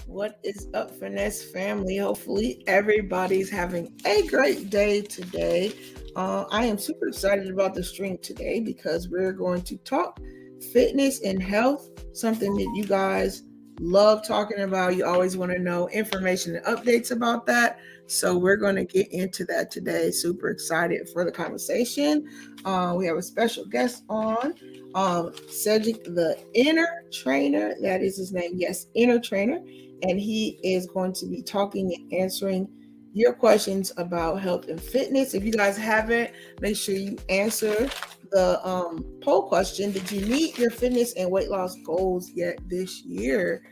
What is up, Finesse family? Hopefully, everybody's having a great day today. I am super excited about the stream today because we're going to talk fitness and health, something that you guys love talking about. You always want to know information and updates about that. So, we're going to get into that today. Super excited for the conversation. We have a special guest on. Sedrek, the inner trainer, that is his name. Yes, inner trainer, and he is going to be talking and answering your questions about health and fitness. If you guys haven't, make sure you answer the poll question. Did you meet your fitness and weight loss goals yet this year?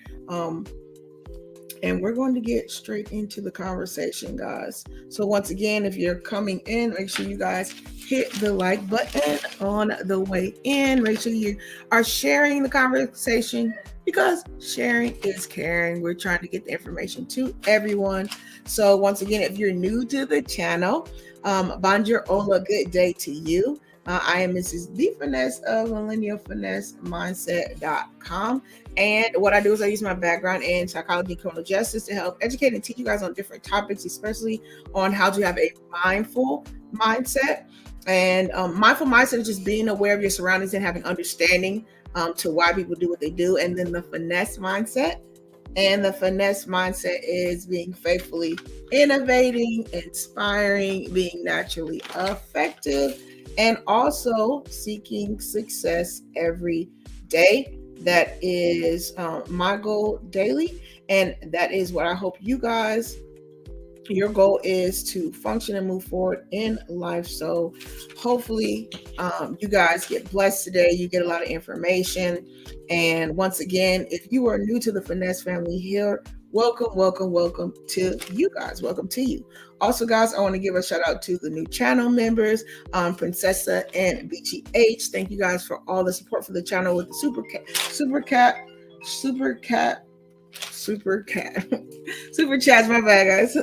And we're going to get straight into the conversation, guys. So once again, if you're coming in, make sure you guys hit the like button on the way in. Make sure you are sharing the conversation because sharing is caring. We're trying to get the information to everyone. So once again, if you're new to the channel, bonjour, hola, good day to you. I am Mrs. The Finesse of MillennialFinesseMindset.com. And what I do is I use my background in psychology and criminal justice to help educate and teach you guys on different topics, especially on how to have a mindful mindset. And mindful mindset is just being aware of your surroundings and having understanding to why people do what they do. And then the finesse mindset. And the finesse mindset is being faithfully innovating, inspiring, being naturally effective, and also seeking success every day. That is my goal daily. And that is what I hope you guys, your goal is to function and move forward in life. So hopefully you guys get blessed today. You get a lot of information. And once again, if you are new to the Finesse family here, welcome to you guys. Welcome to you. Also, guys, I want to give a shout out to the new channel members, Princessa and BGH. Thank you guys for all the support for the channel with the super chats, my bad, guys,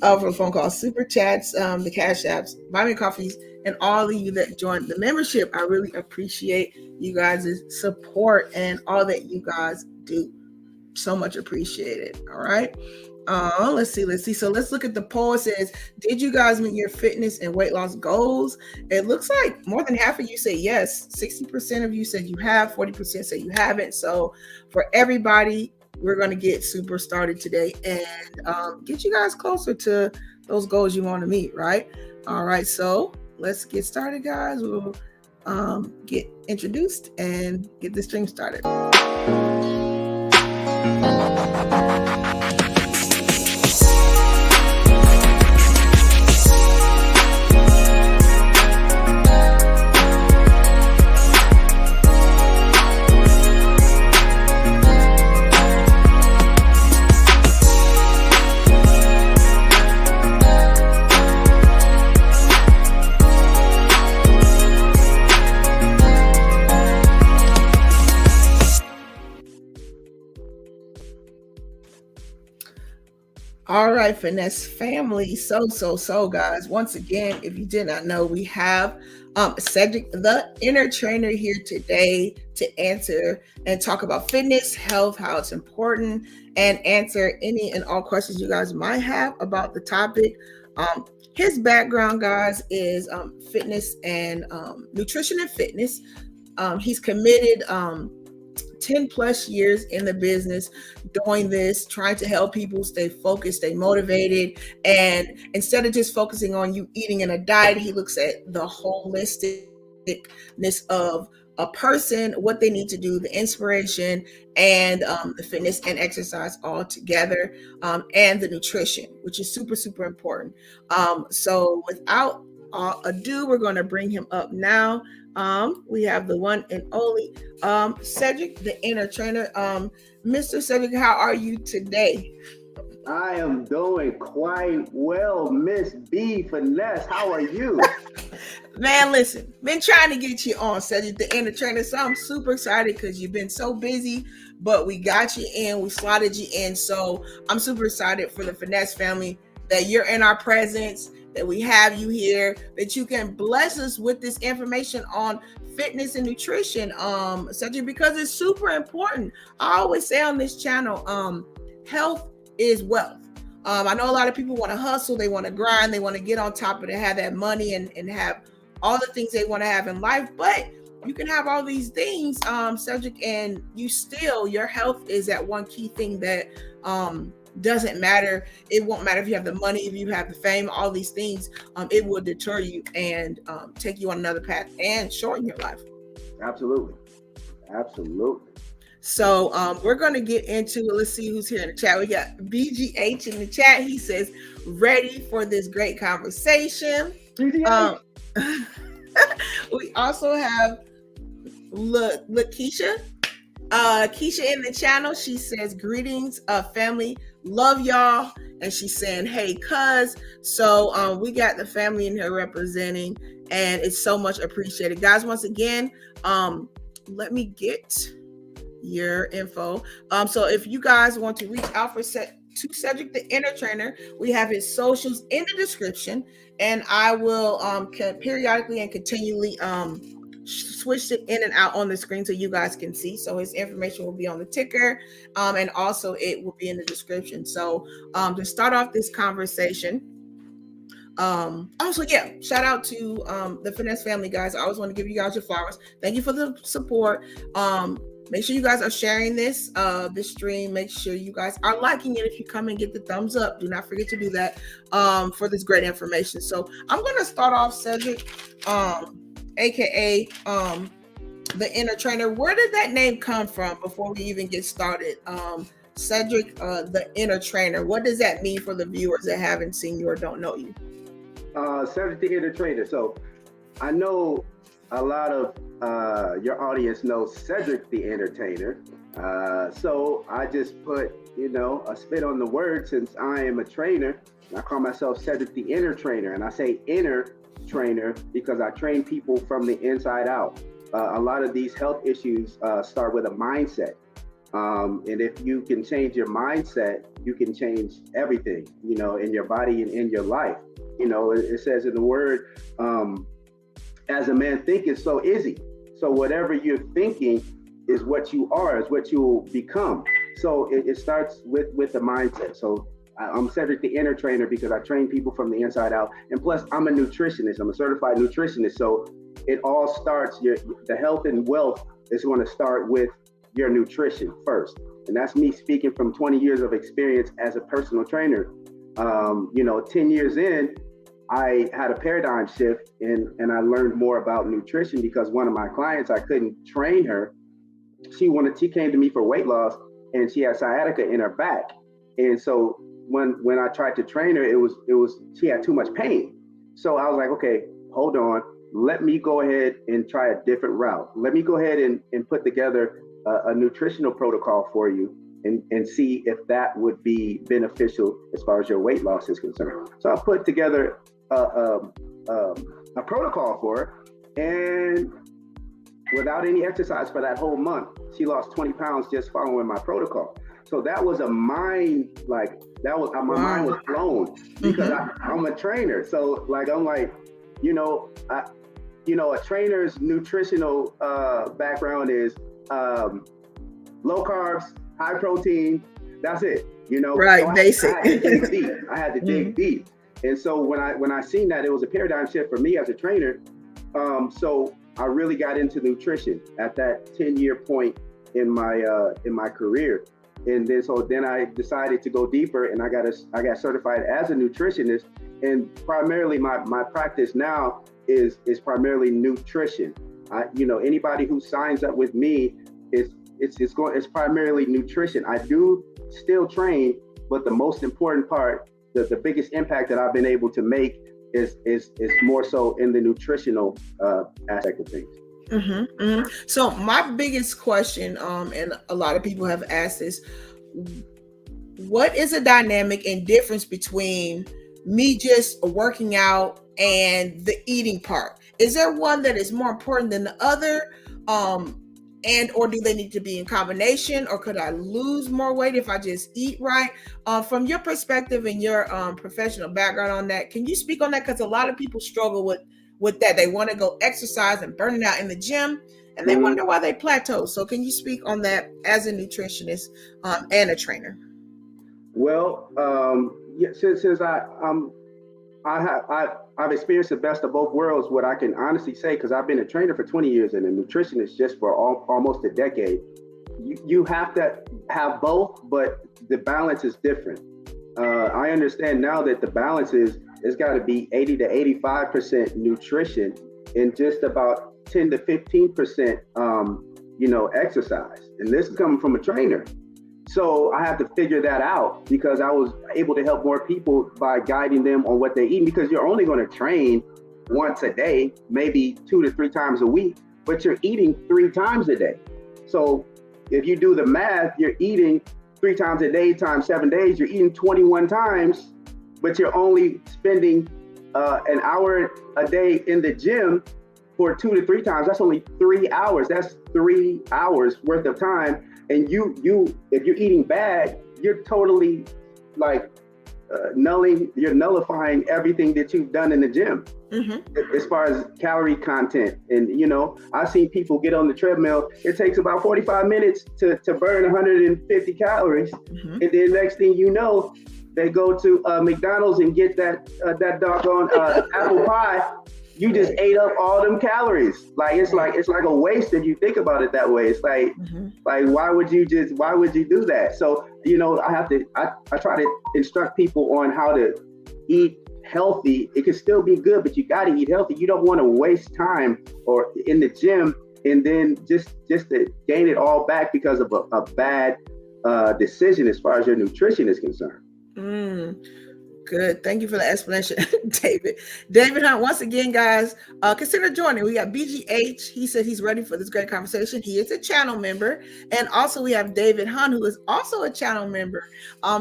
for the phone calls, super chats, the cash apps, buy me coffees, and all of you that joined the membership. I really appreciate you guys' support and all that you guys do. So much appreciated. All right. Let's see. So let's look at the poll. It says, did you guys meet your fitness and weight loss goals? It looks like more than half of you say yes. 60% of you said you have, 40% say you haven't. So for everybody, we're going to get super started today and get you guys closer to those goals you want to meet, right? All right. So let's get started, guys. We'll get introduced and get the stream started. All right, Finesse family. So, guys, once again, if you did not know, we have Sedrek, the inner trainer, here today to answer and talk about fitness, health, how it's important, and answer any and all questions you guys might have about the topic. His background, guys, is fitness and nutrition and fitness. He's committed 10 plus years in the business doing this, trying to help people stay focused, stay motivated. And instead of just focusing on you eating in a diet, he looks at the holisticness of a person, what they need to do, the inspiration, and the fitness and exercise all together, and the nutrition, which is super, super important. So without ado, we're going to bring him up now. We have the one and only Sedrek, the inner trainer. Mr. Sedrek, how are you today? I am doing quite well, Miss B Finesse. How are you? Man, listen, been trying to get you on, Sedrek, the inner trainer. So I'm super excited because you've been so busy, but we got you in, we slotted you in. So I'm super excited for the Finesse family that you're in our presence, that we have you here, that you can bless us with this information on fitness and nutrition, Sedrek, because it's super important. I always say on this channel, health is wealth. I know a lot of people want to hustle, they want to grind, they want to get on top of it, have that money and have all the things they want to have in life, but you can have all these things, Sedrek, and your health is that one key thing that doesn't matter. It won't matter if you have the money, if you have the fame, all these things, it will deter you and take you on another path and shorten your life. Absolutely. So we're going to get into, let's see who's here in the chat. We got BGH in the chat. He says, ready for this great conversation. We also have Lakeisha. Keisha in the channel. She says, greetings, family. Love y'all. And she's saying, hey, cuz. So we got the family in here representing, and it's so much appreciated. Guys, once again, let me get your info. So if you guys want to reach out to Sedrek the Inner Trainer, we have his socials in the description, and I will periodically and continually switch it in and out on the screen so you guys can see. So his information will be on the ticker, and also it will be in the description. So to start off this conversation, shout out to the Finesse family, guys. I always want to give you guys your flowers. Thank you for the support. Make sure you guys are sharing this stream. Make sure you guys are liking it. If you come and get the thumbs up, do not forget to do that for this great information. So I'm going to start off, Sedrek, aka the Inner Trainer. Where did that name come from before we even get started? Sedrek, the Inner Trainer. What does that mean for the viewers that haven't seen you or don't know you? Sedrek the Inner Trainer. So I know a lot of your audience knows Sedrek the Entertainer. So I just put, a spin on the word, since I am a trainer. I call myself Sedrek the Inner Trainer, and I say inner trainer because I train people from the inside out. A lot of these health issues start with a mindset. And if you can change your mindset, you can change everything, in your body and in your life. It says in the word, as a man thinketh, so is he. So whatever you're thinking is what you are, is what you will become. So it starts with the mindset. So I'm Sedrek the Inner Trainer because I train people from the inside out. And plus, I'm a nutritionist. I'm a certified nutritionist. So it all starts, the health and wealth is going to start with your nutrition first. And that's me speaking from 20 years of experience as a personal trainer. 10 years in, I had a paradigm shift and I learned more about nutrition because one of my clients, I couldn't train her. She came to me for weight loss and she had sciatica in her back. And so when I tried to train her, she had too much pain. So I was like, okay, hold on. Let me go ahead and try a different route. Let me go ahead and put together a nutritional protocol for you and see if that would be beneficial as far as your weight loss is concerned. So I put together a protocol for her, and without any exercise for that whole month, she lost 20 pounds just following my protocol. So that was my mind was blown because I'm a trainer. So I'm like, a trainer's nutritional background is low carbs, high protein. That's it. Right, so basic. I had to dig deep. And so when I seen that, it was a paradigm shift for me as a trainer. So I really got into nutrition at that 10-year point in my career. And then I decided to go deeper, and I got certified as a nutritionist. And primarily my practice now is primarily nutrition. Anybody who signs up with me it's primarily nutrition. I do still train, but the most important part, the biggest impact that I've been able to make is more so in the nutritional aspect of things. So my biggest question, and a lot of people have asked this, what is a dynamic and difference between me just working out and the eating part? Is there one that is more important than the other? Or do they need to be in combination, or could I lose more weight if I just eat right? From your perspective and your professional background on that, can you speak on that? Because a lot of people struggle with that. They want to go exercise and burn it out in the gym, and they wonder why they plateau. So can you speak on that as a nutritionist and a trainer? Well, yeah, since I've experienced the best of both worlds. What I can honestly say, because I've been a trainer for 20 years and a nutritionist just for almost a decade, you have to have both, but the balance is different. I understand now that the balance is it's got to be 80 to 85% nutrition and just about 10 to 15% exercise. And this is coming from a trainer. So I have to figure that out because I was able to help more people by guiding them on what they eat, because you're only going to train once a day, maybe 2 to 3 times a week, but you're eating 3 times a day. So if you do the math, you're eating 3 times a day times 7 days, you're eating 21 times, but you're only spending an hour a day in the gym for 2 to 3 times. That's only 3 hours. That's 3 hours worth of time. And you, if you're eating bad, you're totally like you're nullifying everything that you've done in the gym, as far as calorie content. And I've seen people get on the treadmill. It takes about 45 minutes to burn 150 calories, and then next thing you know, they go to McDonald's and get that doggone apple pie. You just ate up all them calories. It's like a waste if you think about it that way. It's like why would you do that? So I try to instruct people on how to eat healthy. It can still be good, but you got to eat healthy. You don't want to waste time or in the gym and then just to gain it all back because of a bad decision as far as your nutrition is concerned. Good. Thank you for the explanation, David. David Hunt, once again, guys, consider joining. We got BGH. He said he's ready for this great conversation. He is a channel member. And also we have David Hunt, who is also a channel member.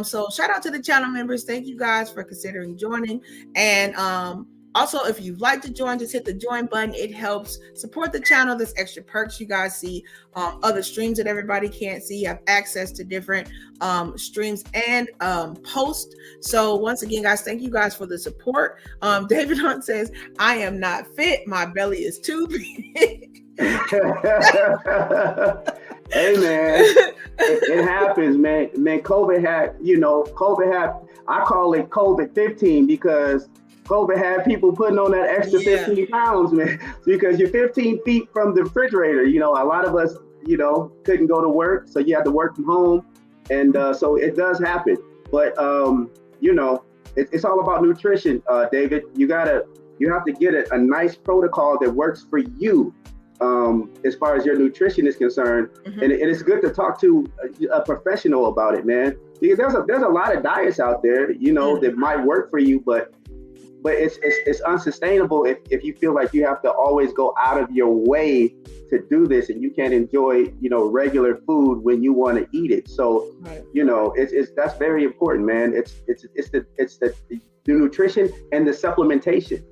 So shout out to the channel members. Thank you guys for considering joining. And also, if you'd like to join, just hit the join button. It helps support the channel. There's extra perks. You guys see other streams that everybody can't see. You have access to different streams and posts. So once again, guys, thank you guys for the support. David Hunt says, I am not fit. My belly is too big. Hey, man, it happens, man. COVID had, I call it COVID-15 because COVID had people putting on that extra 15 pounds, man, because you're 15 feet from the refrigerator. A lot of us, couldn't go to work, so you had to work from home. And so it does happen. But, it's all about nutrition, David. You have to get a nice protocol that works for you as far as your nutrition is concerned. And it's good to talk to a professional about it, man, because there's a lot of diets out there, that might work for you, but it's unsustainable if you feel like you have to always go out of your way to do this, and you can't enjoy regular food when you want to eat it. So that's very important, man. It's the nutrition and the supplementation.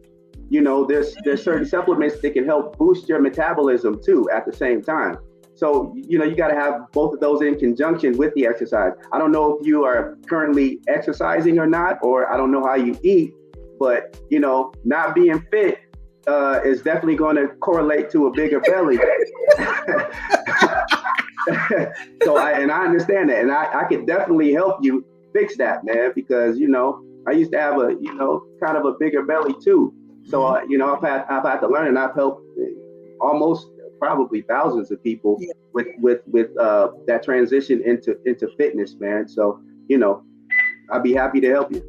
There's certain supplements that can help boost your metabolism too at the same time. So, you got to have both of those in conjunction with the exercise. I don't know if you are currently exercising or not, or I don't know how you eat, but, not being fit is definitely going to correlate to a bigger belly. So I understand that. And I can definitely help you fix that, man, because, I used to have a, kind of a bigger belly too. So, I've had to learn, and I've helped almost probably thousands of people with that transition into fitness, man. So, I'd be happy to help you.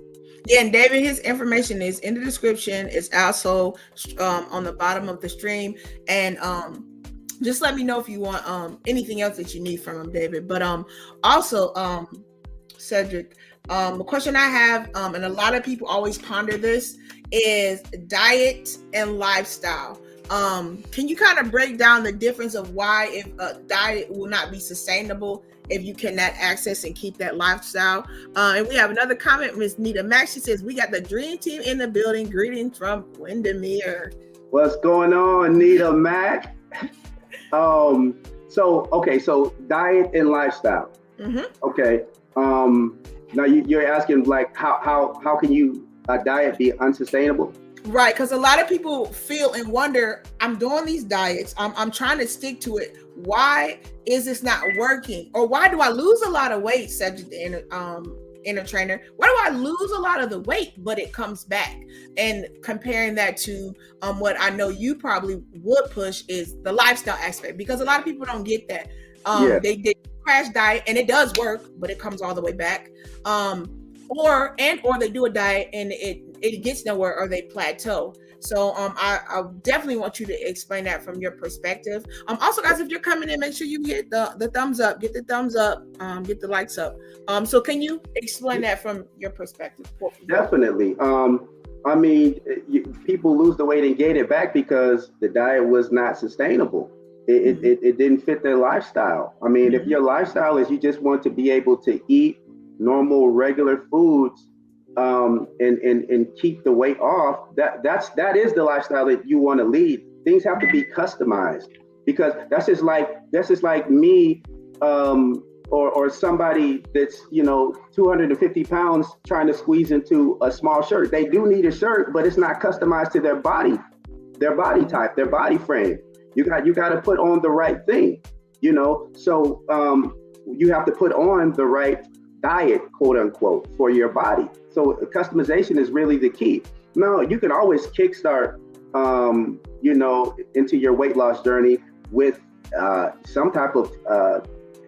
Yeah, and David, his information is in the description. It's also on the bottom of the stream. And just let me know if you want anything else that you need from him, David. But also, Sedrek, the question I have, and a lot of people always ponder this, is diet and lifestyle. Can you kind of break down the difference of why if a diet will not be sustainable if you cannot access and keep that lifestyle? And we have another comment, Miss Nita Max. She says, we got the dream team in the building. Greetings from Windermere. What's going on, Nita Mac? So diet and lifestyle. Okay. Now you're asking like how can a diet be unsustainable? Right, because a lot of people feel and wonder, I'm doing these diets, I'm trying to stick to it. Why is this not working? Or why do I lose a lot of weight, Sedrek, inner trainer, why do I lose a lot of the weight, but it comes back? And comparing that to what I know you probably would push is the lifestyle aspect, because a lot of people don't get that. They crash diet and it does work, but it comes all the way back. Or they do a diet and it gets nowhere, or they plateau. So I definitely want you to explain that from your perspective. Also, guys, if you're coming in, make sure you hit the thumbs up, get the thumbs up, get the likes up. So can you explain that from your perspective? Definitely. I mean, people lose the weight and gain it back because the diet was not sustainable. It didn't fit their lifestyle. I mean, if your lifestyle is you just want to be able to eat normal, regular foods, and keep the weight off, that is the lifestyle that you want to lead. Things have to be customized, because that's just like me, or somebody that's 250 pounds trying to squeeze into a small shirt. They do need a shirt, but it's not customized to their body type, their body frame. You got to put on the right thing, so you have to put on the right diet, quote unquote, for your body. So customization is really the key. Now, you can always kickstart, into your weight loss journey with some type of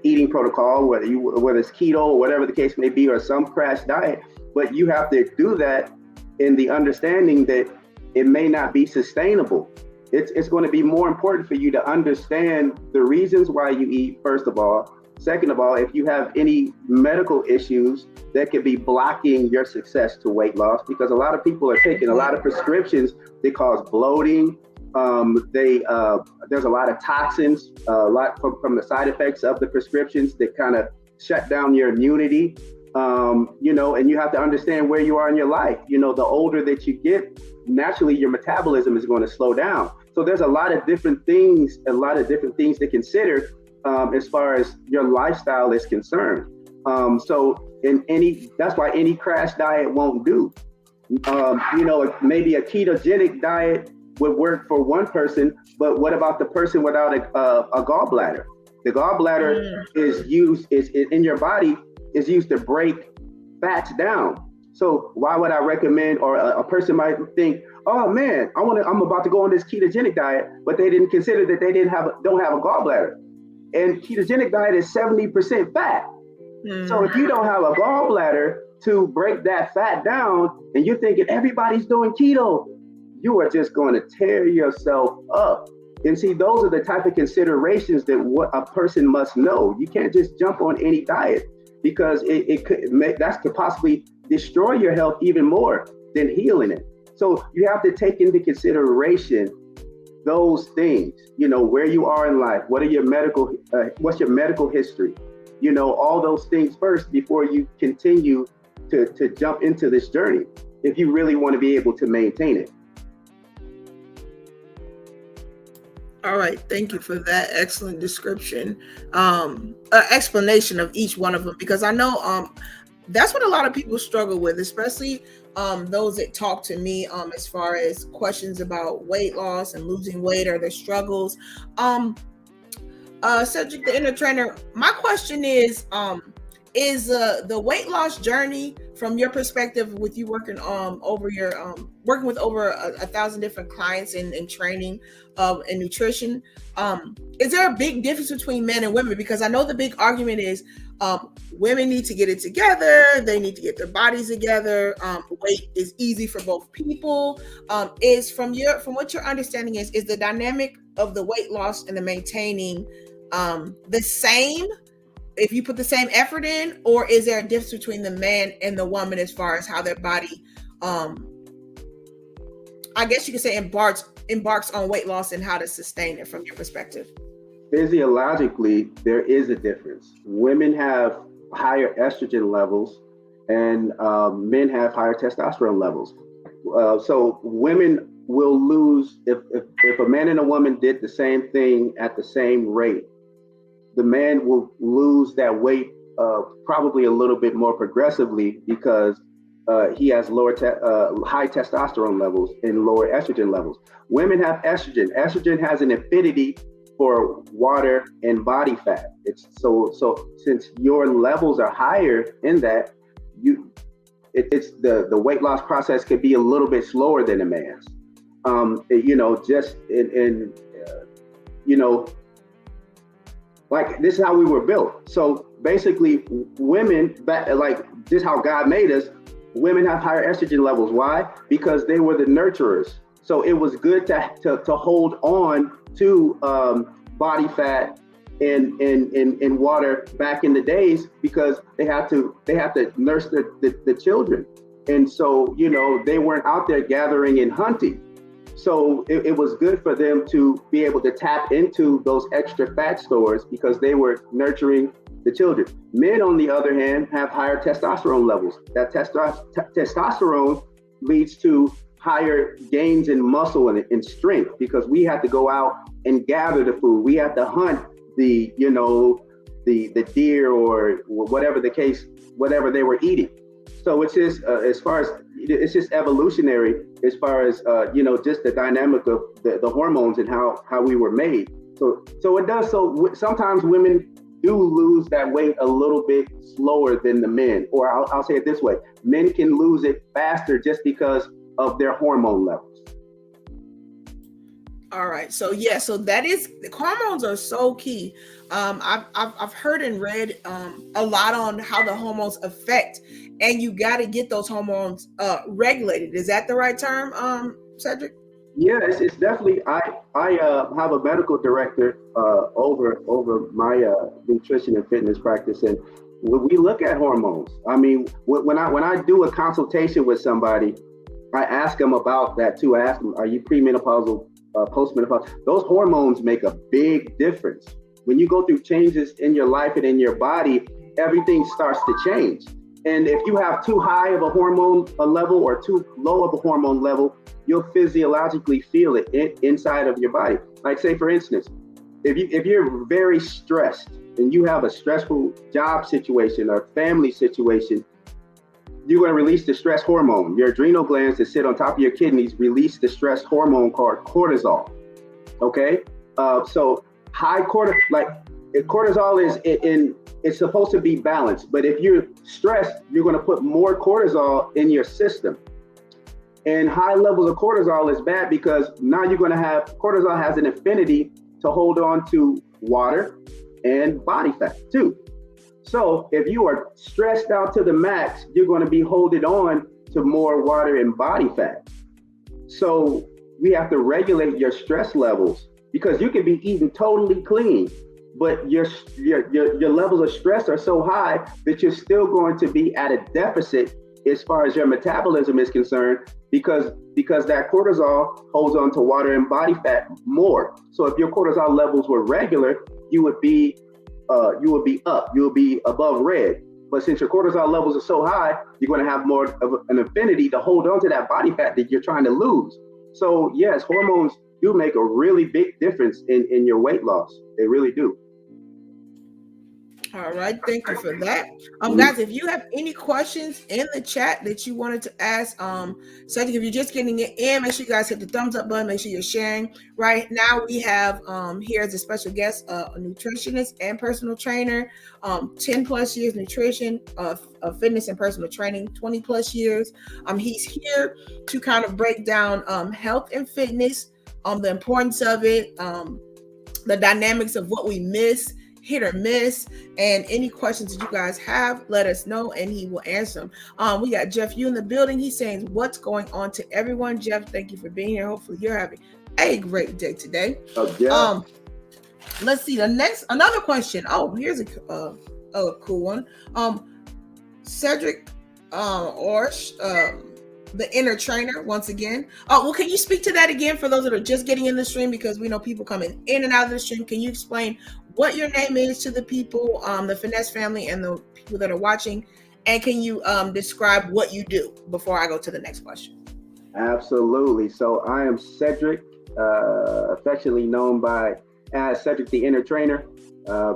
eating protocol, whether it's keto or whatever the case may be, or some crash diet. But you have to do that in the understanding that it may not be sustainable. It's going to be more important for you to understand the reasons why you eat, first of all. Second of all, if you have any medical issues that could be blocking your success to weight loss, because a lot of people are taking a lot of prescriptions that cause bloating. There's a lot of toxins, a lot from the side effects of the prescriptions that kind of shut down your immunity. And you have to understand where you are in your life. The older that you get, naturally your metabolism is going to slow down. So there's a lot of different things to consider as far as your lifestyle is concerned. That's why any crash diet won't do. Maybe a ketogenic diet would work for one person, but what about the person without a gallbladder? The gallbladder is in your body is used to break fats down. So why would I recommend, or a person might think, oh man, I'm about to go on this ketogenic diet, but they didn't consider that they don't have a gallbladder. And ketogenic diet is 70% fat. So if you don't have a gallbladder to break that fat down, and you're thinking everybody's doing keto, you are just going to tear yourself up. And see, those are the type of considerations that what a person must know. You can't just jump on any diet, because that could possibly destroy your health even more than healing it. So you have to take into consideration those things, where you are in life, what's your medical history, all those things first before you continue to jump into this journey, if you really want to be able to maintain it. All right, thank you for that excellent description, explanation of each one of them, because I know that's what a lot of people struggle with, especially those that talk to me as far as questions about weight loss and losing weight or their struggles. Sedrek, the inner trainer, my question is the weight loss journey, from your perspective, with you working working with over 1,000 different clients in training in nutrition, is there a big difference between men and women? Because I know the big argument is women need to get it together, they need to get their bodies together, weight is easy for both people. Is from what your understanding is the dynamic of the weight loss and the maintaining the same if you put the same effort in, or is there a difference between the man and the woman as far as how their body, I guess you could say, embarks on weight loss and how to sustain it from your perspective? Physiologically, there is a difference. Women have higher estrogen levels, and men have higher testosterone levels. So women will lose, if a man and a woman did the same thing at the same rate, the man will lose that weight probably a little bit more progressively, because he has high testosterone levels and lower estrogen levels. Women have estrogen. Estrogen has an affinity for water and body fat. So since your levels are higher in that, it's the weight loss process could be a little bit slower than a man's. Just in like this is how we were built. So basically, women, like just how God made us, women have higher estrogen levels. Why? Because they were the nurturers. So it was good to hold on to body fat in water back in the days, because they have to nurse the children, and so they weren't out there gathering and hunting. So it was good for them to be able to tap into those extra fat stores because they were nurturing the children. Men, on the other hand, have higher testosterone levels. That testosterone leads to higher gains in muscle and strength, because we have to go out and gather the food. We have to hunt the deer or whatever the case, whatever they were eating. So it's just it's just evolutionary as far as just the dynamic of the hormones and how we were made. So it does. So sometimes women do lose that weight a little bit slower than the men, or I'll say it this way: men can lose it faster just because of their hormone levels. All right. So that is, the hormones are so key. I've heard and read a lot on how the hormones affect, and you got to get those hormones regulated. Is that the right term, Sedrek? Yeah, it's definitely. I have a medical director over my nutrition and fitness practice, and we look at hormones. I mean, when I do a consultation with somebody, I ask them about that too. I ask them, are you premenopausal, postmenopausal? Those hormones make a big difference. When you go through changes in your life and in your body, everything starts to change. And if you have too high of a hormone level or too low of a hormone level, you'll physiologically feel it inside of your body. Like, say, for instance, if you're very stressed and you have a stressful job situation or family situation, you're going to release the stress hormone. Your adrenal glands that sit on top of your kidneys release the stress hormone called cortisol. Okay, so high cortisol is it's supposed to be balanced, but if you're stressed, you're going to put more cortisol in your system. And high levels of cortisol is bad, because now you're going to have cortisol has an affinity to hold on to water and body fat too. So if you are stressed out to the max, you're going to be holding on to more water and body fat. So we have to regulate your stress levels, because you can be eating totally clean, but your levels of stress are so high that you're still going to be at a deficit as far as your metabolism is concerned, because that cortisol holds on to water and body fat more. So if your cortisol levels were regular, you would be up, you would be above red. But since your cortisol levels are so high, you're going to have more of an affinity to hold on to that body fat that you're trying to lose. So yes, hormones do make a really big difference in your weight loss. They really do. All right, thank you for that. Guys, if you have any questions in the chat that you wanted to ask Sedrek, if you're just getting it in, make sure you guys hit the thumbs up button, make sure you're sharing. Right now we have here as a special guest, a nutritionist and personal trainer, 10 plus years nutrition, fitness and personal training, 20 plus years. He's here to kind of break down health and fitness, the importance of it, the dynamics of what we miss, hit or miss, and any questions that you guys have, let us know and he will answer them. We got Jeff Yu in the building. He's saying, what's going on to everyone? Jeff, thank you for being here. Hopefully you're having a great day today. Yeah. Let's see another question. Oh, here's a cool one. Sedrek the inner trainer, once again. Well, can you speak to that again for those that are just getting in the stream, because we know people coming in and out of the stream? Can you explain what your name is to the people, the Finesse family and the people that are watching? And can you describe what you do before I go to the next question? Absolutely. So I am Sedrek, affectionately known as Sedrek the Inner Trainer,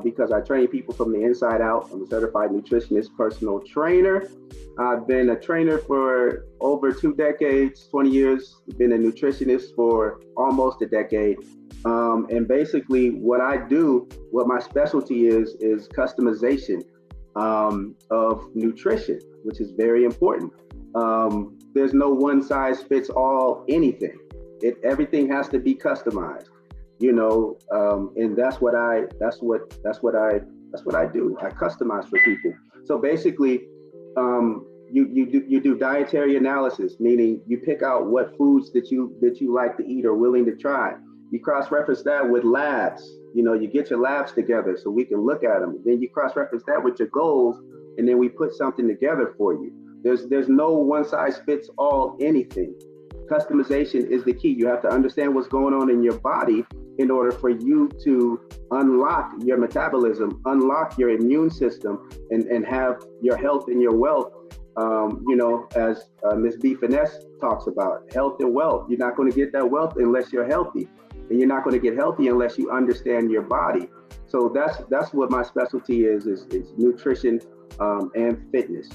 because I train people from the inside out. I'm a certified nutritionist personal trainer. I've been a trainer for over 2 decades, 20 years. I've been a nutritionist for almost a decade. And basically what I do, what my specialty is customization of nutrition. which is very important. There's no one size fits all anything. Everything has to be customized, and that's what I do. I customize for people. So basically, you do dietary analysis, meaning you pick out what foods that you like to eat or willing to try. You cross-reference that with labs. You get your labs together so we can look at them. Then you cross-reference that with your goals, and then we put something together for you. There's no one size fits all anything. Customization is the key. You have to understand what's going on in your body in order for you to unlock your metabolism, unlock your immune system, and have your health and your wealth. As Ms. B. Finesse talks about, health and wealth. You're not going to get that wealth unless you're healthy, and you're not going to get healthy unless you understand your body. So that's what my specialty is nutrition and fitness.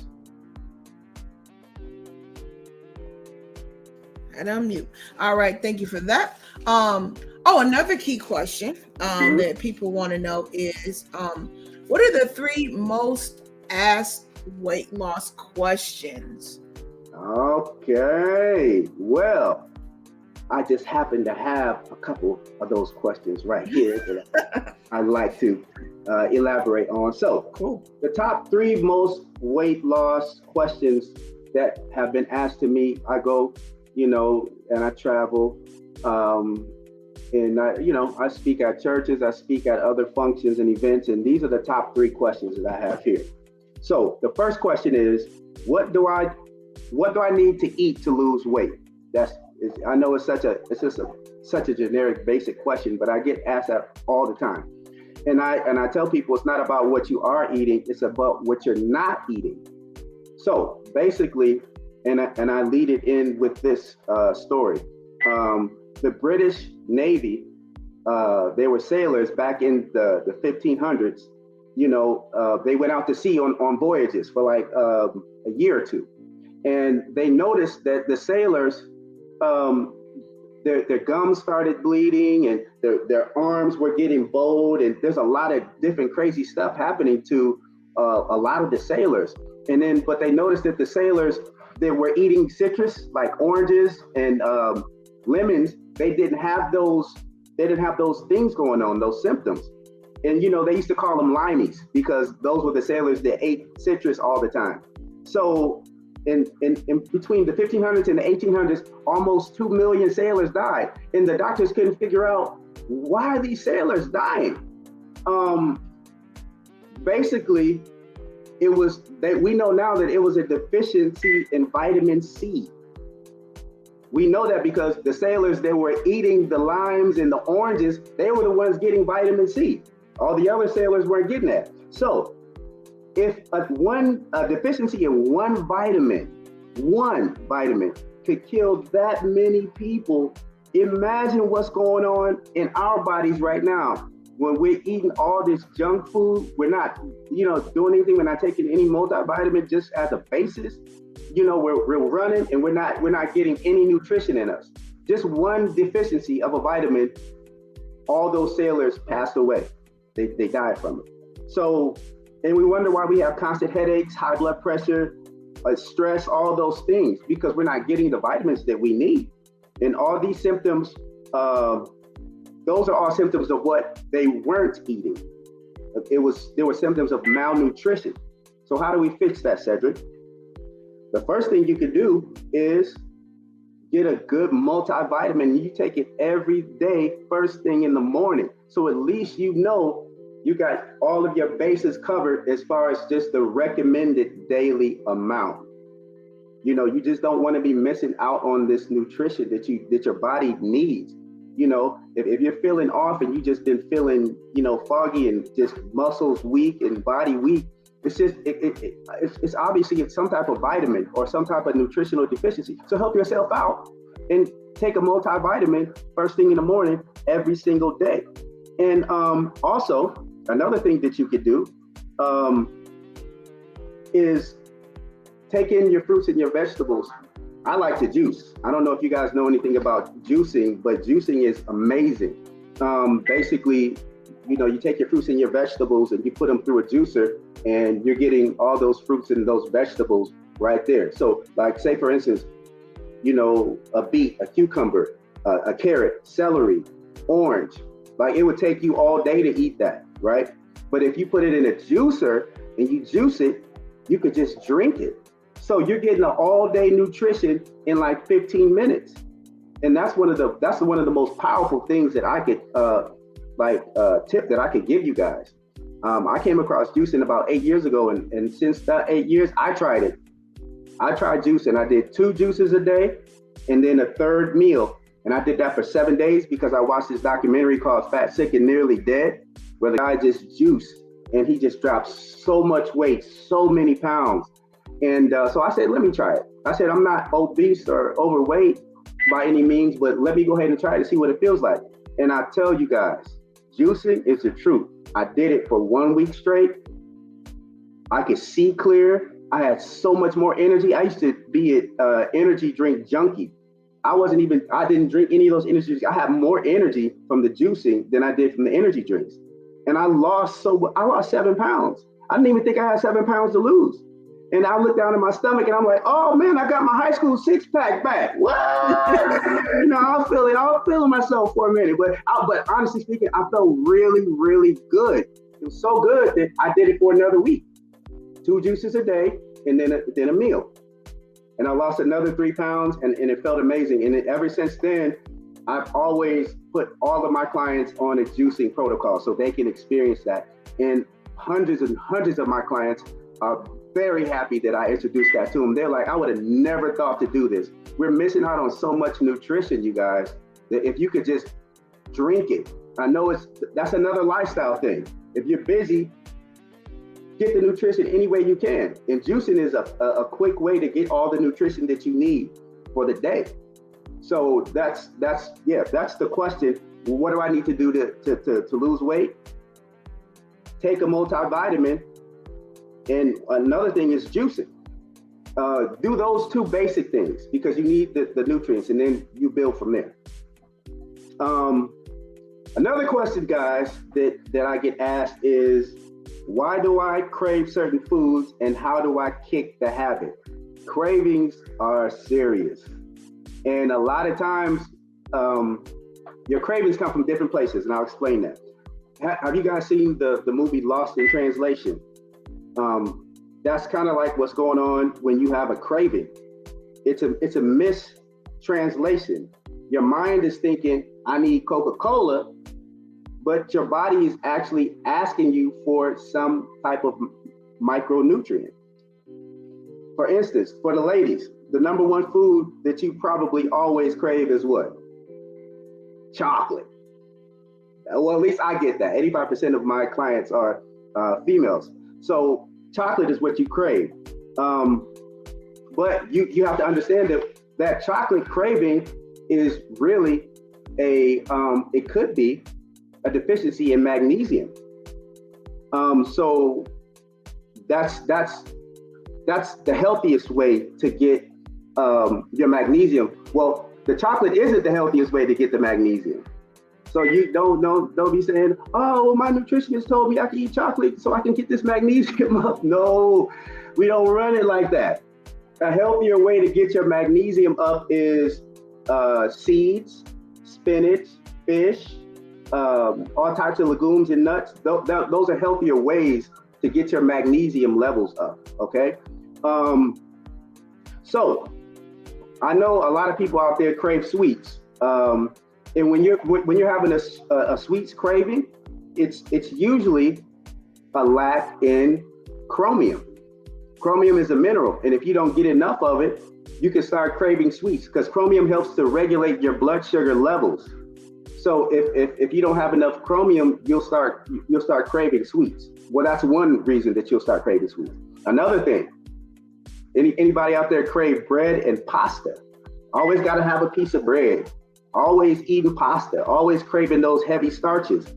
And unmute. All right, thank you for that. Another key question that people want to know is, what are the 3 most asked weight loss questions? Okay, well, I just happen to have a couple of those questions right here that I'd like to elaborate on. So, cool. The top 3 most weight loss questions that have been asked to me, I go, and I travel, and I speak at churches, I speak at other functions and events, and these are the top 3 questions that I have here. So the first question is, what do I need to eat to lose weight? I know it's such a generic, basic question, but I get asked that all the time. And I tell people it's not about what you are eating, it's about what you're not eating. So basically, and I lead it in with this story. The British Navy, they were sailors back in the 1500s. They went out to sea on voyages for like a year or two. And they noticed that the sailors, their gums started bleeding and their arms were getting bowed. And there's a lot of different crazy stuff happening to a lot of the sailors. But they noticed that the sailors that were eating citrus like oranges and lemons, they didn't have those things going on, those symptoms. And they used to call them limeys because those were the sailors that ate citrus all the time. So in between the 1500s and the 1800s, almost 2 million sailors died, and the doctors couldn't figure out why are these sailors dying. Basically, we know now that it was a deficiency in vitamin C. We know that because the sailors that were eating the limes and the oranges, they were the ones getting vitamin C. All the other sailors weren't getting that. So if a deficiency in one vitamin could kill that many people, imagine what's going on in our bodies right now. When we're eating all this junk food, we're not, doing anything. We're not taking any multivitamin just as a basis. We're running and we're not getting any nutrition in us. Just one deficiency of a vitamin, all those sailors passed away. They died from it. So, and we wonder why we have constant headaches, high blood pressure, stress, all those things, because we're not getting the vitamins that we need. And all these symptoms, those are all symptoms of what they weren't eating. There were symptoms of malnutrition. So how do we fix that, Sedrek? The first thing you can do is get a good multivitamin. You take it every day, first thing in the morning. So at least you got all of your bases covered as far as just the recommended daily amount. You just don't want to be missing out on this nutrition that your body needs. If you're feeling off and you just been feeling, foggy and just muscles weak and body weak, it's just, it's obviously it's some type of vitamin or some type of nutritional deficiency. So help yourself out and take a multivitamin first thing in the morning every single day. And also, another thing that you could do is take in your fruits and your vegetables. I like to juice. I don't know if you guys know anything about juicing, but juicing is amazing. Basically, you take your fruits and your vegetables and you put them through a juicer, and you're getting all those fruits and those vegetables right there. So like say for instance, a beet, a cucumber, a carrot, celery, orange, like it would take you all day to eat that, right? But if you put it in a juicer and you juice it, you could just drink it. So you're getting an all-day nutrition in like 15 minutes. And that's one of the most powerful things that I could tip that I could give you guys. I came across juicing about 8 years ago, and since that 8 years, I tried it. I tried juicing. I did 2 juices a day and then a third meal. And I did that for 7 days because I watched this documentary called Fat, Sick, and Nearly Dead, where the guy just juiced and he just dropped so much weight, so many pounds. And so I said, let me try it. I said, I'm not obese or overweight by any means, but let me go ahead and try it to see what it feels like. And I tell you guys, juicing is the truth. I did it for 1 week straight. I could see clear. I had so much more energy. I used to be an energy drink junkie. I didn't drink any of those energy drinks. I had more energy from the juicing than I did from the energy drinks. And I lost 7 pounds. I didn't even think I had 7 pounds to lose. And I looked down at my stomach and I'm like, oh man, I got my high school 6-pack back. What? I was feeling myself for a minute. But honestly speaking, I felt really, really good. It was so good that I did it for another week. 2 juices a day and then a meal. And I lost another 3 pounds and it felt amazing. And ever since then, I've always put all of my clients on a juicing protocol so they can experience that. And hundreds and hundreds of my clients are very happy that I introduced that to them. They're like, I would have never thought to do this. We're missing out on so much nutrition, you guys, that if you could just drink it. I know that's another lifestyle thing. If you're busy, get the nutrition any way you can. And juicing is a quick way to get all the nutrition that you need for the day. So that's the question. Well, what do I need to do to lose weight? Take a multivitamin. And another thing is juicing. Do those 2 basic things because you need the nutrients, and then you build from there. Another question, guys, that I get asked is, why do I crave certain foods and how do I kick the habit? Cravings are serious. And a lot of times, your cravings come from different places, and I'll explain that. Have you guys seen the movie Lost in Translation? That's kind of like what's going on when you have a craving. It's a mistranslation. Your mind is thinking, I need Coca-Cola, but your body is actually asking you for some type of micronutrient. For instance, for the ladies, the number 1 food that you probably always crave is what? Chocolate. Well, at least I get that. 85% of my clients are females. So chocolate is what you crave. But you have to understand that chocolate craving is really it could be a deficiency in magnesium. So that's the healthiest way to get your magnesium. Well, the chocolate isn't the healthiest way to get the magnesium. So you don't be saying, oh, well, my nutritionist told me I can eat chocolate so I can get this magnesium up. No, we don't run it like that. A healthier way to get your magnesium up is seeds, spinach, fish, all types of legumes and nuts. Those are healthier ways to get your magnesium levels up, okay? So I know a lot of people out there crave sweets. And when you're having a sweets craving, it's usually a lack in chromium. Chromium is a mineral, and if you don't get enough of it, you can start craving sweets because chromium helps to regulate your blood sugar levels. So if you don't have enough chromium, you'll start craving sweets. Well, that's one reason that you'll start craving sweets. Another thing, anybody out there crave bread and pasta? Always got to have a piece of bread. Always eating pasta, always craving those heavy starches.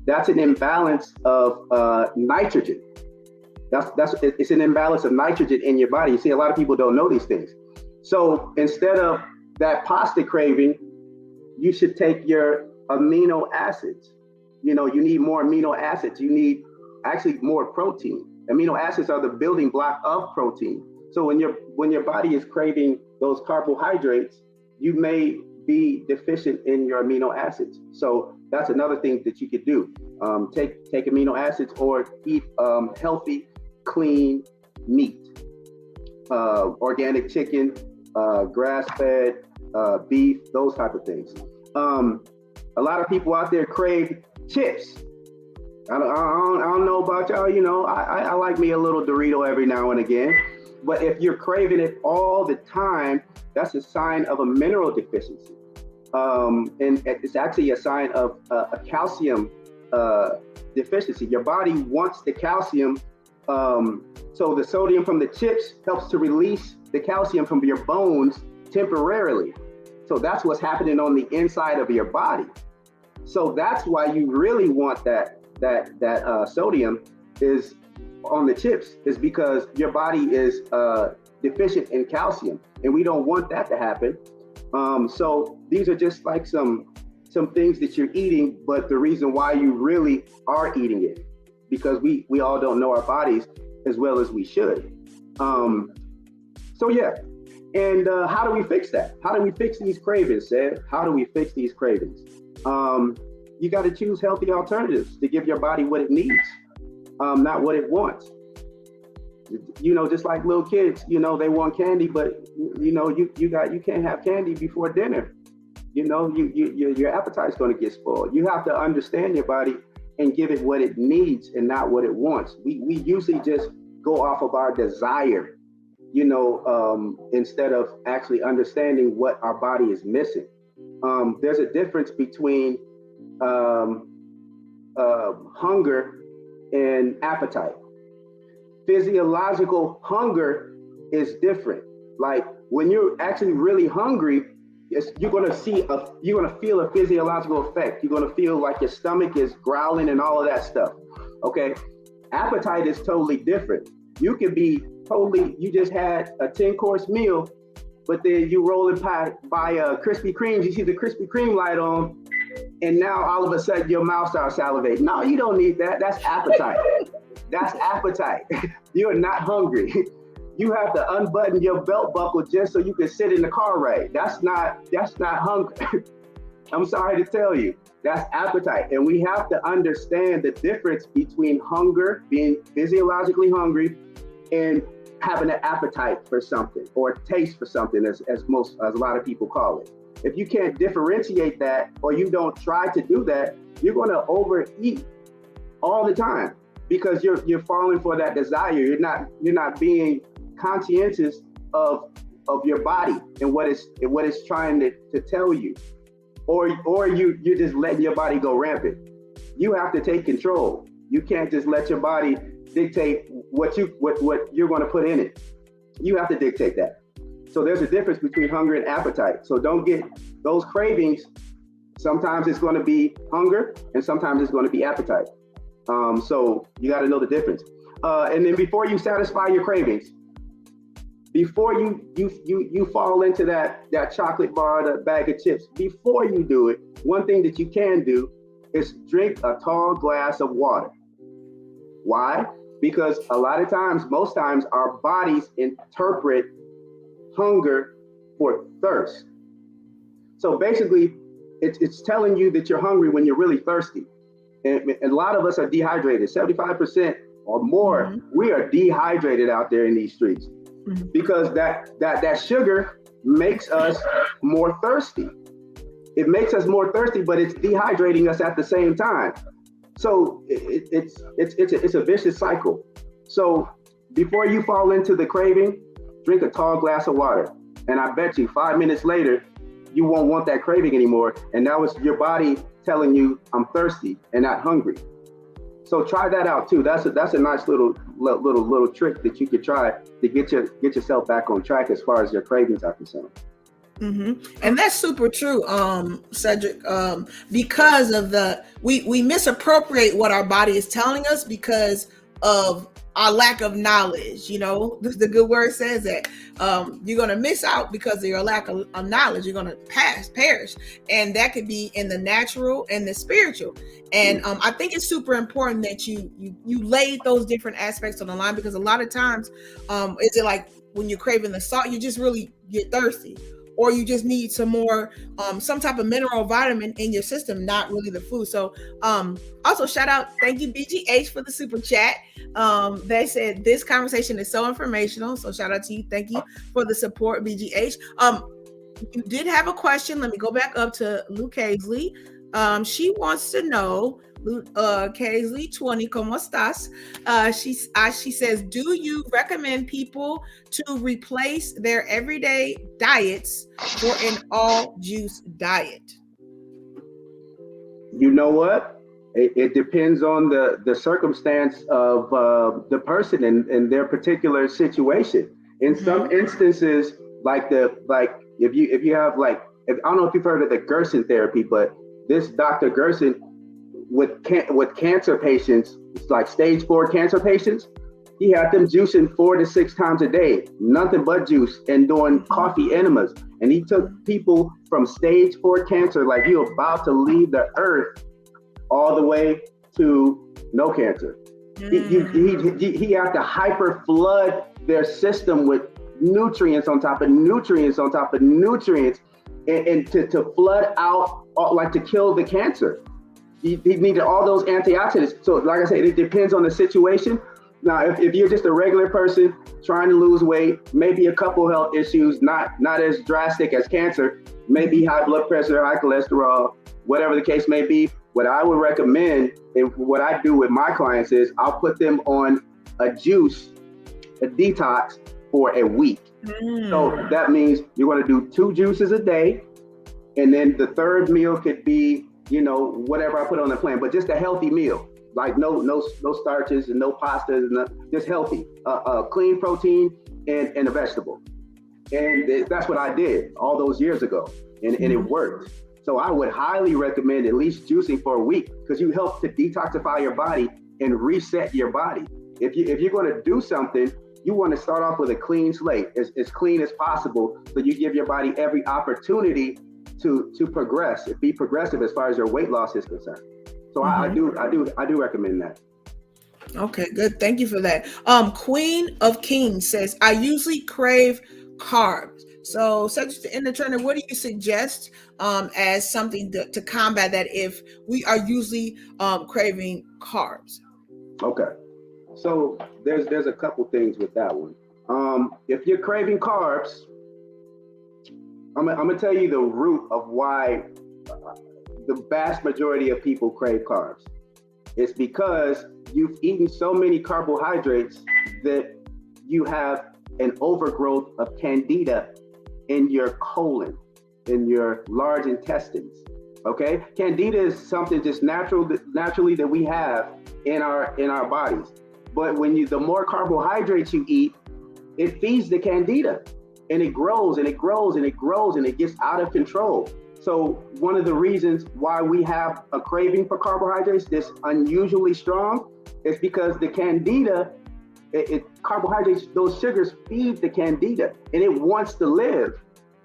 That's an imbalance of nitrogen. It's an imbalance of nitrogen in your body. You see, a lot of people don't know these things. So instead of that pasta craving, you should take your amino acids. You need more amino acids. You need actually more protein. Amino acids are the building block of protein. So when your body is craving those carbohydrates, you may be deficient in your amino acids. So that's another thing that you could do. Take amino acids or eat healthy, clean meat, organic chicken, grass-fed beef, those type of things. A lot of people out there crave chips. I don't know about y'all. You know, I like me a little Dorito every now and again. But if you're craving it all the time, that's a sign of a mineral deficiency. And it's actually a sign of a calcium deficiency. Your body wants the calcium. So the sodium from the chips helps to release the calcium from your bones temporarily. So that's what's happening on the inside of your body. So that's why you really want that sodium is on the chips, is because your body is deficient in calcium, and we don't want that to happen. So these are just like some things that you're eating, but the reason why you really are eating it, because we all don't know our bodies as well as we should. So yeah, and how do we fix that? How do we fix these cravings, Sed? How do we fix these cravings? You got to choose healthy alternatives to give your body what it needs, not what it wants. You know, just like little kids, you know, they want candy, but you know, you can't have candy before dinner. You know, your appetite's going to get spoiled. You have to understand your body and give it what it needs and not what it wants. We usually just go off of our desire, you know, instead of actually understanding what our body is missing. There's a difference between hunger and appetite. Physiological hunger is different. Like when you're actually really hungry, you're gonna feel a physiological effect. You're gonna feel like your stomach is growling and all of that stuff. Okay, appetite is totally different. You can be you just had a 10-course meal, but then you rolling by Krispy Kremes, you see the Krispy Kreme light on, and now all of a sudden your mouth starts salivating. No, you don't need that. That's appetite. That's appetite. You're not hungry. You have to unbutton your belt buckle just so you can sit in the car right. That's not hunger. I'm sorry to tell you, that's appetite. And we have to understand the difference between hunger, being physiologically hungry, and having an appetite for something or taste for something, as a lot of people call it. If you can't differentiate that, or you don't try to do that, you're going to overeat all the time because you're falling for that desire. You're not being conscientious of your body and what it's trying to tell you, or you're just letting your body go rampant. You have to take control. You can't just let your body dictate what you're going to put in it. You have to dictate that. So there's a difference between hunger and appetite. So don't get those cravings. Sometimes it's going to be hunger and sometimes it's going to be appetite. So you got to know the difference. And then before you satisfy your cravings, before you fall into that chocolate bar, that bag of chips, before you do it, one thing that you can do is drink a tall glass of water. Why? Because a lot of times, most times, our bodies interpret hunger for thirst. So basically, it's telling you that you're hungry when you're really thirsty. And a lot of us are dehydrated. 75% or more, mm-hmm. We are dehydrated out there in these streets, mm-hmm. because that sugar makes us more thirsty. It makes us more thirsty, but it's dehydrating us at the same time. So it's a vicious cycle. So before you fall into the craving, drink a tall glass of water. And I bet you 5 minutes later, you won't want that craving anymore. And now it's your body telling you, I'm thirsty and not hungry. So try that out too. That's a nice little trick that you could try to get yourself back on track as far as your cravings are concerned. Mm-hmm. And that's super true, Sedrek, because of we misappropriate what our body is telling us because of our lack of knowledge. You know, the good word says that you're going to miss out because of your lack of knowledge. You're going to perish, and that could be in the natural and the spiritual. And I think it's super important that you lay those different aspects on the line, because a lot of times, is it like when you're craving the salt, you just really get thirsty, or you just need some more, some type of mineral vitamin in your system, not really the food. So also shout out, thank you BGH for the super chat. They said this conversation is so informational. So shout out to you. Thank you for the support, BGH. You did have a question. Let me go back up to Luke Hazley. She wants to know, Kaisley 20, ¿cómo estás? She says, do you recommend people to replace their everyday diets for an all juice diet? You know what? It depends on the circumstance of the person and their particular situation. In some instances, like if you have I don't know if you've heard of the Gerson therapy, but this Dr. Gerson with cancer patients, like stage 4 cancer patients, he had them juicing 4 to 6 times a day, nothing but juice, and doing coffee enemas. And he took people from stage 4 cancer, like you're about to leave the earth, all the way to no cancer. He had to hyper flood their system with nutrients on top of nutrients on top of nutrients, and to flood out, like to kill the cancer. He needed all those antioxidants. So like I said, it depends on the situation. Now, if you're just a regular person trying to lose weight, maybe a couple health issues, not as drastic as cancer, maybe high blood pressure, high cholesterol, whatever the case may be, what I would recommend, and what I do with my clients, is I'll put them on a juice, a detox for a week. So that means you're going to do 2 juices a day, and then the third meal could be, whatever I put on the plan, but just a healthy meal, like no starches and no pastas, and just healthy, clean protein and a vegetable. And that's what I did all those years ago, and it worked. So I would highly recommend at least juicing for a week, because you help to detoxify your body and reset your body. If you're going to do something, you want to start off with a clean slate, as clean as possible, so you give your body every opportunity to progress, be progressive as far as your weight loss is concerned. So I do recommend that. Okay, good. Thank you for that. Queen of Kings says, I usually crave carbs. So, Sedrek, the Inner Trainer, what do you suggest as something to combat that if we are usually craving carbs? Okay, so there's a couple things with that one. If you're craving carbs, I'm gonna tell you the root of why the vast majority of people crave carbs. It's because you've eaten so many carbohydrates that you have an overgrowth of candida in your colon, in your large intestines. Okay, candida is something just naturally that we have in our bodies. But the more carbohydrates you eat, it feeds the candida, and it grows and it grows and it grows and it gets out of control. So one of the reasons why we have a craving for carbohydrates that's unusually strong is because the candida, carbohydrates, those sugars feed the candida, and it wants to live.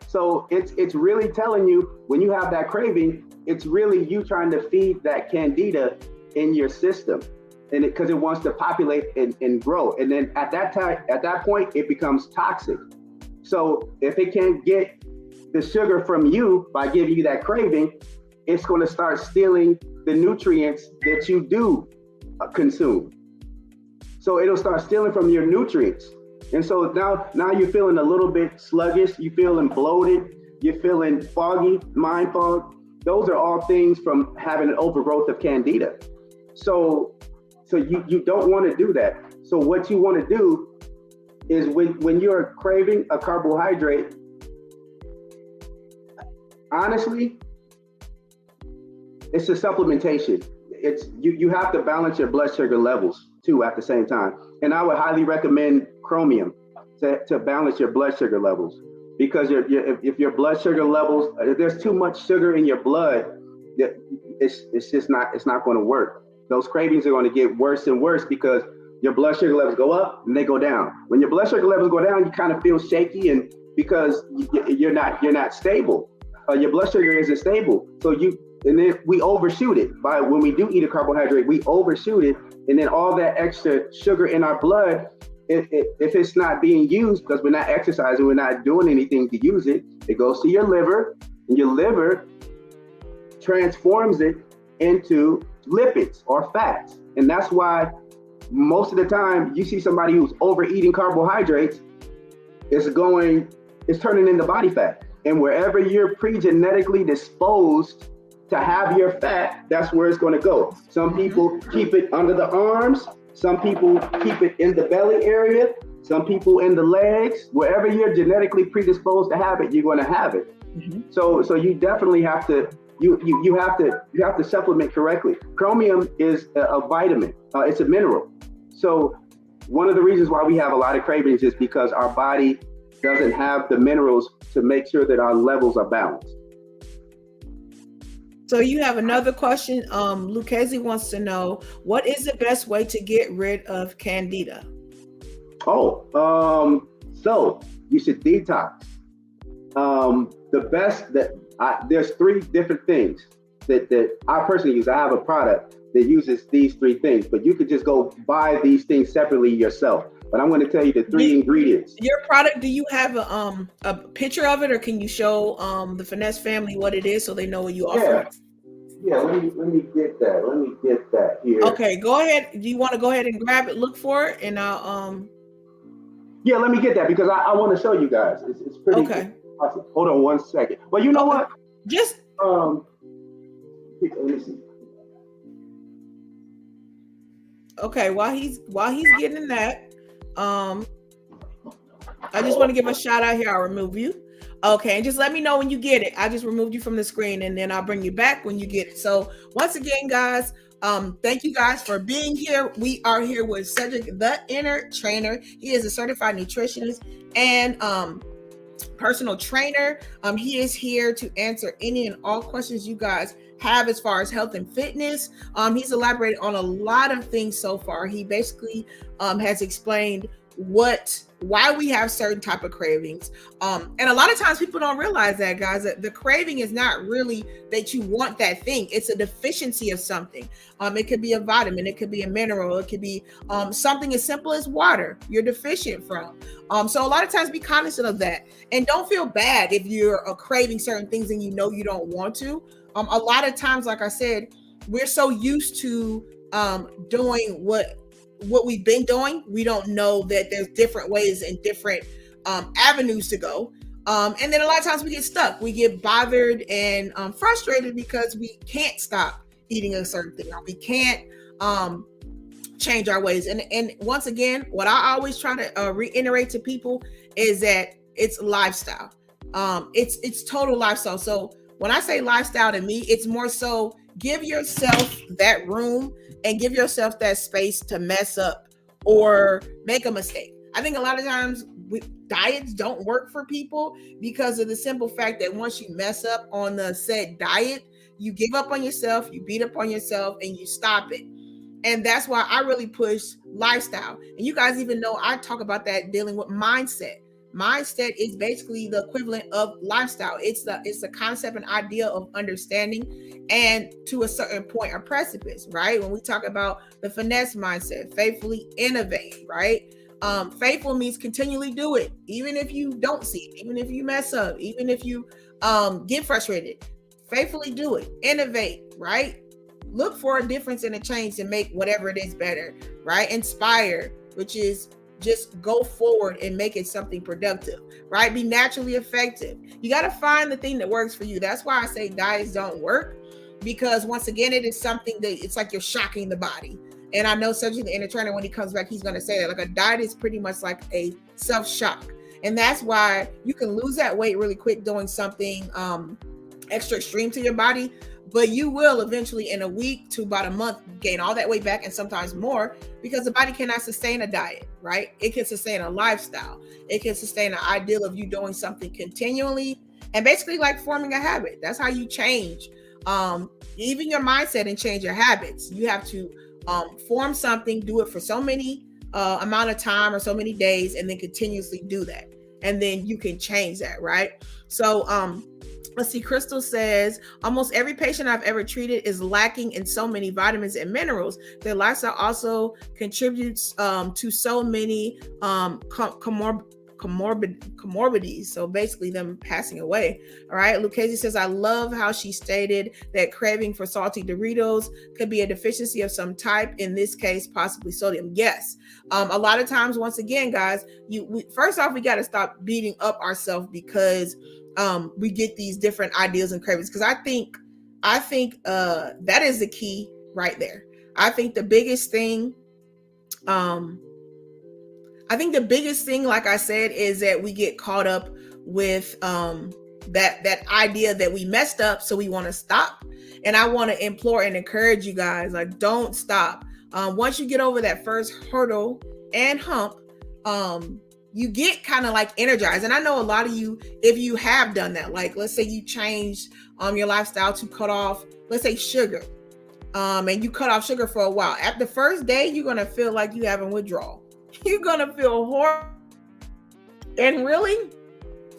So it's really telling you, when you have that craving, it's really you trying to feed that candida in your system, and because it wants to populate and grow. And then at that point, it becomes toxic. So if it can't get the sugar from you by giving you that craving, it's going to start stealing the nutrients that you do consume. So it'll start stealing from your nutrients. And so now you're feeling a little bit sluggish, you're feeling bloated, you're feeling foggy, mind fog. Those are all things from having an overgrowth of candida. So you don't want to do that. So what you want to do is when you're craving a carbohydrate, honestly, it's a supplementation. It's you have to balance your blood sugar levels too at the same time. And I would highly recommend chromium to balance your blood sugar levels, because if your blood sugar levels, if there's too much sugar in your blood, it's not going to work. Those cravings are going to get worse and worse, because your blood sugar levels go up and they go down. When your blood sugar levels go down, you kind of feel shaky, and because you're not stable. Your blood sugar isn't stable. And then we overshoot it by when we do eat a carbohydrate, we overshoot it. And then all that extra sugar in our blood, if it's not being used because we're not exercising, we're not doing anything to use it, it goes to your liver, and your liver transforms it into lipids or fats. And that's why most of the time you see somebody who's overeating carbohydrates, it's turning into body fat. And wherever you're pre-genetically disposed to have your fat, that's where it's going to go. Some people keep it under the arms. Some people keep it in the belly area. Some people in the legs. Wherever you're genetically predisposed to have it, you're going to have it. Mm-hmm. So you definitely have to you have to supplement correctly. Chromium is a vitamin. It's a mineral. So one of the reasons why we have a lot of cravings is because our body doesn't have the minerals to make sure that our levels are balanced. So you have another question. Lucchese wants to know, what is the best way to get rid of candida? So you should detox. There's 3 different things that I personally use. I have a product that uses these 3 things, but you could just go buy these things separately yourself. But I'm going to tell you the 3 ingredients. Your product, do you have a picture of it, or can you show the Finesse family what it is so they know what you offer? Yeah, let me get that. Let me get that here. Okay, go ahead. Do you want to go ahead and grab it, look for it, and I'll Yeah, let me get that because I want to show you guys. It's pretty okay. Awesome. Hold on one second. Well, you know what? Just let me see. Okay, while he's getting that, I just want to give a shout out here. I'll remove you. Okay, and just let me know when you get it. I just removed you from the screen, and then I'll bring you back when you get it. So once again, guys, thank you guys for being here. We are here with Sedrek, the inner trainer. He is a certified nutritionist and personal trainer. He is here to answer any and all questions you guys have as far as health and fitness. He's elaborated on a lot of things so far. He basically has explained why we have certain type of cravings. And a lot of times people don't realize that, guys, that the craving is not really that you want that thing. It's a deficiency of something. It could be a vitamin, it could be a mineral, it could be something as simple as water you're deficient from. So a lot of times be cognizant of that. And don't feel bad if you're craving certain things and you know you don't want to. A lot of times, like I said, we're so used to doing what we've been doing, we don't know that there's different ways and different avenues to go. And then a lot of times we get stuck. We get bothered and frustrated because we can't stop eating a certain thing. Or we can't change our ways. And once again, what I always try to reiterate to people is that it's lifestyle. It's total lifestyle. So when I say lifestyle, to me, it's more so give yourself that room and give yourself that space to mess up or make a mistake. I think a lot of times diets don't work for people because of the simple fact that once you mess up on the said diet, you give up on yourself, you beat up on yourself, and you stop it. And that's why I really push lifestyle. And you guys even know I talk about that dealing with mindset. Mindset is basically the equivalent of lifestyle. It's the concept and idea of understanding and to a certain point a precipice, right? When we talk about the finesse mindset, faithfully innovate, right? Faithful means continually do it, even if you don't see it, even if you mess up, even if you get frustrated. Faithfully do it, innovate, right? Look for a difference and a change to make whatever it is better, right? Inspire, which is just go forward and make it something productive, right? Be naturally effective. You got to find the thing that works for you. That's why I say diets don't work, because once again, it is something that it's like you're shocking the body. And I know Sedrek, the inner trainer, when he comes back, he's going to say that like a diet is pretty much like a self-shock. And that's why you can lose that weight really quick doing something extra extreme to your body, but you will eventually in a week to about a month gain all that weight back and sometimes more, because the body cannot sustain a diet, right? It can sustain a lifestyle. It can sustain an ideal of you doing something continually and basically like forming a habit. That's how you change even your mindset and change your habits. You have to form something, do it for so many amount of time or so many days, and then continuously do that. And then you can change that, right? So let's see, Crystal says, almost every patient I've ever treated is lacking in so many vitamins and minerals. Their lifestyle also contributes to so many comorbidities. So basically them passing away. All right. Lucchese says, I love how she stated that craving for salty Doritos could be a deficiency of some type. In this case, possibly sodium. Yes. A lot of times, once again, guys, first off, we got to stop beating up ourselves because we get these different ideas and cravings. Because I think that is the key right there. I think the biggest thing, like I said, is that we get caught up with that idea that we messed up, so we want to stop. And I want to implore and encourage you guys, like, don't stop. Once you get over that first hurdle and hump, you get kind of like energized. And I know a lot of you, if you have done that, like let's say you changed your lifestyle to cut off, let's say sugar, and you cut off sugar for a while. At the first day, you're going to feel like you having withdrawal. You're going to feel horrible. And really,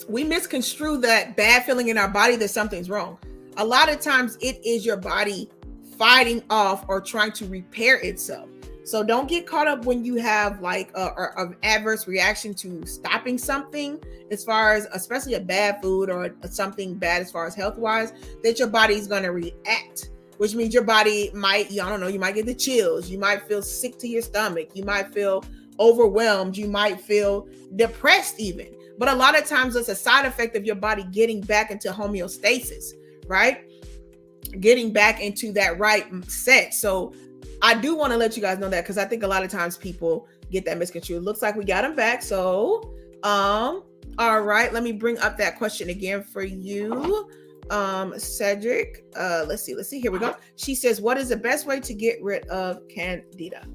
we misconstrue that bad feeling in our body that something's wrong. A lot of times it is your body fighting off or trying to repair itself. So don't get caught up when you have like an adverse reaction to stopping something, as far as especially a bad food or something bad as far as health wise, that your body is going to react, which means your body might, I don't know, you might get the chills. You might feel sick to your stomach. You might feel overwhelmed. You might feel depressed even. But a lot of times it's a side effect of your body getting back into homeostasis, right? Getting back into that right set. So I do want to let you guys know that, because I think a lot of times people get that misconstrued. Looks like we got them back. So, all right, let me bring up that question again for you, Sedrek. Let's see. Here we go. She says, what is the best way to get rid of candida?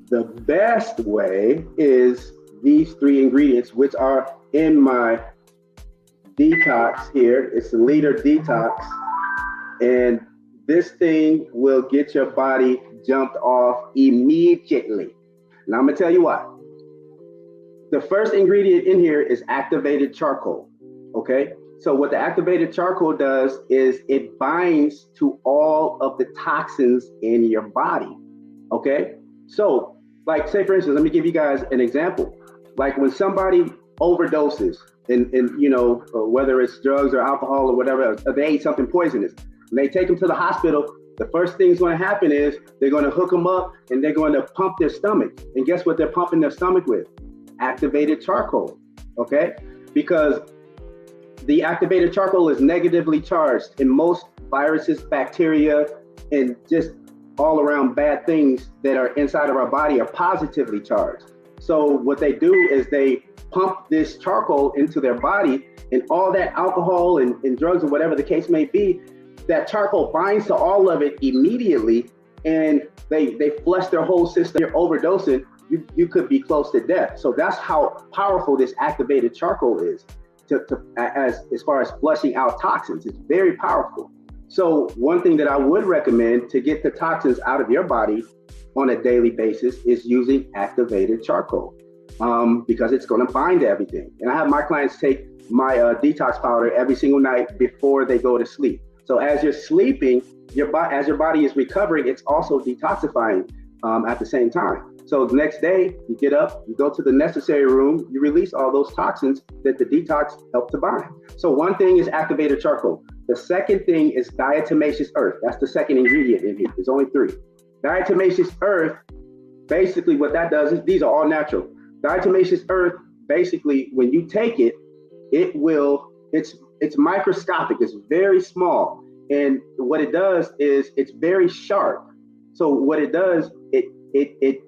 The best way is these 3 ingredients, which are in my detox here. It's the LEDR detox. And this thing will get your body jumped off immediately. Now I'm gonna tell you what. The first ingredient in here is activated charcoal, okay? So what the activated charcoal does is it binds to all of the toxins in your body, okay? So like, say for instance, let me give you guys an example. Like when somebody overdoses and you know, whether it's drugs or alcohol or whatever, or they ate something poisonous, and they take them to the hospital, the first thing that's going to happen is they're going to hook them up and they're going to pump their stomach. And guess what they're pumping their stomach with? Activated charcoal, okay? Because the activated charcoal is negatively charged, and most viruses, bacteria, and just all around bad things that are inside of our body are positively charged. So what they do is they pump this charcoal into their body, and all that alcohol and drugs or whatever the case may be, that charcoal binds to all of it immediately, and they flush their whole system. You're overdosing, you could be close to death. So that's how powerful this activated charcoal is as far as flushing out toxins. It's very powerful. So one thing that I would recommend to get the toxins out of your body on a daily basis is using activated charcoal, because it's going to bind to everything. And I have my clients take my detox powder every single night before they go to sleep. So as you're sleeping, as your body is recovering, it's also detoxifying at the same time. So the next day, you get up, you go to the necessary room, you release all those toxins that the detox helped to bind. So one thing is activated charcoal. The second thing is diatomaceous earth. That's the second ingredient in here. There's only 3. Diatomaceous earth, basically what that does is, these are all natural. Diatomaceous earth, basically when you take it, it's microscopic, it's very small. And what it does is it's very sharp. So what it does, it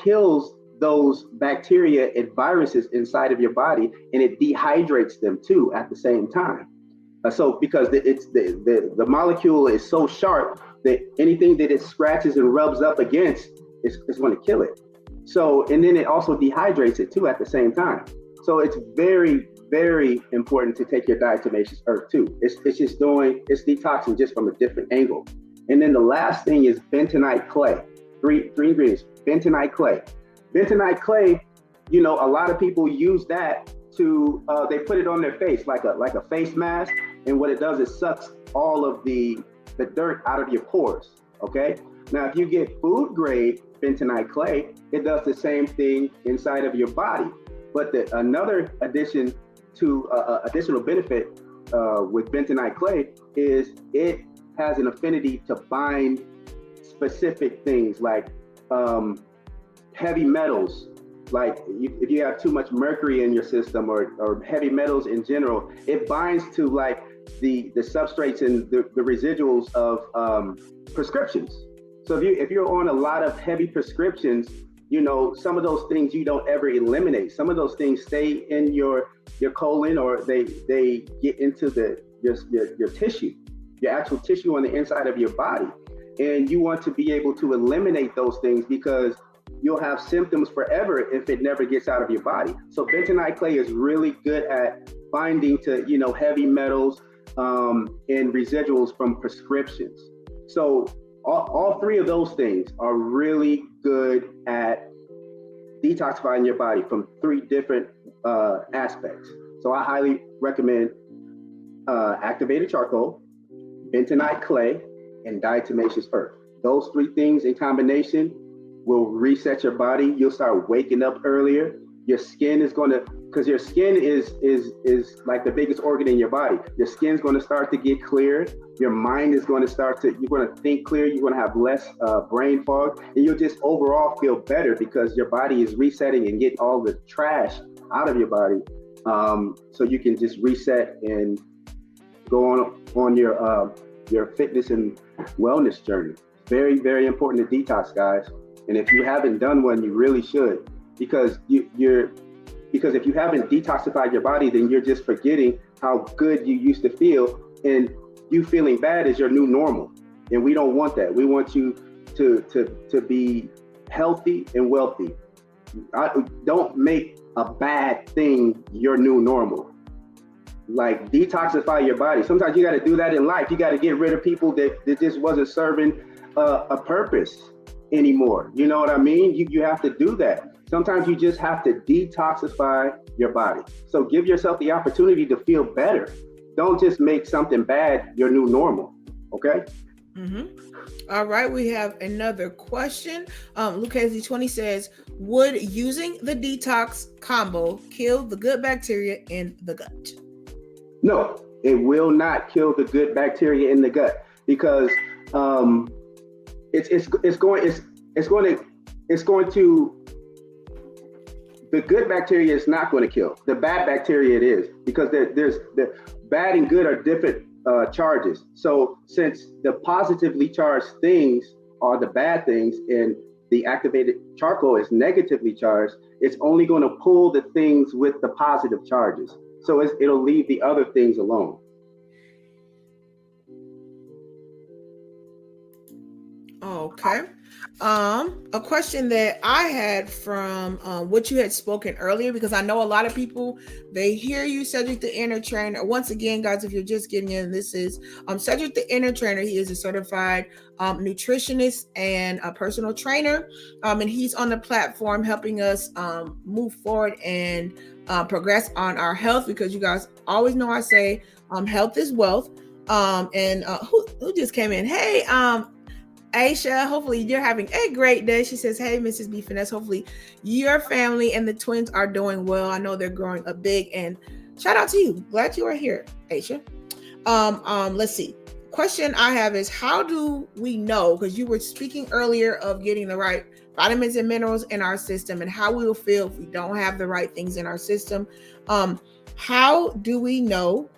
kills those bacteria and viruses inside of your body, and it dehydrates them too at the same time. So because the molecule is so sharp that anything that it scratches and rubs up against is going to kill it. So, and then it also dehydrates it too at the same time. So it's very, very important to take your diatomaceous earth too. It's detoxing just from a different angle. And then the last thing is bentonite clay. Three ingredients: bentonite clay. Bentonite clay, you know, a lot of people use that to they put it on their face like a face mask, and what it does is sucks all of the dirt out of your pores. Okay. Now, if you get food grade bentonite clay, it does the same thing inside of your body. But another additional benefit with bentonite clay is it has an affinity to bind specific things like heavy metals. Like if you have too much mercury in your system or heavy metals in general, it binds to like the substrates and the residuals of prescriptions. So if you're on a lot of heavy prescriptions, you know, some of those things you don't ever eliminate. Some of those things stay in your colon, or they get into your tissue, your actual tissue on the inside of your body. And you want to be able to eliminate those things because you'll have symptoms forever if it never gets out of your body. So bentonite clay is really good at binding to, you know, heavy metals and residuals from prescriptions. So all three of those things are really good at detoxifying your body from three different aspects. So I highly recommend activated charcoal, bentonite clay, and diatomaceous earth. Those three things in combination will reset your body. You'll start waking up earlier. Your skin is because your skin is like the biggest organ in your body. Your skin's going to start to get clear. Your mind is going to you're going to think clear. You're going to have less brain fog, and you'll just overall feel better because your body is resetting and getting all the trash out of your body. So you can just reset and go on your fitness and wellness journey. Very, very important to detox, guys. And if you haven't done one, you really should, because because if you haven't detoxified your body, then you're just forgetting how good you used to feel, and you feeling bad is your new normal. And we don't want that. We want you to be healthy and wealthy. Don't make a bad thing your new normal. Like, detoxify your body. Sometimes you got to do that in life. You got to get rid of people that just wasn't serving a purpose anymore. You know what I mean? You have to do that. Sometimes you just have to detoxify your body. So give yourself the opportunity to feel better. Don't just make something bad your new normal. Okay? Mm-hmm. All right, we have another question. Lucchese 20 says, would using the detox combo kill the good bacteria in the gut? No, it will not kill the good bacteria in the gut, because it's going to the good bacteria is not going to kill. The bad bacteria it is, because there's the bad and good are different charges. So since the positively charged things are the bad things and the activated charcoal is negatively charged, it's only going to pull the things with the positive charges. So it'll leave the other things alone. Okay. A question that I had from what you had spoken earlier, because I know a lot of people, they hear you, Sedrek the Inner Trainer. Once again, guys, if you're just getting in, this is Sedrek the Inner Trainer. He is a certified nutritionist and a personal trainer, and he's on the platform helping us move forward and progress on our health, because you guys always know I say health is wealth. And who just came in? Hey, Aisha, hopefully you're having a great day. She says, hey, Mrs. B Finesse, hopefully your family and the twins are doing well. I know they're growing up big, and shout out to you. Glad you are here, Aisha. Let's see. Question I have is, how do we know, because you were speaking earlier of getting the right vitamins and minerals in our system and how we will feel if we don't have the right things in our system. How do we know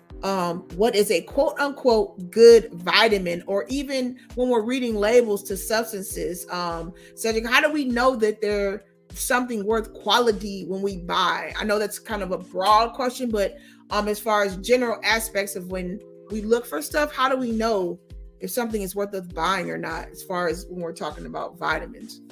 what is a quote unquote good vitamin, or even when we're reading labels to substances? Sedrek, how do we know that they're something worth quality when we buy? I know that's kind of a broad question, but as far as general aspects of when we look for stuff, how do we know if something is worth us buying or not, as far as when we're talking about vitamins?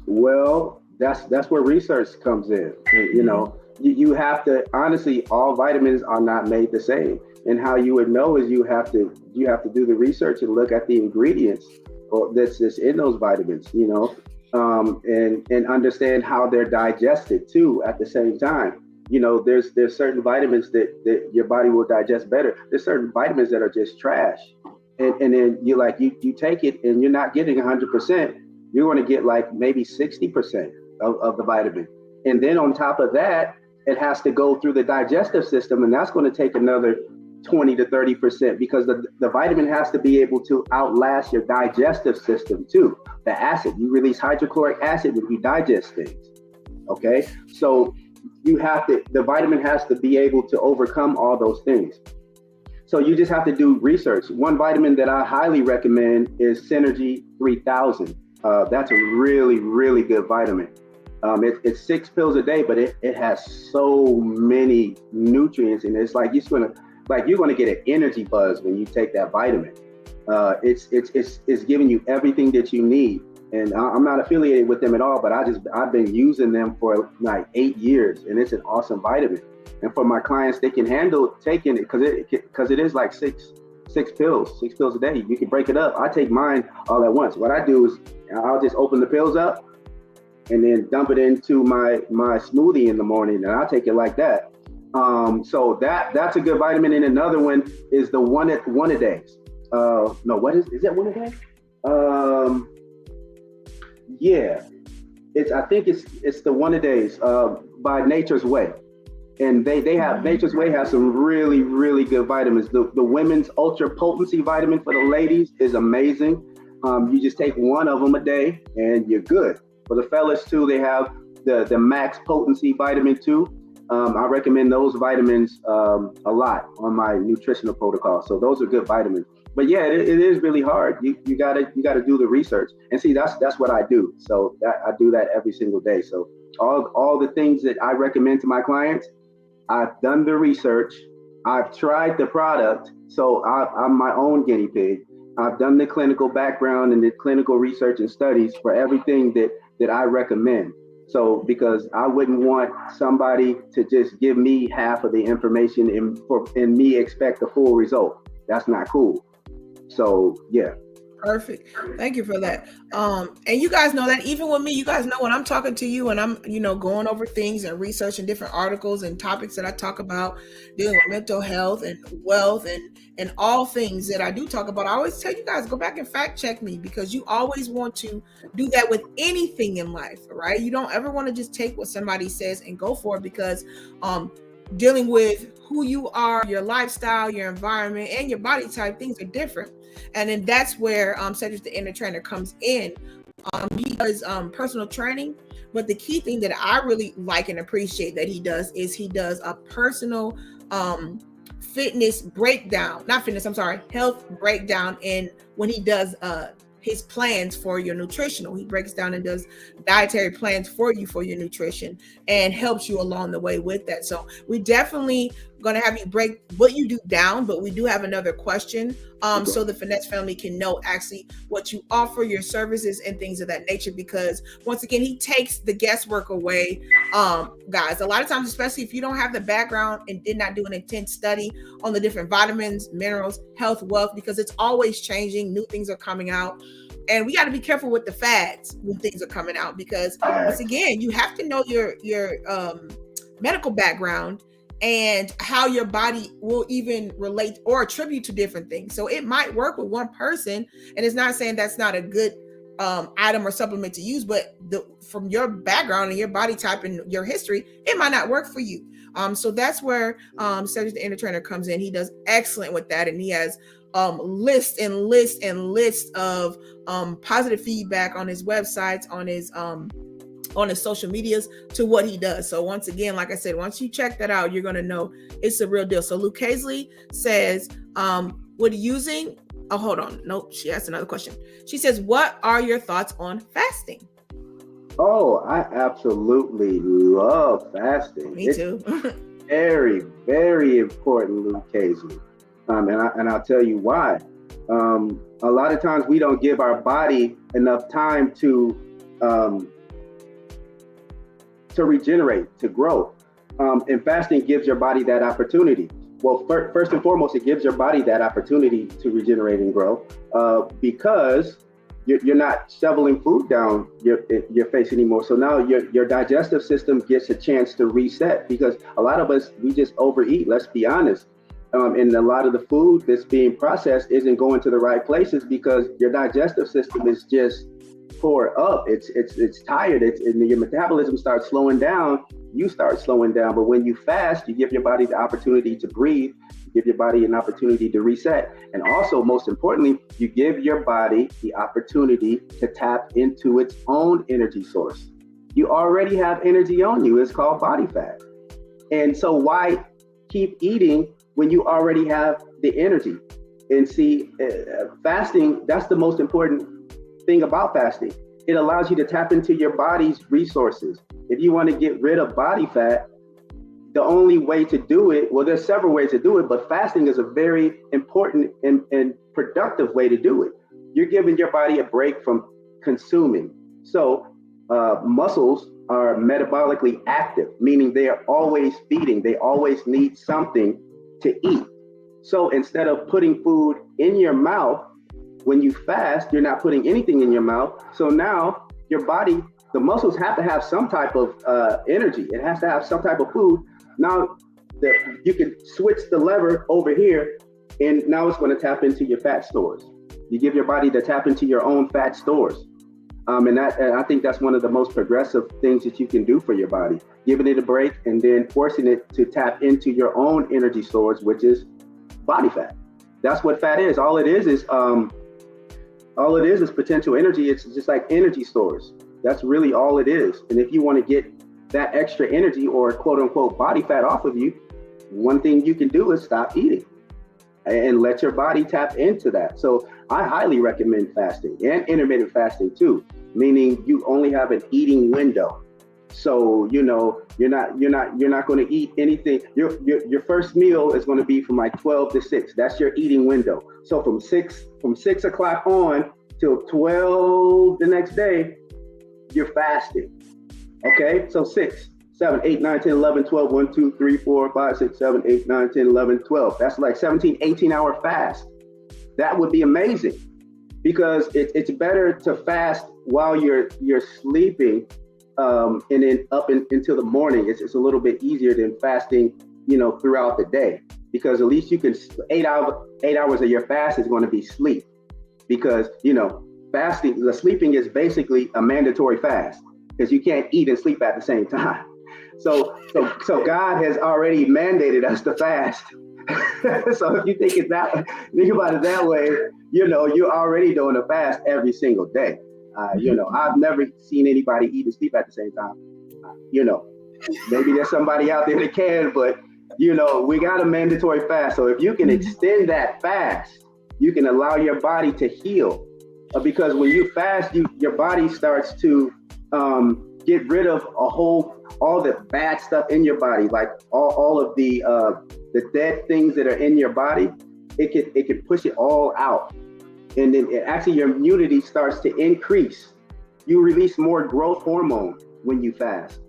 Well, that's where research comes in. You know, you have to, honestly, all vitamins are not made the same. And how you would know is you have to do the research and look at the ingredients that's in those vitamins. You know, and understand how they're digested too at the same time. There's certain vitamins that your body will digest better. There's certain vitamins that are just trash. And then you take it and you're not getting 100%. You're going to get like maybe 60% of the vitamin. And then on top of that, it has to go through the digestive system, and that's going to take another 20 to 30% because the vitamin has to be able to outlast your digestive system too. The acid, you release hydrochloric acid when you digest things. Okay, so the vitamin has to be able to overcome all those things. So you just have to do research. One vitamin that I highly recommend is Synergy 3000. That's a really, really good vitamin. It's 6 pills a day, but it has so many nutrients, and it's like you're gonna get an energy buzz when you take that vitamin. It's giving you everything that you need. And I'm not affiliated with them at all, but I've been using them for like 8 years, and it's an awesome vitamin. And for my clients, they can handle taking it because it is like six pills a day. You can break it up. I take mine all at once. What I do is I'll just open the pills up and then dump it into my smoothie in the morning, and I'll take it like that. So that's a good vitamin. And another one is the one a days. No, what is that one a day? Yeah, I think it's the one a days by Nature's Way. And they have Nature's Way has some really, really good vitamins. The women's ultra potency vitamin for the ladies is amazing. You just take one of them a day and you're good. For the fellas too, they have the max potency vitamin 2. I recommend those vitamins a lot on my nutritional protocol. So those are good vitamins. But yeah, it is really hard. You gotta do the research. And see, that's what I do. So I do that every single day. So all the things that I recommend to my clients, I've done the research, I've tried the product, so I'm my own guinea pig. I've done the clinical background and the clinical research and studies for everything that I recommend. So because I wouldn't want somebody to just give me half of the information and me expect the full result. That's not cool. So yeah. Perfect. Thank you for that. And you guys know that even with me, you guys know when I'm talking to you and I'm, going over things and researching different articles and topics that I talk about, dealing with mental health and wealth and all things that I do talk about, I always tell you guys, go back and fact check me, because you always want to do that with anything in life, right? You don't ever want to just take what somebody says and go for it, because dealing with who you are, your lifestyle, your environment, and your body type, things are different. And then that's where Sedrek the Inner Trainer comes in. He does personal training, but the key thing that I really like and appreciate that he does is he does a personal fitness breakdown, health breakdown. And when he does his plans for your nutritional, he breaks down and does dietary plans for you for your nutrition and helps you along the way with that. So we definitely going to have you break what you do down, but we do have another question so the Finesse family can know actually what you offer, your services and things of that nature, because once again, he takes the guesswork away. Guys, a lot of times, especially if you don't have the background and did not do an intense study on the different vitamins, minerals, health, wealth, because it's always changing, new things are coming out. And we got to be careful with the fads when things are coming out, because once again, you have to know your medical background and how your body will even relate or attribute to different things. So it might work with one person, and it's not saying that's not a good item or supplement to use, but from your background and your body type and your history, it might not work for you. So that's where Sedrek the Inner Trainer comes in. He does excellent with that, and he has lists of positive feedback on his websites, on his social medias to what he does. So once again, like I said, once you check that out, you're going to know it's the real deal. So Luke Hazley says, what using, oh, hold on. Nope. She asked another question. She says, what are your thoughts on fasting? Oh, I absolutely love fasting. Me too. Very, very important, Luke Hazley. And I'll tell you why. A lot of times we don't give our body enough time to regenerate, to grow. And fasting gives your body that opportunity. Well, first and foremost, it gives your body that opportunity to regenerate and grow because you're not shoveling food down your face anymore. So now your digestive system gets a chance to reset, because a lot of us, we just overeat. Let's be honest. And a lot of the food that's being processed isn't going to the right places because your digestive system is just tore up. It's tired. And your metabolism starts slowing down. You start slowing down. But when you fast, you give your body the opportunity to breathe. You give your body an opportunity to reset. And also, most importantly, you give your body the opportunity to tap into its own energy source. You already have energy on you. It's called body fat. And so why keep eating when you already have the energy? And see, fasting, that's the most important thing about fasting. It allows you to tap into your body's resources. If you want to get rid of body fat, the only way to do it, well, there's several ways to do it, but fasting is a very important and productive way to do it. You're giving your body a break from consuming. So muscles are metabolically active, meaning they are always feeding. They always need something to eat. So instead of putting food in your mouth, when you fast, you're not putting anything in your mouth. So now your body, the muscles have to have some type of energy. It has to have some type of food. Now you can switch the lever over here, and now it's going to tap into your fat stores. You give your body to tap into your own fat stores. And I think that's one of the most progressive things that you can do for your body, giving it a break and then forcing it to tap into your own energy stores, which is body fat. That's what fat is. All it is potential energy. It's just like energy stores. That's really all it is. And if you want to get that extra energy or quote unquote body fat off of you, one thing you can do is stop eating and let your body tap into that. So I highly recommend fasting and intermittent fasting too, meaning you only have an eating window. So, you're not going to eat anything. Your first meal is going to be from like 12 to 6. That's your eating window. So from 6 o'clock on till 12 the next day, you're fasting. Okay. So 6, 7, 8, 9, 10, 11, 12, 1, 2, 3, 4, 5, 6, 7, 8, 9, 10, 11, 12. That's like 17, 18-hour fast. That would be amazing, because it's better to fast while you're sleeping, and then until the morning. It's a little bit easier than fasting, throughout the day, because at least you can 8 hours of your fast is going to be sleep, because the sleeping is basically a mandatory fast, because you can't eat and sleep at the same time. So God has already mandated us to fast. So if you think about it that way, you're already doing a fast every single day. I've never seen anybody eat and sleep at the same time. Maybe there's somebody out there that can, but we got a mandatory fast. So if you can extend that fast, you can allow your body to heal, because when you fast, your body starts to get rid of all the bad stuff in your body, like all of the dead things that are in your body. It can push it all out. And then actually your immunity starts to increase. You release more growth hormone when you fast.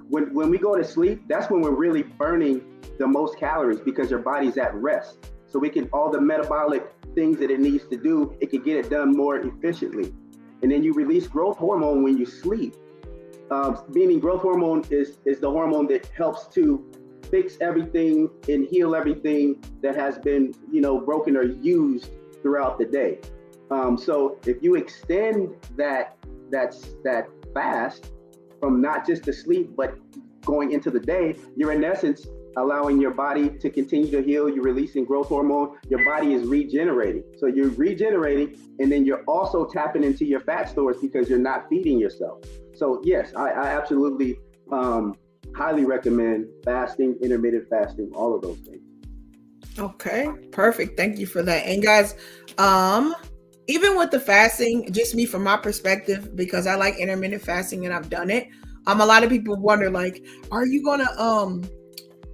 When we go to sleep, that's when we're really burning the most calories, because your body's at rest. So all the metabolic things that it needs to do, it can get it done more efficiently. And then you release growth hormone when you sleep. Meaning growth hormone is the hormone that helps to fix everything and heal everything that has been, broken or used throughout the day. So if you extend that fast from not just the sleep, but going into the day, you're in essence allowing your body to continue to heal. You're releasing growth hormone. Your body is regenerating. So you're regenerating, and then you're also tapping into your fat stores because you're not feeding yourself. So yes, I absolutely highly recommend fasting, intermittent fasting, all of those things. Okay, perfect. Thank you for that. And guys, even with the fasting, just me from my perspective, because I like intermittent fasting and I've done it. A lot of people wonder, like, are you gonna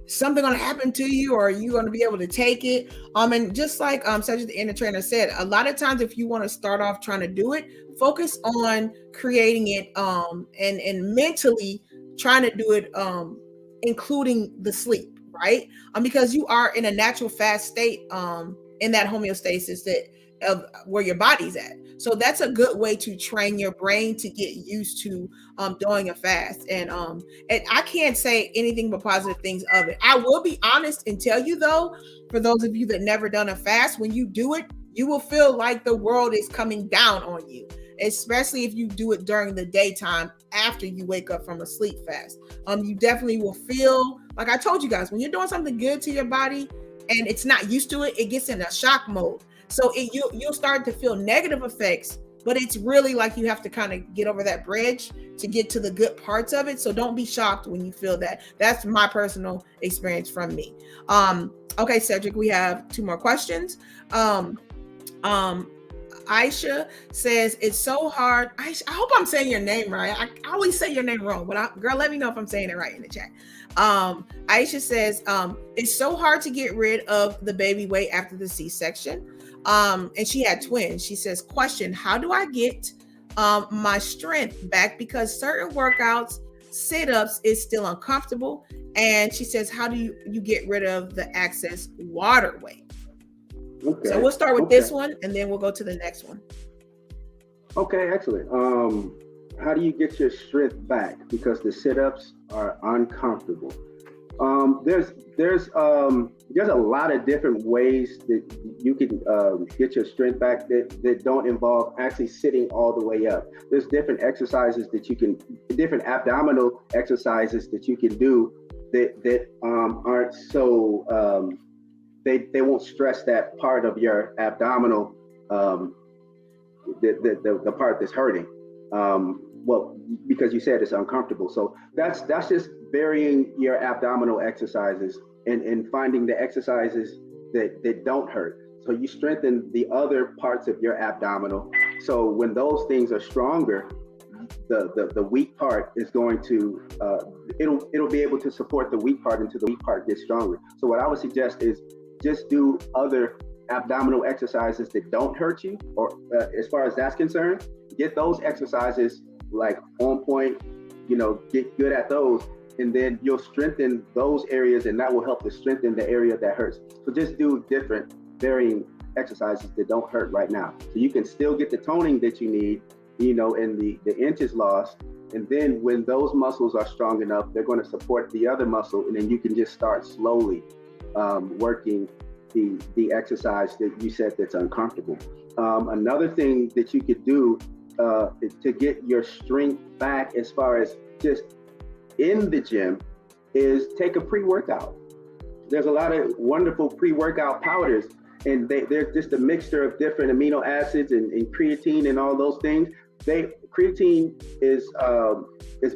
something gonna happen to you, or are you gonna be able to take it? And just like Sedrek the Inner Trainer said, a lot of times if you want to start off trying to do it, focus on creating it and mentally trying to do it, including the sleep, right? Because you are in a natural fast state, in that homeostasis, that of where your body's at. So that's a good way to train your brain to get used to doing a fast. And I can't say anything but positive things of it. I will be honest and tell you though, for those of you that never done a fast, when you do it, you will feel like the world is coming down on you, especially if you do it during the daytime after you wake up from a sleep fast. You definitely will feel, like I told you guys, when you're doing something good to your body and it's not used to it, it gets in a shock mode. So you'll start to feel negative effects, but it's really like you have to kind of get over that bridge to get to the good parts of it. So don't be shocked when you feel that. That's my personal experience from me. Okay, Sedrek, we have 2 more questions. Aisha says, it's so hard. Aisha, I hope I'm saying your name right. I always say your name wrong, but girl, let me know if I'm saying it right in the chat. Aisha says, it's so hard to get rid of the baby weight after the C-section. And she had twins. She says, question, how do I get my strength back? Because certain workouts, sit-ups is still uncomfortable. And she says, how do you get rid of the excess water weight? Okay. So we'll start with this one and then we'll go to the next one. Okay, excellent. How do you get your strength back? Because the sit-ups are uncomfortable. There's a lot of different ways that you can get your strength back that don't involve actually sitting all the way up. There's different exercises different abdominal exercises that you can do that aren't so they won't stress that part of your abdominal, the part that's hurting. Well, because you said it's uncomfortable. So that's just varying your abdominal exercises and finding the exercises that don't hurt. So you strengthen the other parts of your abdominal. So when those things are stronger, the weak part is going to it'll be able to support the weak part until the weak part gets stronger. So what I would suggest is just do other abdominal exercises that don't hurt you, or as far as that's concerned, get those exercises like on point, get good at those, and then you'll strengthen those areas, and that will help to strengthen the area that hurts. So just do different varying exercises that don't hurt right now. So you can still get the toning that you need, and the inches lost. And then when those muscles are strong enough, they're going to support the other muscle, and then you can just start slowly working the exercise that you said that's uncomfortable. Another thing that you could do to get your strength back as far as just in the gym is take a pre-workout. There's a lot of wonderful pre-workout powders, and they're just a mixture of different amino acids and creatine and all those things. Creatine is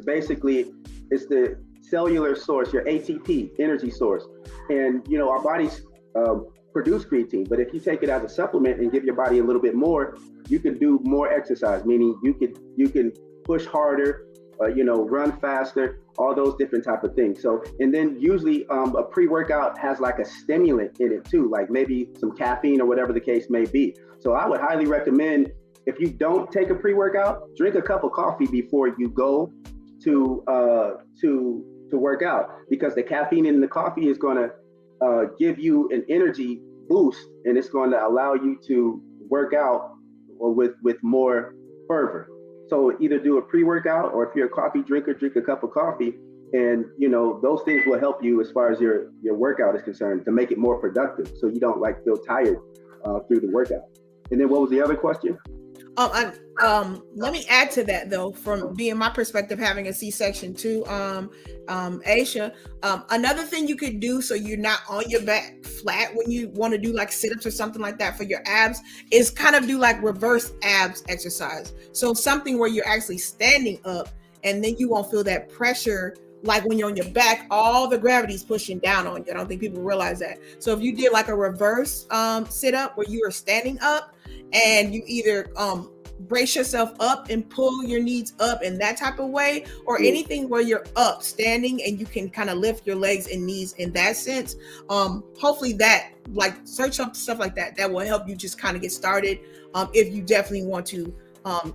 basically, it's the cellular source, your ATP energy source. And our bodies produce creatine, but if you take it as a supplement and give your body a little bit more, you can do more exercise, meaning you can push harder, run faster, all those different type of things. So, and then usually a pre-workout has like a stimulant in it too, like maybe some caffeine or whatever the case may be. So I would highly recommend, if you don't take a pre-workout, drink a cup of coffee before you go to work out, because the caffeine in the coffee is going to give you an energy boost, and it's going to allow you to work out with more fervor. So either do a pre-workout, or if you're a coffee drinker, drink a cup of coffee, and those things will help you as far as your workout is concerned, to make it more productive, so you don't feel tired through the workout. And then what was the other question? Let me add to that though, from being my perspective, having a C-section too, Aisha, another thing you could do so you're not on your back flat when you want to do like sit-ups or something like that for your abs, is kind of do like reverse abs exercise. So something where you're actually standing up, and then you won't feel that pressure. Like when you're on your back, all the gravity's pushing down on you. I don't think people realize that. So if you did like a reverse sit-up where you are standing up, and you either brace yourself up and pull your knees up in that type of way, or anything where you're up standing and you can kind of lift your legs and knees in that sense. Hopefully that, like, search up stuff like that will help you just kind of get started if you definitely want to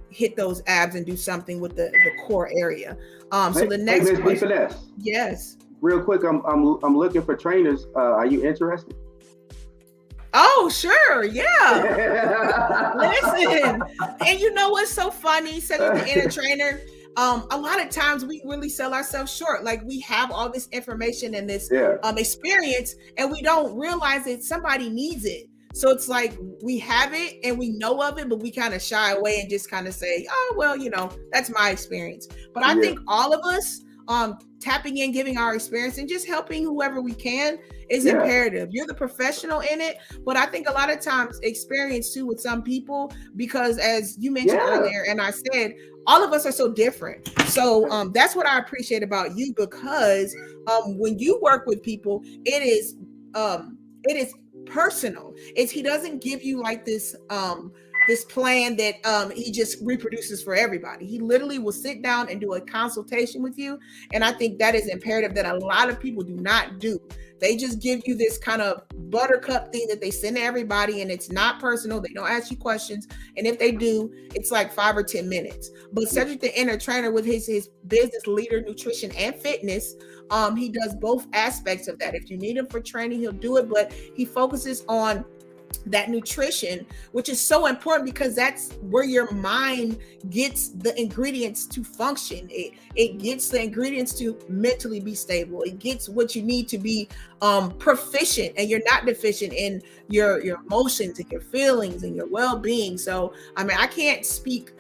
hit those abs and do something with the core area. So the next question, Finesse. Yes. Real quick, I'm looking for trainers. Are you interested? Oh, sure. Yeah. Listen. And you know what's so funny? Setting the inner trainer. A lot of times we really sell ourselves short. Like we have all this information and this Yeah, experience, and we don't realize that somebody needs it. So it's like we have it and we know of it, but we kind of shy away and just kind of say, "Oh, well, that's my experience." But I yeah, think all of us tapping in, giving our experience, and just helping whoever we can is yeah, imperative. You're the professional in it, but I think a lot of times experience too with some people, because as you mentioned yeah, earlier, and I said, all of us are so different. So that's what I appreciate about you, because when you work with people, it is personal. He doesn't give you like this plan that he just reproduces for everybody. He literally will sit down and do a consultation with you, and I think that is imperative that a lot of people do not do. They just give you this kind of buttercup thing that they send to everybody, and it's not personal. They don't ask you questions, and if they do, it's like 5 or 10 minutes. But Sedrek, the inner trainer, with his business, LEDR Nutrition and Fitness, he does both aspects of that. If you need him for training, he'll do it, but he focuses on that nutrition, which is so important, because that's where your mind gets the ingredients to function. It gets the ingredients to mentally be stable. It gets what you need to be proficient, and you're not deficient in your emotions and your feelings and your well-being. So I mean, I can't speak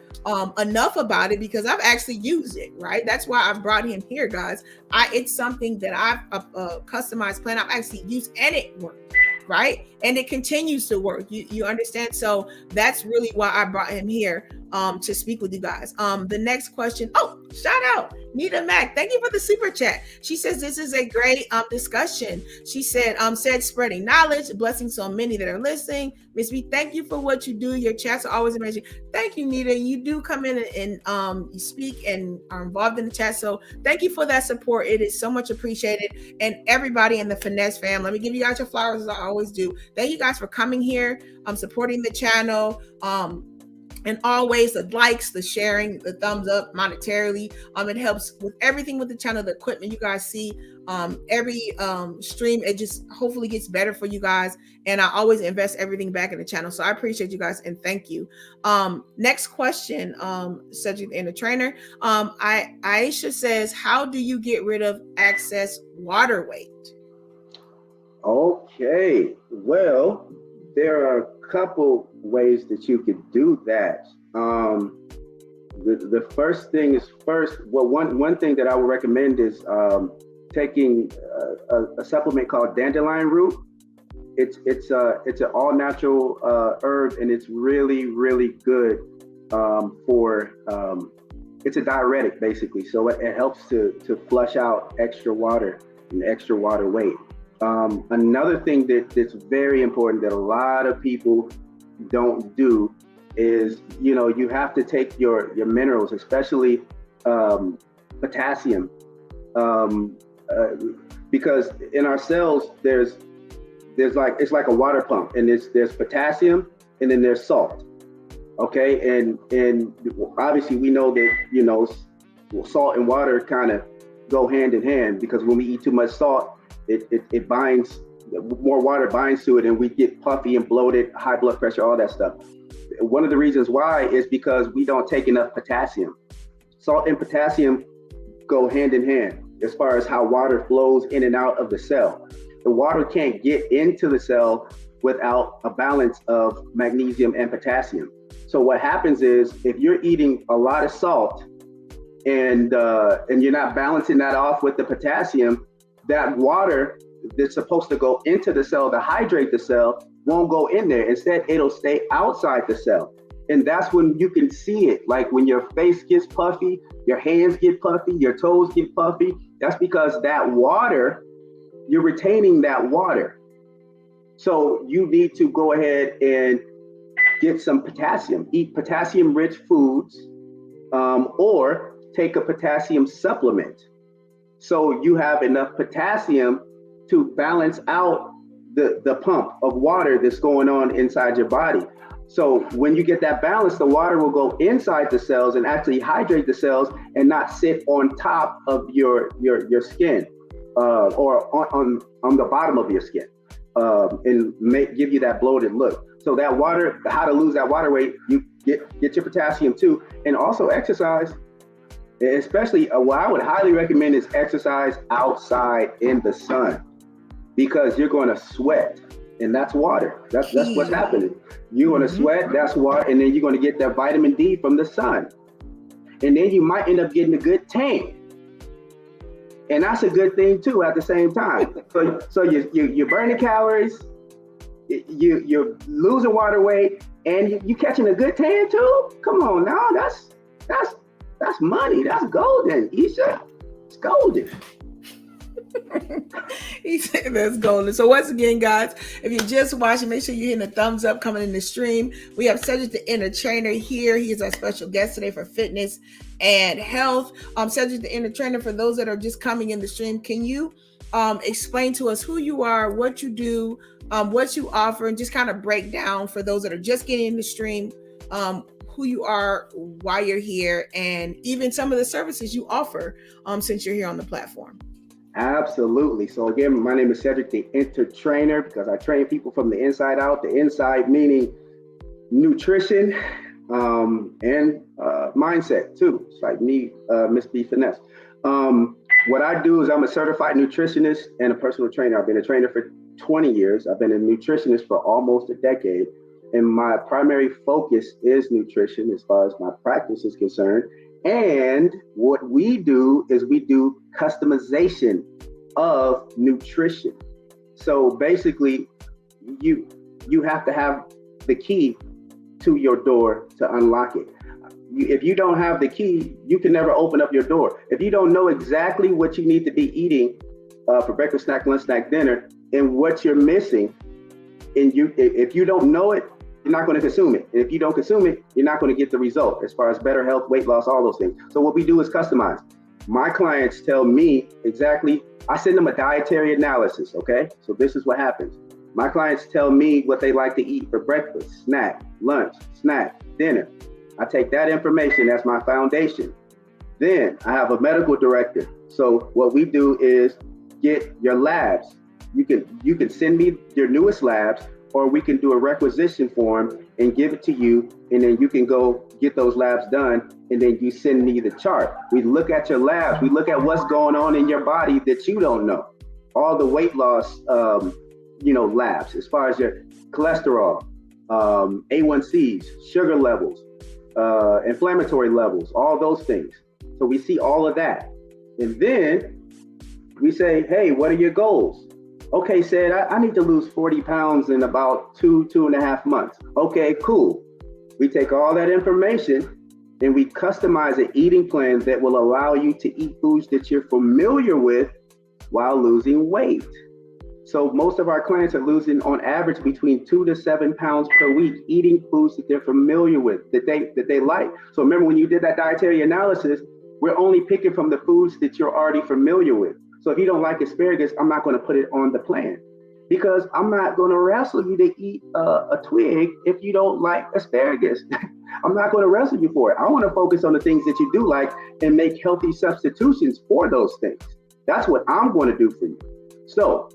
enough about it, because I've actually used it, right? That's why I've brought him here, guys. It's something that I've customized plan I've actually used, and it works, right? And it continues to work. You understand? So that's really why I brought him here to speak with you guys. The next question. Oh, shout out Nita Mack. Thank you for the super chat. She says this is a great discussion. She said spreading knowledge, blessings to many that are listening. Miss B, thank you for what you do. Your chats are always amazing. Thank you, Nita. You do come in and you speak and are involved in the chat. So thank you for that support. It is so much appreciated. And everybody in the Finesse fam, let me give you guys your flowers, as I always do. Thank you guys for coming here, supporting the channel, and always the likes, the sharing, the thumbs up monetarily. It helps with everything with the channel, the equipment you guys see, every stream. It just hopefully gets better for you guys, and I always invest everything back in the channel. So I appreciate you guys, and thank you. Next question, Sedrek, the trainer. Aisha says, how do you get rid of excess water weight? Okay, well, there are a couple ways that you could do that. The first thing is one thing that I would recommend is taking a supplement called dandelion root. It's an all natural herb, and it's really, really good for it's a diuretic basically, so it helps to flush out extra water and extra water weight. Another thing that's very important that a lot of people don't do is, you have to take your minerals, especially potassium, because in our cells it's like a water pump, and there's potassium, and then there's salt. Okay, and obviously we know that salt and water kind of go hand in hand, because when we eat too much salt, it binds, more water binds to it, and we get puffy and bloated, high blood pressure, all that stuff. One of the reasons why is because we don't take enough potassium. Salt and potassium go hand in hand as far as how water flows in and out of the cell. The water can't get into the cell without a balance of magnesium and potassium. So what happens is, if you're eating a lot of salt and you're not balancing that off with the potassium, that water that's supposed to go into the cell to hydrate the cell won't go in there. Instead, it'll stay outside the cell. And that's when you can see it. Like when your face gets puffy, your hands get puffy, your toes get puffy. That's because that water, you're retaining that water. So you need to go ahead and get some potassium. Eat potassium-rich foods, or take a potassium supplement. So you have enough potassium to balance out the pump of water that's going on inside your body. So when you get that balance, the water will go inside the cells and actually hydrate the cells, and not sit on top of your skin, or on the bottom of your skin. and give you that bloated look. So that water, how to lose that water weight, you get your potassium too, and also exercise. Especially what I would highly recommend is exercise outside in the sun, because you're going to sweat, and that's water. That's what's happening. You're going to sweat, that's water, and then you're going to get that vitamin D from the sun, and then you might end up getting a good tan. And that's a good thing too at the same time. So you're burning calories, you're losing water weight, and you catching a good tan too. Come on now, that's money. That's golden, Isha. It's golden. He said that's golden. So once again, guys, if you're just watching, make sure you're hitting the thumbs up coming in the stream. We have Sedrek the Inner Trainer here. He is our special guest today for fitness and health. Sedrek the Inner Trainer, for those that are just coming in the stream, can you explain to us who you are, what you do, what you offer, and just kind of break down for those that are just getting in the stream, who you are, why you're here, and even some of the services you offer since you're here on the platform. Absolutely. So again, my name is Sedrek the Inner Trainer, because I train people from the inside out. The inside meaning nutrition and mindset too. It's like me, Miss B Finesse. What I do is I'm a certified nutritionist and a personal trainer. I've been a trainer for 20 years. I've been a nutritionist for almost a decade. And my primary focus is nutrition as far as my practice is concerned. And what we do is we do customization of nutrition. So basically, you have to have the key to your door to unlock it. If you don't have the key, you can never open up your door. If you don't know exactly what you need to be eating for breakfast, snack, lunch, snack, dinner, and what you're missing, and if you don't know it, you're not going to consume it. And if you don't consume it, you're not going to get the result as far as better health, weight loss, all those things. So what we do is customize. My clients tell me exactly, I send them a dietary analysis, okay? So this is what happens. My clients tell me what they like to eat for breakfast, snack, lunch, snack, dinner. I take that information as my foundation. Then I have a medical director. So what we do is get your labs. You can send me your newest labs, or we can do a requisition form and give it to you, and then you can go get those labs done, and then you send me the chart. We look at your labs, we look at what's going on in your body that you don't know. All the weight loss, labs, as far as your cholesterol, A1Cs, sugar levels, inflammatory levels, all those things. So we see all of that. And then we say, hey, what are your goals? Okay, Sed, I need to lose 40 pounds in about 2.5 months. Okay, cool. We take all that information and we customize an eating plan that will allow you to eat foods that you're familiar with while losing weight. So most of our clients are losing on average between 2 to 7 pounds per week, eating foods that they're familiar with, that they like. So remember, when you did that dietary analysis, we're only picking from the foods that you're already familiar with. So if you don't like asparagus, I'm not going to put it on the plan, because I'm not going to wrestle you to eat a twig if you don't like asparagus. I'm not going to wrestle you for it. I want to focus on the things that you do like and make healthy substitutions for those things. That's what I'm going to do for you. So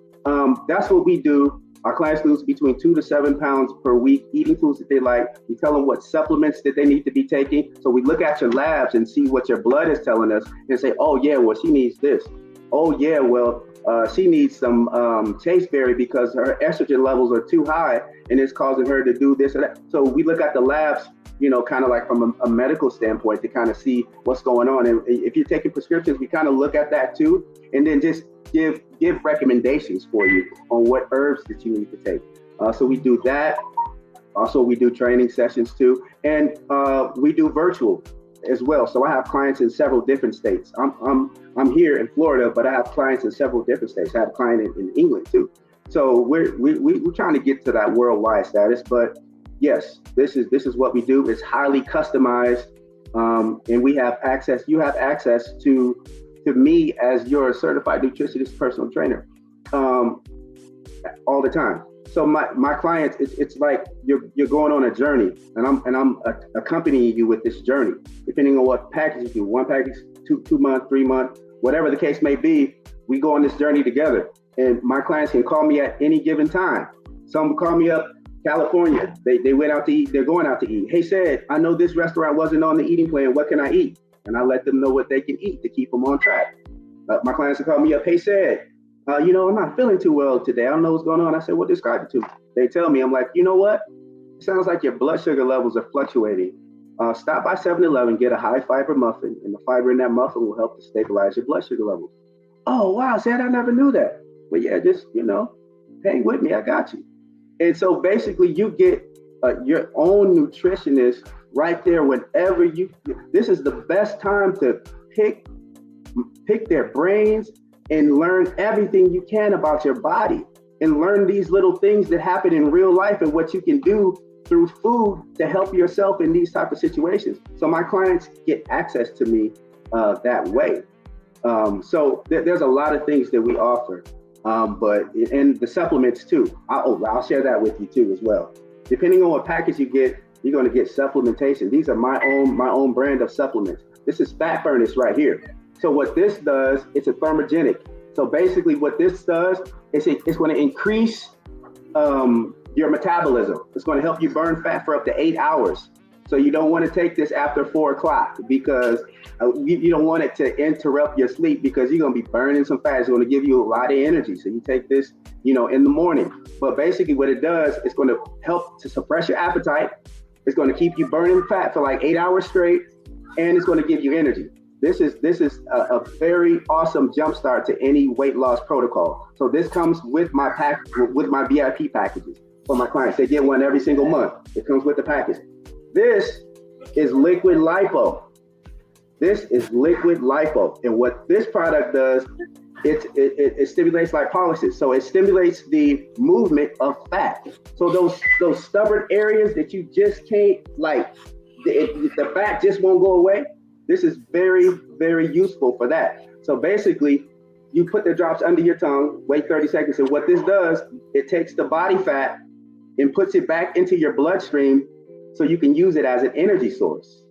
that's what we do. Our clients lose between 2 to 7 pounds per week, eating foods that they like. We tell them what supplements that they need to be taking. So we look at your labs and see what your blood is telling us and say, oh yeah, well, she needs this. Oh yeah, well, she needs some chasteberry because her estrogen levels are too high and it's causing her to do this or that. So we look at the labs, kind of like from a medical standpoint to kind of see what's going on. And if you're taking prescriptions, we kind of look at that too, and then just give recommendations for you on what herbs that you need to take. So we do that. Also, we do training sessions too, and we do virtual as well. So I have clients in several different states. I'm here in Florida, but I have clients in several different states. I have a client in England too. So we're trying to get to that worldwide status. But yes, this is what we do. It's highly customized, and we have access. You have access to me as your certified nutritionist personal trainer all the time. So my clients, it's like you're going on a journey, and I'm accompanying you with this journey, depending on what package you do. 1 package, 2 month, 3 month, whatever the case may be. We go on this journey together. And my clients can call me at any given time. Some call me up, California. They went out to eat. They're going out to eat. Hey, Sed, I know this restaurant wasn't on the eating plan. What can I eat? And I let them know what they can eat to keep them on track. My clients will call me up. Hey, Sed, I'm not feeling too well today. I don't know what's going on. I said, well, describe it to me. They tell me, I'm like, you know what? It sounds like your blood sugar levels are fluctuating. Stop by 7-Eleven, get a high fiber muffin, and the fiber in that muffin will help to stabilize your blood sugar levels. Oh, wow, Sed, I never knew that. But yeah, just, hang with me. I got you. And so basically you get your own nutritionist right there whenever this is the best time to pick their brains and learn everything you can about your body and learn these little things that happen in real life and what you can do through food to help yourself in these type of situations. So my clients get access to me that way. So there's a lot of things that we offer, and the supplements too. I'll share that with you too as well. Depending on what package you get, you're going to get supplementation. These are my own brand of supplements. This is Fat Furnace right here. So what this does, it's a thermogenic. So basically what this does is it's going to increase your metabolism. It's going to help you burn fat for up to 8 hours. So you don't want to take this after 4 o'clock because you don't want it to interrupt your sleep because you're going to be burning some fat. It's going to give you a lot of energy. So you take this, in the morning. But basically what it does, it's going to help to suppress your appetite. It's going to keep you burning fat for like 8 hours straight, and it's going to give you energy. This is a very awesome jumpstart to any weight loss protocol. So this comes with my VIP packages for my clients. They get one every single month. It comes with the package. This is liquid lipo. And what this product does, it stimulates lipolysis. So it stimulates the movement of fat. So those stubborn areas that you just can't, the fat just won't go away. This is very, very useful for that. So basically, you put the drops under your tongue, wait 30 seconds. And what this does, it takes the body fat and puts it back into your bloodstream so you can use it as an energy source.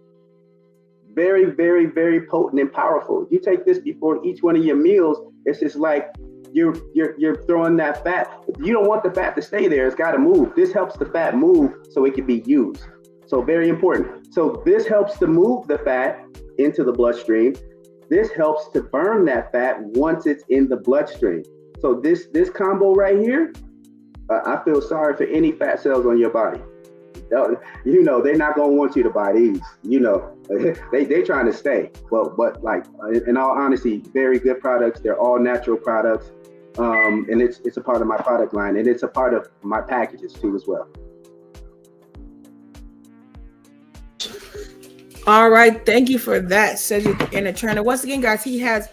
Very, very, very potent and powerful. You take this before each one of your meals, it's just like you're throwing that fat. You don't want the fat to stay there. It's got to move. This helps the fat move so it can be used. So very important. So this helps to move the fat into the bloodstream. This helps to burn that fat once it's in the bloodstream. So this combo right here, I feel sorry for any fat cells on your body. They're not gonna want you to buy these. They trying to stay. But like in all honesty, very good products. They're all natural products, and it's a part of my product line, and it's a part of my packages too as well. All right, thank you for that, Sedrek and a trainer. Once again, guys, he has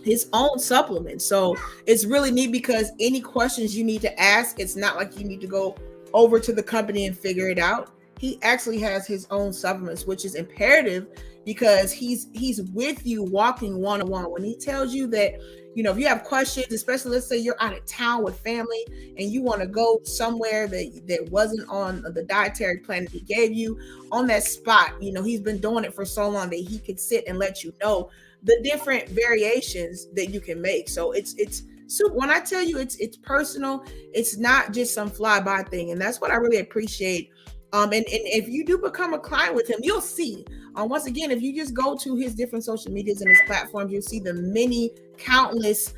his own supplement, so it's really neat because any questions you need to ask, it's not like you need to go over to the company and figure it out. He actually has his own supplements, which is imperative because he's with you walking one-on-one. When he tells you that, if you have questions, especially let's say you're out of town with family and you want to go somewhere that wasn't on the dietary plan that he gave you, on that spot, he's been doing it for so long that he could sit and let you know the different variations that you can make. So so when I tell you it's personal, it's not just some flyby thing. And that's what I really appreciate. And if you do become a client with him, you'll see. Once again, if you just go to his different social medias and his platforms, you'll see the many countless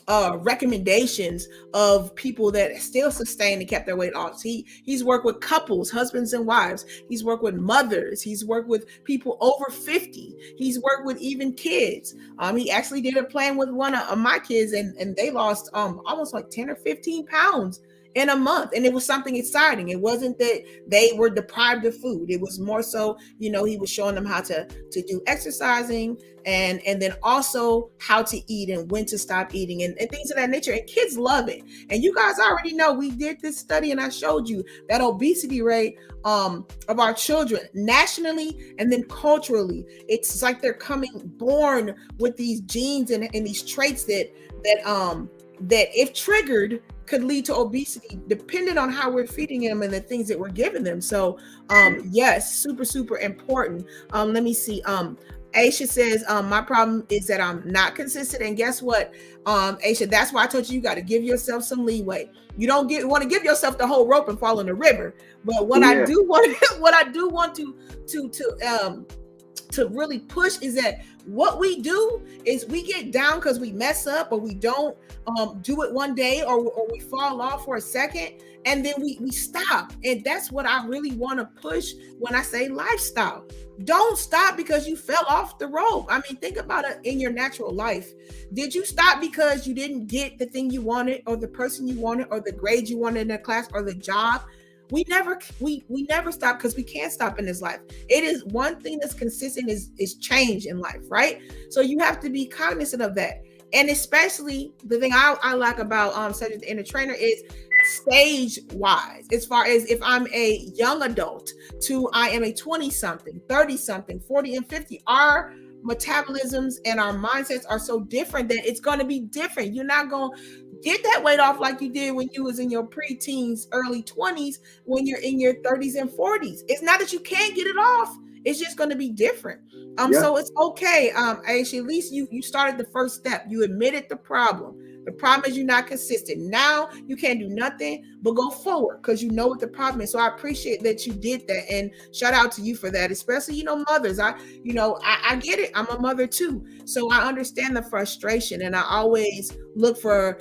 recommendations of people that still sustained and kept their weight off. He's worked with couples, husbands and wives. He's worked with mothers. He's worked with people over 50. He's worked with even kids. He actually did a plan with one of my kids, and they lost almost like 10 or 15 pounds in a month. And it was something exciting. It wasn't that they were deprived of food. It was more so, he was showing them how to do exercising and then also how to eat and when to stop eating and things of that nature. And kids love it. And you guys already know, we did this study and I showed you that obesity rate of our children nationally and then culturally. It's like they're born with these genes and these traits that if triggered could lead to obesity, depending on how we're feeding them and the things that we're giving them. So yes, super, super important. Let me see. Aisha says, my problem is that I'm not consistent. And guess what, Aisha, that's why I told you got to give yourself some leeway. You don't want to give yourself the whole rope and fall in the river. But what I do want, what I do want to really push is that what we do is we get down because we mess up, or we don't do it one day, or we fall off for a second, and then we stop. And that's what I really want to push when I say lifestyle. Don't stop because you fell off the rope. I mean, think about it in your natural life. Did you stop because you didn't get the thing you wanted, or the person you wanted, or the grade you wanted in the class, or the job? We never stop, because we can't stop in this life. It is one thing that's consistent is change in life, right? So you have to be cognizant of that. And especially the thing I like about Sedrek the Inner Trainer is stage wise, as far as if I'm a young adult to I am a 20 something, 30 something, 40 and 50, our metabolisms and our mindsets are so different that it's going to be different. You're not going to get that weight off like you did when you was in your pre-teens, early 20s, when you're in your 30s and 40s. It's not that you can't get it off. It's just going to be different. So it's okay. Aisha, at least you started the first step. You admitted the problem. The problem is you're not consistent. Now you can't do nothing but go forward because you know what the problem is. So I appreciate that you did that, and shout out to you for that. Especially, mothers. I get it. I'm a mother too, so I understand the frustration, and I always look for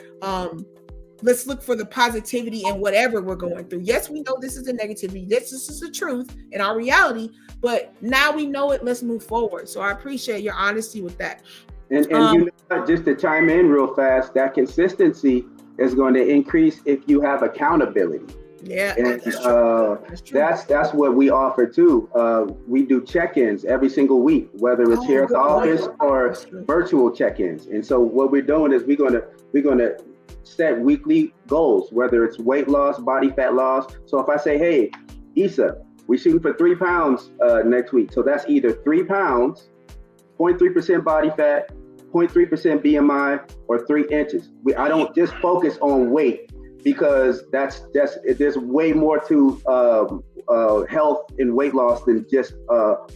let's look for the positivity in whatever we're going through. Yes, we know this is the negativity. This is the truth in our reality, but now we know it. Let's move forward. So I appreciate your honesty with that. And just to chime in real fast, that consistency is going to increase if you have accountability. Yeah, and that's what we offer too. We do check-ins every single week, whether it's here at the office or virtual check-ins. And so what we're doing is we're gonna set weekly goals, whether it's weight loss, body fat loss. So if I say, hey, Issa, we're shooting for 3 pounds next week. So that's either 3 pounds, 0.3% body fat, 0.3% BMI, or 3 inches. I don't just focus on weight, because there's way more to health and weight loss than just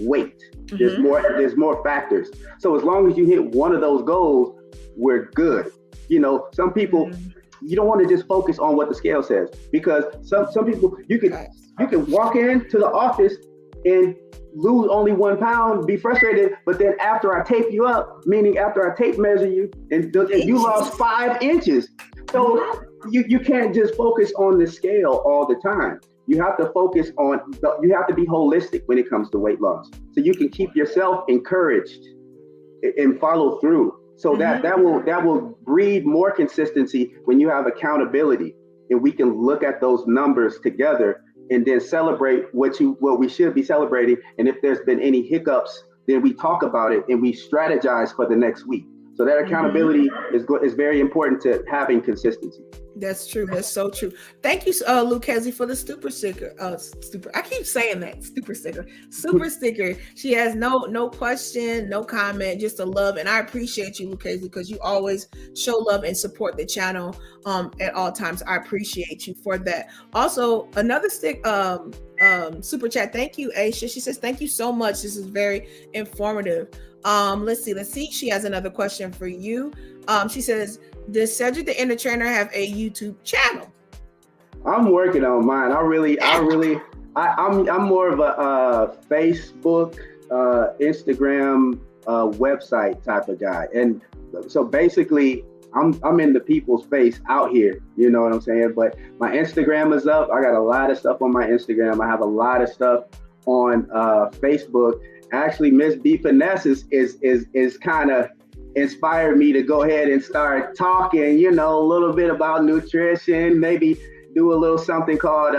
weight. Mm-hmm. There's more factors. So as long as you hit one of those goals, we're good. Some people, you don't want to just focus on what the scale says, because some people, you can walk into the office and lose only 1 pound, be frustrated, but then after I tape you up, meaning after I tape measure you, and you lost 5 inches. So you can't just focus on the scale all the time. You have to focus on, you have to be holistic when it comes to weight loss, so you can keep yourself encouraged and follow through. So that will breed more consistency when you have accountability, and we can look at those numbers together and then celebrate what we should be celebrating. And if there's been any hiccups, then we talk about it and we strategize for the next week. So that accountability is very important to having consistency. That's true. That's so true. Thank you, Lucchese, for the super sticker. I keep saying that, super sticker. Super sticker. She has no question, no comment, just a love. And I appreciate you, Lucchese, because you always show love and support the channel at all times. I appreciate you for that. Also, another super chat. Thank you, Aisha. She says, thank you so much. This is very informative. Let's see. She has another question for you. She says, does Sedrek the Inner Trainer have a YouTube channel? I'm working on mine. I'm more of a Facebook, Instagram, website type of guy. And so basically I'm in the people's face out here, you know what I'm saying? But my Instagram is up. I got a lot of stuff on my Instagram. I have a lot of stuff on Facebook. Actually, Miss B Finesse is kind of inspired me to go ahead and start talking, a little bit about nutrition, maybe do a little something called,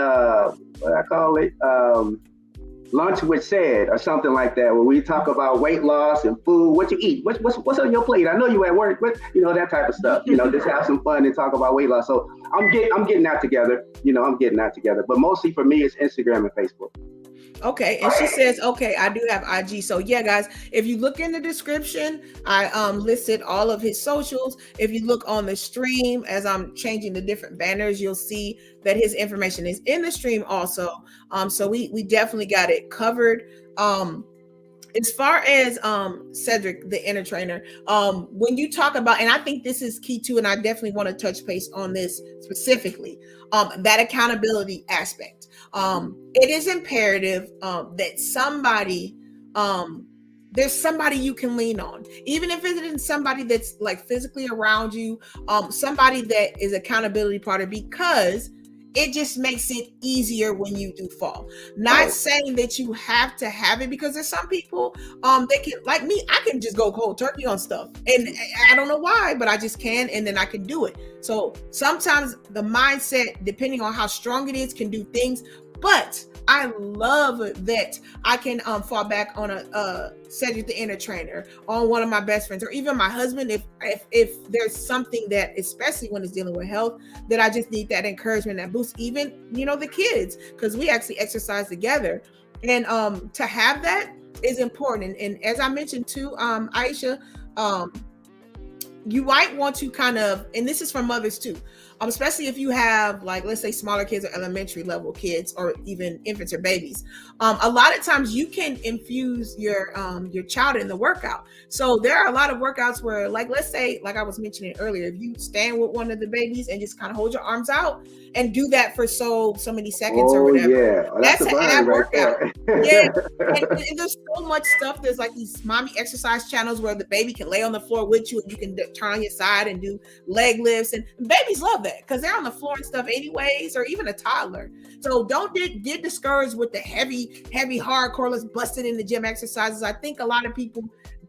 Lunch with Sed or something like that, where we talk about weight loss and food, what you eat, what's on your plate. I know you at work, but that type of stuff, just have some fun and talk about weight loss. So I'm getting that together, but mostly for me, it's Instagram and Facebook. Okay, and she says, okay, I do have IG. So yeah, guys, if you look in the description, I listed all of his socials. If you look on the stream, as I'm changing the different banners, you'll see that his information is in the stream also. So we definitely got it covered. As far as Sedrek, the inner trainer, when you talk about, and I think this is key too, and I definitely want to touch base on this specifically, that accountability aspect. It is imperative that somebody, there's somebody you can lean on, even if it isn't somebody that's like physically around you, somebody that is accountability partner, because it just makes it easier when you do fall. Not saying that you have to have it, because there's some people that can, like me, I can just go cold turkey on stuff, and I don't know why, but I just can, and then I can do it. So sometimes the mindset, depending on how strong it is, can do things. But I love that I can fall back on a Sedrek the inner trainer, on one of my best friends, or even my husband, if there's something that, especially when it's dealing with health, that I just need that encouragement, that boost. Even, you know, the kids, because we actually exercise together, and to have that is important. And as I mentioned too, Aisha, you might want to kind of, and this is for mothers too, especially if you have, like, let's say smaller kids or elementary level kids, or even infants or babies. A lot of times you can infuse your child in the workout. So there are a lot of workouts where, like, let's say, like I was mentioning earlier, if you stand with one of the babies and just kind of hold your arms out and do that for so many seconds or whatever. Yeah, that's an ab workout. Yeah, and there's so much stuff. There's like these mommy exercise channels where the baby can lay on the floor with you, and you can turn on your side and do leg lifts, and babies love that because they're on the floor and stuff anyways, or even a toddler. So don't get discouraged with the heavy hardcore, let's bust it in the gym exercises. I think a lot of people,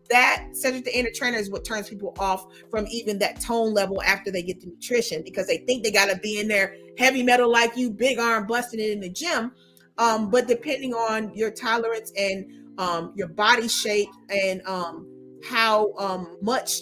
that Sedrek the inner trainer is what turns people off from even that tone level after they get to nutrition, because they think they got to be in there heavy metal like you, big arm busting it in the gym. But depending on your tolerance and your body shape, and how much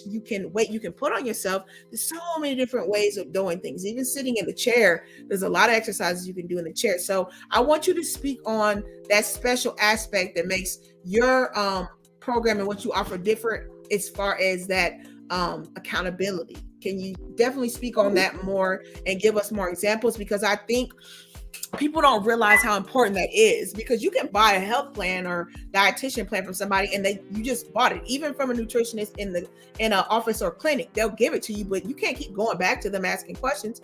weight you can put on yourself, there's so many different ways of doing things. Even sitting in the chair, there's a lot of exercises you can do in the chair. So I want you to speak on that special aspect that makes your program and what you offer different, as far as that accountability. Can you definitely speak on that more and give us more examples? Because I think people don't realize how important that is, because you can buy a health plan or dietitian plan from somebody, and you just bought it, even from a nutritionist in an office or clinic. They'll give it to you, but you can't keep going back to them asking questions,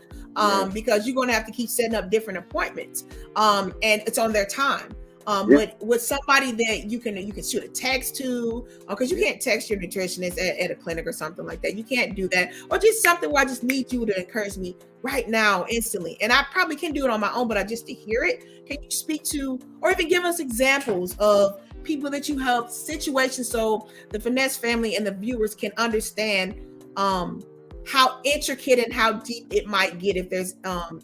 because you're going to have to keep setting up different appointments, and it's on their time. But with somebody that you can shoot a text to, because you can't text your nutritionist at a clinic or something like that. You can't do that, or just something where I just need you to encourage me right now, instantly. And I probably can do it on my own, but just to hear it, can you speak to, or even give us examples of people that you helped, situations, so the Finesse family and the viewers can understand how intricate and how deep it might get, if there's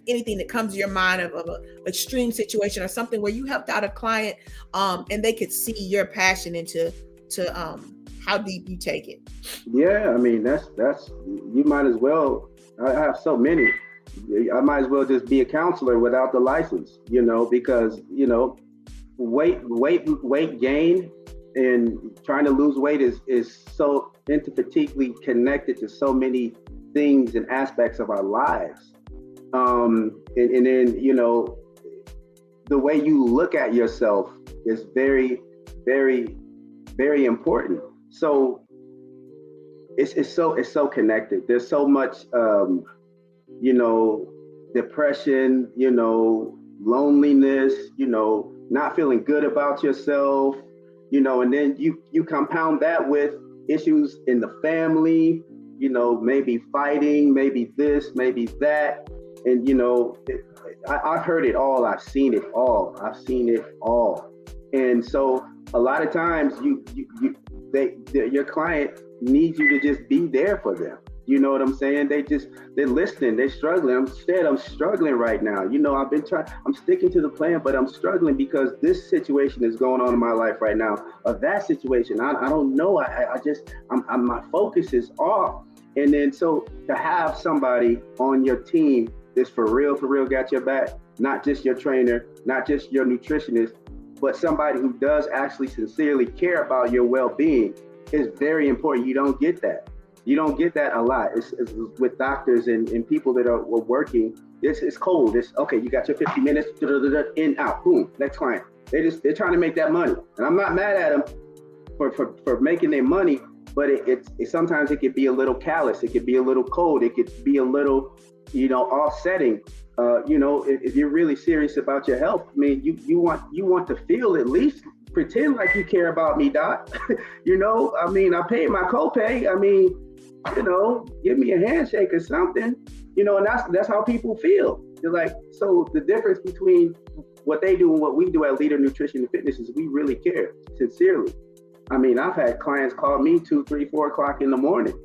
anything that comes to your mind of an extreme situation or something where you helped out a client, and they could see your passion into how deep you take it. Yeah, I mean, that's you might as well. I have so many. I might as well just be a counselor without the license, because weight gain and trying to lose weight is so intimately connected to so many things and aspects of our lives. And then, the way you look at yourself is very, very, very important. So it's so connected. There's so much, depression, loneliness, not feeling good about yourself, and then you compound that with issues in the family, maybe fighting, maybe this, maybe that. And, I've heard it all. I've seen it all. And so a lot of times your client needs you to just be there for them. You know what I'm saying? They're listening, they're struggling. I'm struggling right now. I'm sticking to the plan, but I'm struggling because this situation is going on in my life right now, or that situation. I don't know. My focus is off. And then so to have somebody on your team that's for real got your back, not just your trainer, not just your nutritionist, but somebody who does actually sincerely care about your well-being is very important. You don't get that. You don't get that a lot. It's with doctors and people that are working. It's cold. It's okay. You got your 50 minutes, in, out, boom, next client. They're trying to make that money, and I'm not mad at them. for making their money, but it sometimes it could be a little callous, it could be a little cold, it could be a little, offsetting. If you're really serious about your health, I mean, you want to feel, at least pretend like you care about me, doc. I mean, I paid my copay. I mean, give me a handshake or something, and that's how people feel. They're like, so the difference between what they do and what we do at LEDR Nutrition and Fitness is we really care, sincerely. I mean, I've had clients call me 2, 3, 4 o'clock in the morning.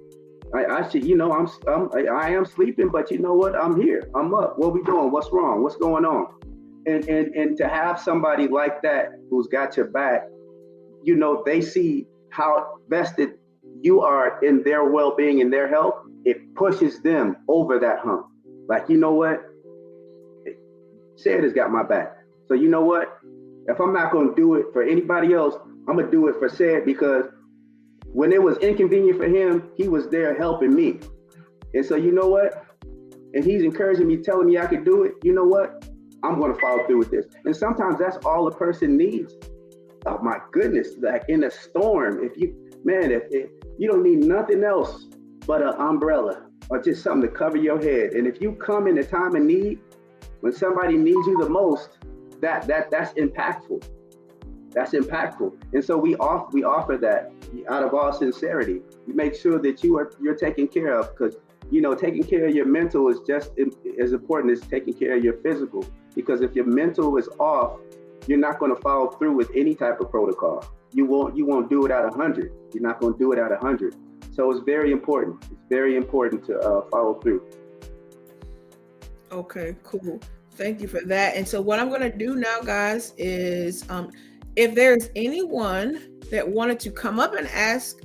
I should, I am sleeping, but you know what? I'm here. I'm up. What we doing? What's wrong? What's going on? And to have somebody like that who's got your back, they see how vested you are in their well-being and their health. It pushes them over that hump. Like, you know what? Sed has got my back. So you know what? If I'm not going to do it for anybody else, I'm going to do it for Sed, because when it was inconvenient for him, he was there helping me. And so you know what? And he's encouraging me, telling me I could do it. You know what? I'm going to follow through with this. And sometimes that's all a person needs. Oh my goodness, like in a storm, if you don't need nothing else but an umbrella or just something to cover your head. And if you come in a time of need, when somebody needs you the most, that's impactful. That's impactful. And so we offer that out of all sincerity. We make sure that you're taken care of, because taking care of your mental is just as important as taking care of your physical. Because if your mental is off, you're not going to follow through with any type of protocol. You won't do it at 100. You're not going to do it at 100. So it's very important. It's very important to follow through. Okay, cool. Thank you for that. And so what I'm going to do now, guys, is if there's anyone that wanted to come up and ask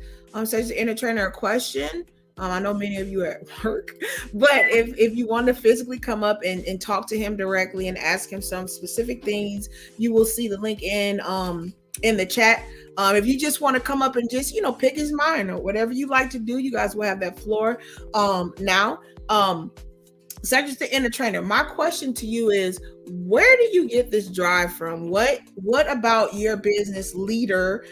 such an inner trainer a question, I know many of you are at work, but if you want to physically come up and talk to him directly and ask him some specific things, you will see the link in the chat. If you just want to come up and just, pick his mind or whatever you like to do, you guys will have that floor now. Sedrek the inner trainer, my question to you is, where do you get this drive from? What about your business, LEDR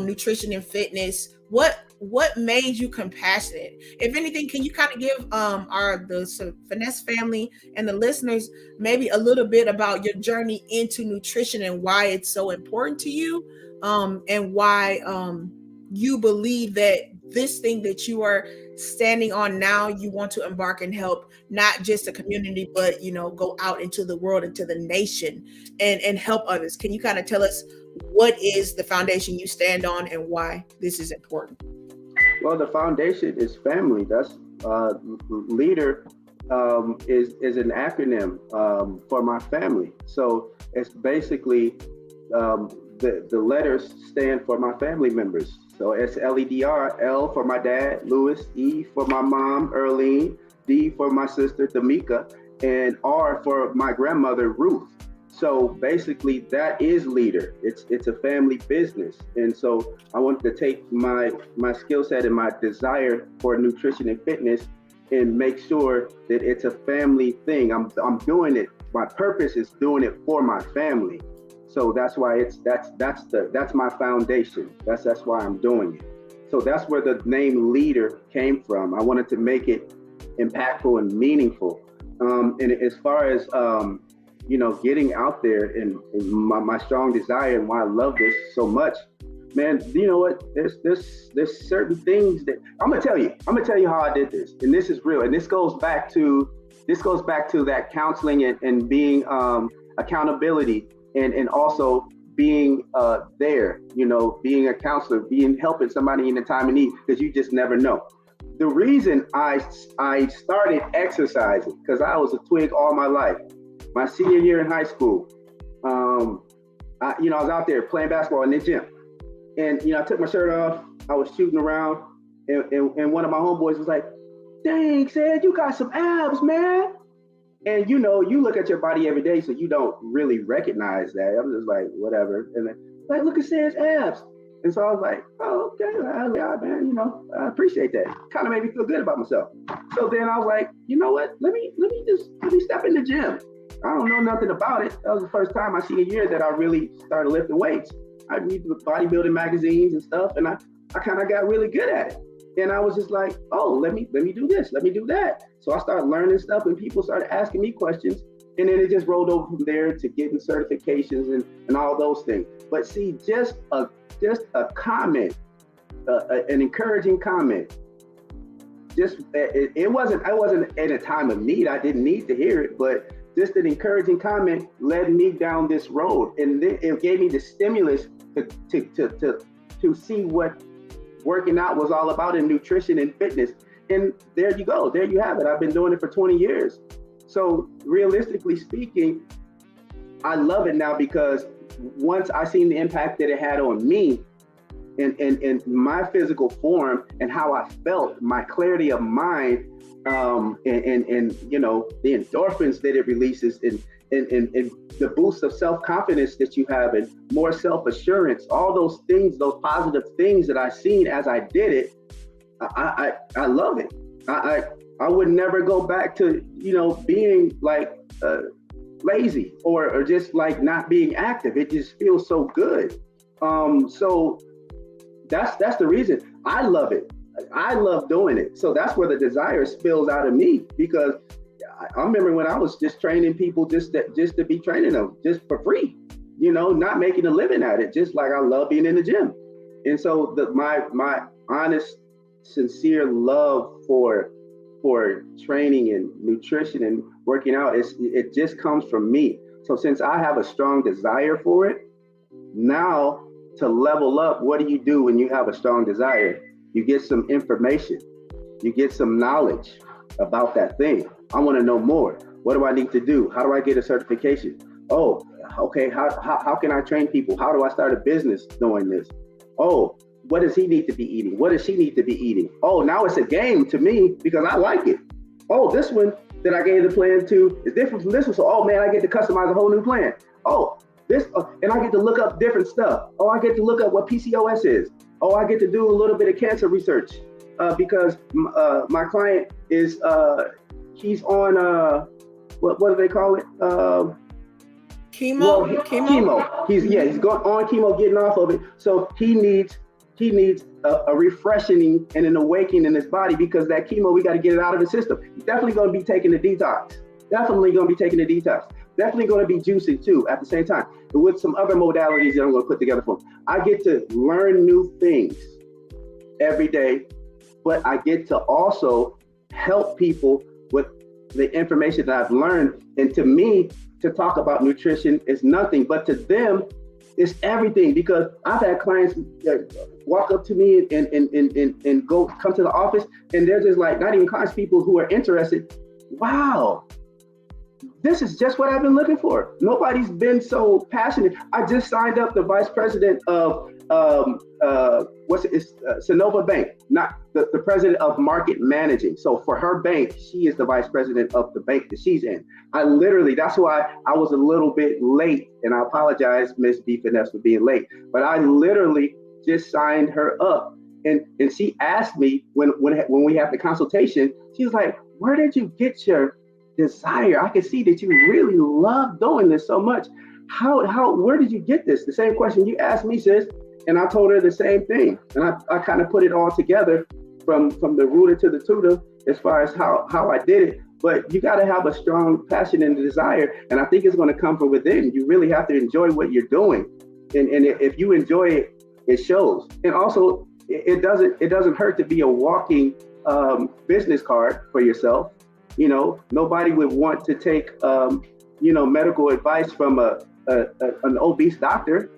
Nutrition and Fitness? What made you compassionate? If anything, can you kind of give the Finesse family and the listeners maybe a little bit about your journey into nutrition and why it's so important to you, and why you believe that this thing that you are standing on now, you want to embark and help not just the community, but go out into the world, into the nation, and help others. Can you kind of tell us what is the foundation you stand on and why this is important? Well, the foundation is family. That's LEDR is an acronym for my family. So it's basically the letters stand for my family members. So it's LEDR, L for my dad, Louis, E for my mom, Earlene, D for my sister, Damika, and R for my grandmother, Ruth. So basically that is LEDR. It's a family business. And so I wanted to take my skill set and my desire for nutrition and fitness and make sure that it's a family thing. I'm doing it. My purpose is doing it for my family. So that's why that's my foundation. That's why I'm doing it. So that's where the name LEDR came from. I wanted to make it impactful and meaningful. And as far as getting out there and my strong desire and why I love this so much, man, you know what? There's certain things that I'm gonna tell you how I did this, and this is real, and this goes back to that counseling and being accountability and also being there, being a counselor, helping somebody in a time of need, because you just never know. The reason I started exercising, because I was a twig all my life. My senior year in high school, I was out there playing basketball in the gym, and I took my shirt off. I was shooting around, and one of my homeboys was like, "Dang, Sed, you got some abs, man." And you look at your body every day, so you don't really recognize that. I'm just like, whatever. And then, like, look at Sed's abs. And so I was like, oh, okay, yeah, man, I appreciate that. Kind of made me feel good about myself. So then I was like, you know what? Let me step in the gym. I don't know nothing about it. That was the first time my senior year that I really started lifting weights. read the bodybuilding magazines and stuff, and I kind of got really good at it. And I was just like, oh, let me do this, let me do that. So I started learning stuff, and people started asking me questions, and then it just rolled over from there to getting certifications and all those things. But see, just a comment, an encouraging comment. Just it wasn't. I wasn't in a time of need. I didn't need to hear it, but just an encouraging comment led me down this road, and it gave me the stimulus to see what working out was all about in nutrition and fitness. And there you go. There you have it. I've been doing it for 20 years. So realistically speaking, I love it now, because once I seen the impact that it had on me and my physical form and how I felt, my clarity of mind, and you know, the endorphins that it releases, and the boost of self-confidence that you have, and more self-assurance, all those things, those positive things that I seen as I did it, I love it. I would never go back to, you know, being like lazy or just like not being active. It just feels so good. So that's the reason I love it. I love doing it. So that's where the desire spills out of me, because I remember when I was just training people just to be training them just for free, you know, not making a living at it, just like I love being in the gym. And so my honest, sincere love for training and nutrition and working out, it just comes from me. So since I have a strong desire for it, now to level up, what do you do when you have a strong desire? You get some information, you get some knowledge about that thing. I want to know more. What do I need to do? How do I get a certification? Oh, okay. How can I train people? How do I start a business doing this? Oh, what does he need to be eating? What does she need to be eating? Oh, now it's a game to me because I like it. Oh, this one that I gave the plan to is different from this one. So, oh man, I get to customize a whole new plan. Oh, this, and I get to look up different stuff. Oh, I get to look up what PCOS is. Oh, I get to do a little bit of cancer research because my client is, he's on, what do they call it? Chemo. Chemo. He's going on chemo, getting off of it. So he needs a refreshing and an awakening in his body, because that chemo, we got to get it out of the system. He's definitely going to be taking the detox. Definitely going to be juicing too at the same time, but with some other modalities that I'm going to put together for him. I get to learn new things every day, but I get to also help people with the information that I've learned. And to me, to talk about nutrition is nothing, but to them, it's everything, because I've had clients that walk up to me and go come to the office, and they're just like, not even clients, people who are interested. Wow, this is just what I've been looking for. Nobody's been so passionate. I just signed up the vice president of Sonova Bank, not the president of market managing. So for her bank, she is the vice president of the bank that she's in. I literally, that's why I was a little bit late, and I apologize, Miss B Finesse, for being late. But I literally just signed her up, and she asked me when we had the consultation. She was like, "Where did you get your desire? I can see that you really love doing this so much. Where did you get this?" The same question you asked me, sis. And I told her the same thing. And I kind of put it all together from the rooter to the tutor as far as how I did it. But you got to have a strong passion and desire. And I think it's going to come from within. You really have to enjoy what you're doing. And if you enjoy it, it shows. And also, it doesn't hurt to be a walking business card for yourself. You know, nobody would want to take, medical advice from an obese doctor.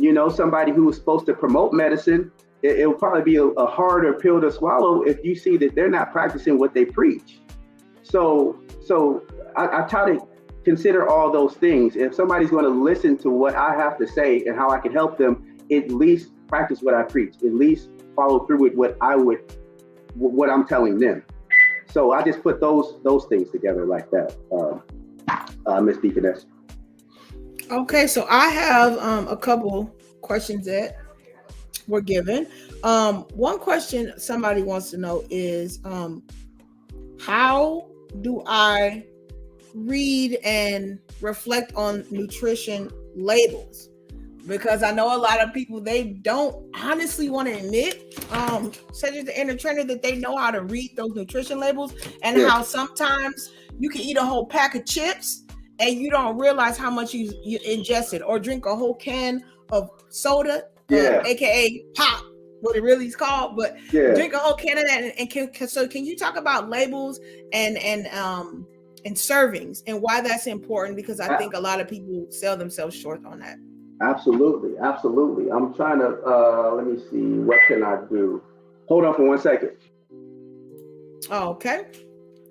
You know, somebody who is supposed to promote medicine. It'll probably be a harder pill to swallow if you see that they're not practicing what they preach. So I try to consider all those things. If somebody's going to listen to what I have to say and how I can help them, at least practice what I preach. At least follow through with what I'm telling them. So I just put those things together like that, Ms. B Finesse. Okay, so I have a couple questions that were given. One question somebody wants to know is, how do I read and reflect on nutrition labels? because I know a lot of people, they don't honestly want to admit, Sedrek the inner trainer, that they know how to read those nutrition labels, and how sometimes you can eat a whole pack of chips and you don't realize how much you ingested, or drink a whole can of soda, aka pop, what it really is called, but drink a whole can of that. And can you talk about labels and servings and why that's important? Because I think a lot of people sell themselves short on that. Absolutely. I'm trying to, let me see, what can I do? Hold on for 1 second. Okay.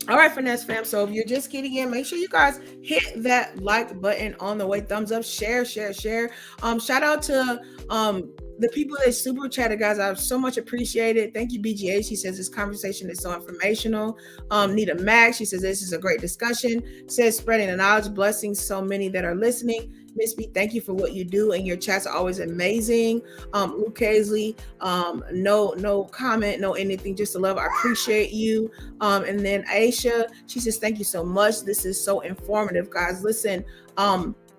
All right, Finesse fam. So if you're just getting in, make sure you guys hit that like button on the way, thumbs up, share. Shout out to the people that super chatted, guys. I so much appreciated. Thank you, BGA. She says this conversation is so informational. Nita Max, she says this is a great discussion. Says spreading the knowledge, blessings so many that are listening. Miss B, thank you for what you do, and your chats are always amazing. Luke Hazley, no comment, no anything, just to love. I appreciate you. And then Aisha, she says thank you so much. This is so informative, guys. Listen,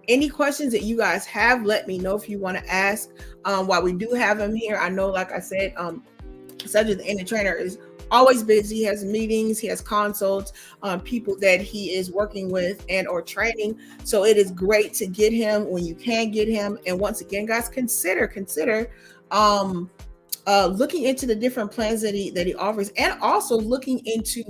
any questions that you guys have, let me know if you want to ask. While we do have him here, I know, like I said, Sedrek the inner trainer is always busy. He has meetings, he has consults, people that he is working with and or training. So it is great to get him when you can get him. And once again, guys, consider looking into the different plans that he offers, and also looking into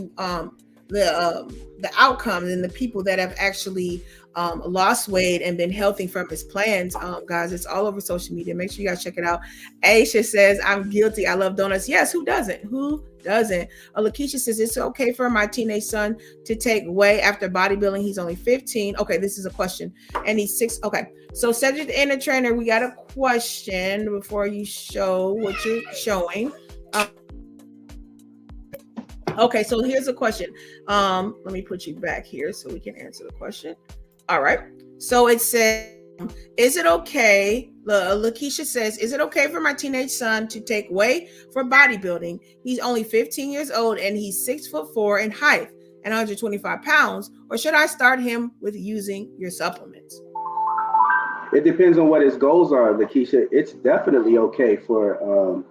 the outcomes and the people that have actually lost weight and been healthy from his plans. Guys, it's all over social media. Make sure you guys check it out. Aisha says, I'm guilty. I love donuts. Yes, who doesn't? Lakeisha says, it's okay for my teenage son to take whey after bodybuilding. He's only 15. Okay, this is a question. And he's 6. Okay, so Sedrek the inner trainer, we got a question before you show what you're showing. Okay, so here's a question. Let me put you back here so we can answer the question. All right. So it says, is it okay? Lakeisha says, is it okay for my teenage son to take whey for bodybuilding? He's only 15 years old and he's 6'4" in height and 125 pounds. Or should I start him with using your supplements? It depends on what his goals are, Lakeisha. It's definitely okay for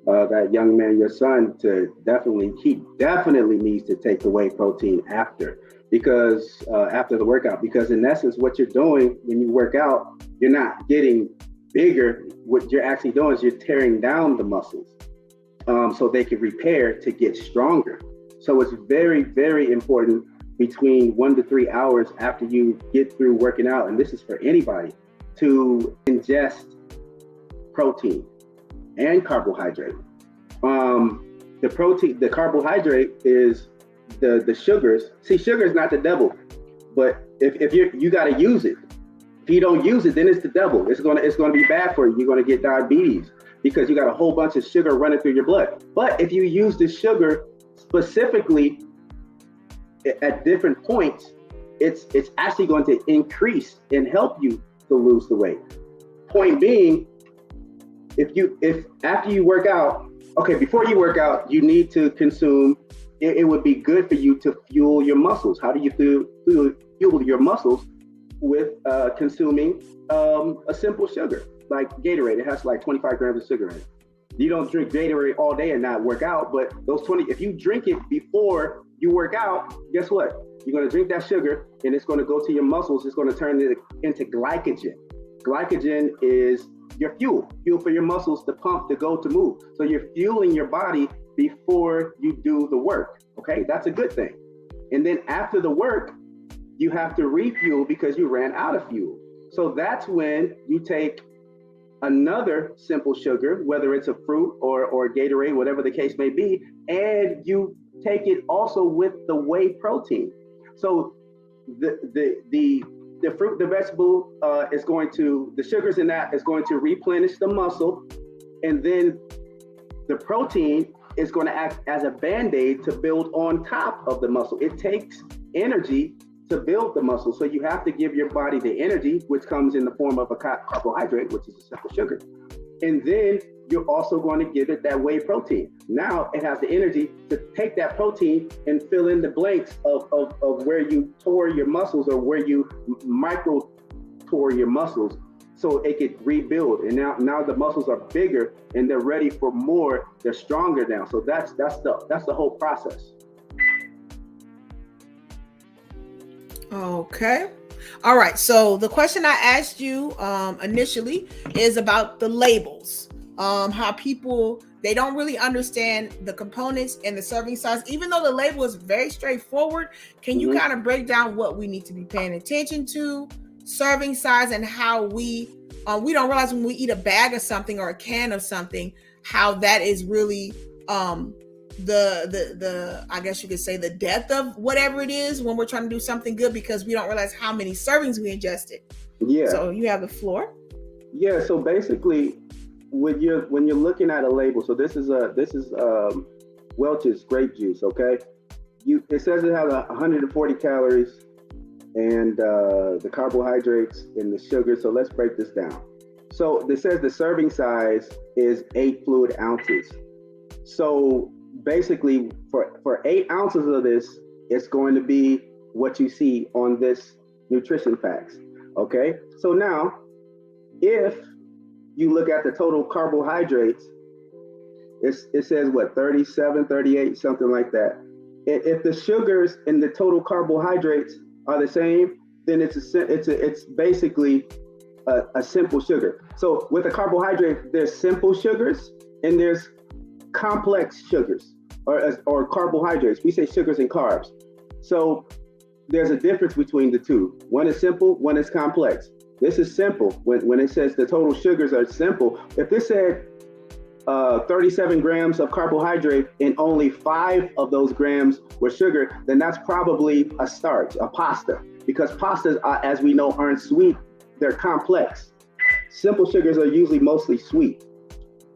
that young man, your son, he definitely needs to take the whey protein after the workout, because in essence, what you're doing when you work out, you're not getting bigger. What you're actually doing is you're tearing down the muscles so they can repair to get stronger. So it's very, very important between 1 to 3 hours after you get through working out, and this is for anybody, to ingest protein and carbohydrate. The carbohydrate is the sugars. See, sugar is not the devil, but if you got to use it. If you don't use it, then it's the devil. It's gonna be bad for you. You're gonna get diabetes because you got a whole bunch of sugar running through your blood. But if you use the sugar specifically at different points, it's actually going to increase and help you to lose the weight. Point being, if after you work out, before you work out, you need to consume. It would be good for you to fuel your muscles. How do you fuel your muscles? With consuming a simple sugar like Gatorade. It has like 25 grams of sugar in it. You don't drink Gatorade all day and not work out, but those 20, if you drink it before you work out, guess what? You're going to drink that sugar and it's going to go to your muscles. It's going to turn it into glycogen. Glycogen is your fuel for your muscles to pump, to go, to move. So you're fueling your body before you do the work. Okay, that's a good thing. And then after the work, you have to refuel because you ran out of fuel. So that's when you take another simple sugar, whether it's a fruit or Gatorade, whatever the case may be, and you take it also with the whey protein. So the fruit, the vegetable the sugars in that is going to replenish the muscle, and then the protein is going to act as a Band-Aid to build on top of the muscle. It takes energy to build the muscle. So you have to give your body the energy, which comes in the form of a carbohydrate, which is a simple sugar. And then you're also going to give it that whey protein. Now it has the energy to take that protein and fill in the blanks of where you tore your muscles or where you micro tore your muscles so it could rebuild. And now the muscles are bigger and they're ready for more. They're stronger now. So that's the whole process. Okay. All right. So the question I asked you initially is about the labels. How people, they don't really understand the components and the serving size, even though the label is very straightforward. Can you kind of break down what we need to be paying attention to, serving size, and how we don't realize when we eat a bag of something or a can of something, how that is really the I guess you could say the depth of whatever it is when we're trying to do something good, because we don't realize how many servings we ingested. Yeah. So you have the floor. Yeah. So basically, when you're looking at a label, so this is Welch's grape juice. Okay. It says it has 140 calories and the carbohydrates and the sugar. So let's break this down. So it says the serving size is 8 fluid ounces. So basically, for 8 ounces of this, it's going to be what you see on this nutrition facts. Okay, so now if you look at the total carbohydrates, it says what, 37, 38, something like that. If the sugars in the total carbohydrates are the same, then it's basically a simple sugar. So with a carbohydrate, there's simple sugars and there's complex sugars or carbohydrates. We say sugars and carbs. So there's a difference between the two. One is simple, one is complex. This is simple. When it says the total sugars are simple, if this said 37 grams of carbohydrate and only 5 of those grams were sugar, then that's probably a starch, a pasta, because pastas, as we know, aren't sweet. They're complex. Simple sugars are usually mostly sweet.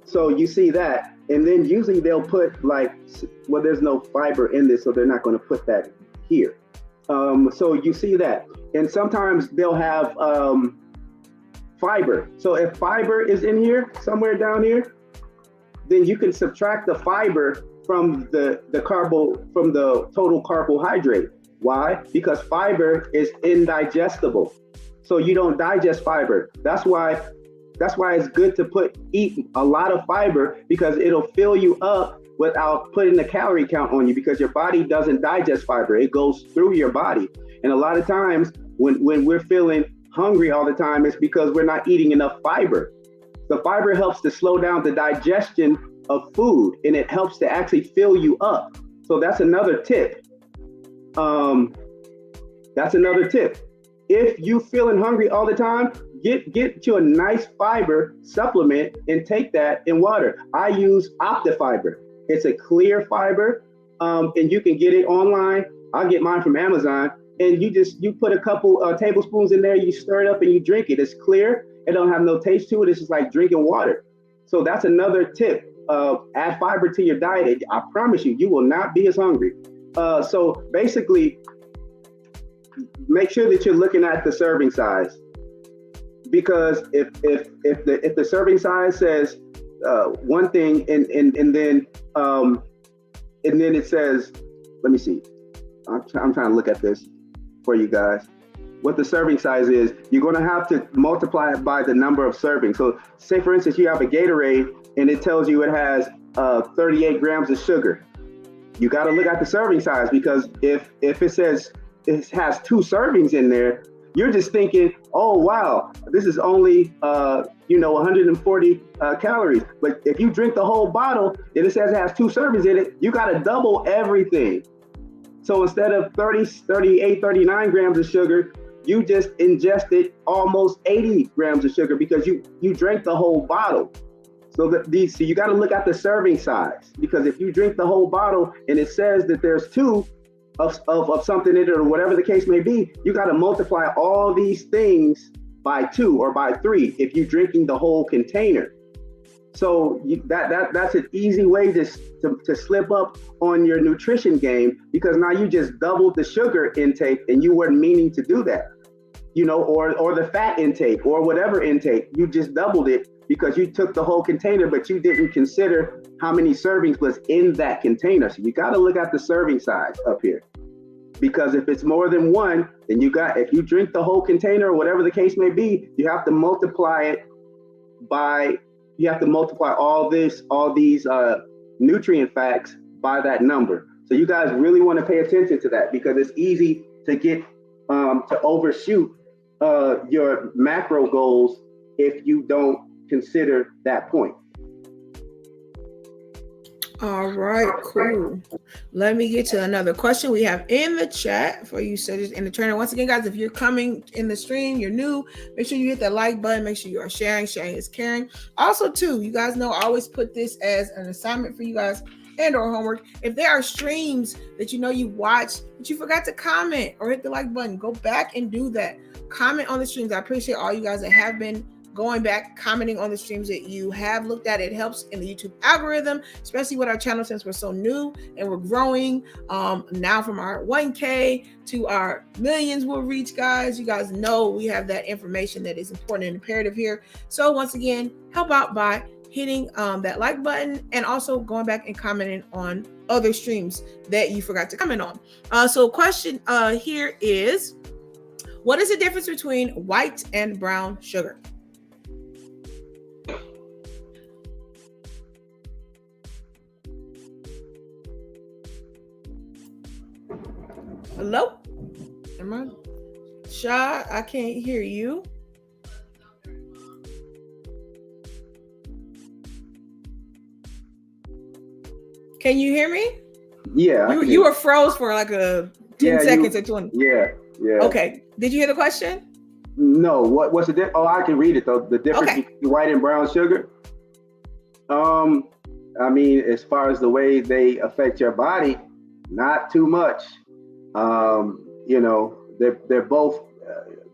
So you see that, and then usually they'll put there's no fiber in this, so they're not going to put that here. So you see that, and sometimes they'll have fiber. So if fiber is in here, somewhere down here, then you can subtract the fiber from the total carbohydrate. Why? Because fiber is indigestible. So you don't digest fiber. That's why it's good to eat a lot of fiber, because it'll fill you up without putting a calorie count on you, because your body doesn't digest fiber. It goes through your body. And a lot of times when we're feeling hungry all the time, it's because we're not eating enough fiber. The fiber helps to slow down the digestion of food, and it helps to actually fill you up. So that's another tip. If you feeling hungry all the time, get you a nice fiber supplement and take that in water. I use OptiFiber. It's a clear fiber, and you can get it online. I'll get mine from Amazon, and you put a couple tablespoons in there, you stir it up and you drink it. It's clear. It don't have no taste to it. It's just like drinking water. So that's another tip. Add fiber to your diet. I promise you will not be as hungry. So basically, make sure that you're looking at the serving size, because if the serving size says one thing and then it says, let me see, I'm trying to look at this for you guys. What the serving size is, you're going to have to multiply it by the number of servings. So say, for instance, you have a Gatorade and it tells you it has 38 grams of sugar. You got to look at the serving size, because if it says it has 2 servings in there, you're just thinking, oh, wow, this is only 140 calories. But if you drink the whole bottle and it says it has 2 servings in it, you got to double everything. So instead of 38, 39 grams of sugar, you just ingested almost 80 grams of sugar, because you drank the whole bottle. So you got to look at the serving size, because if you drink the whole bottle and it says that there's 2 of something in it, or whatever the case may be, you got to multiply all these things by 2 or by 3 if you're drinking the whole container. So that's an easy way to slip up on your nutrition game, because now you just doubled the sugar intake and you weren't meaning to do that, or the fat intake or whatever intake. You just doubled it because you took the whole container, but you didn't consider how many servings was in that container. So you got to look at the serving size up here, because if it's more than one, then if you drink the whole container or whatever the case may be, you have to multiply all these nutrient facts by that number. So you guys really want to pay attention to that, because it's easy to get to overshoot your macro goals if you don't consider that point. All right, cool. Let me get to another question we have in the chat for you, Sedrek and the trainer. Once again, guys, if you're coming in the stream, you're new, make sure you hit that like button. Make sure you are sharing. Sharing is caring. Also, too, you guys know I always put this as an assignment for you guys and or homework. If there are streams that you know you watched, but you forgot to comment or hit the like button, go back and do that. Comment on the streams. I appreciate all you guys that have been going back, commenting on the streams that you have looked at. It helps in the YouTube algorithm, especially with our channel, since we're so new and we're growing. Now from our 1K to our millions we'll reach, guys. You guys know we have that information that is important and imperative here. So once again, help out by hitting that like button and also going back and commenting on other streams that you forgot to comment on. So question here is, what is the difference between white and brown sugar? Hello? Am I shy? I can't hear you. Can you hear me? Yeah. You were froze for like a 10 seconds or 20. Yeah. Okay. Did you hear the question? No. What's the difference? Oh, I can read it though. The difference between white and brown sugar. I mean, as far as the way they affect your body, not too much. You know, they're both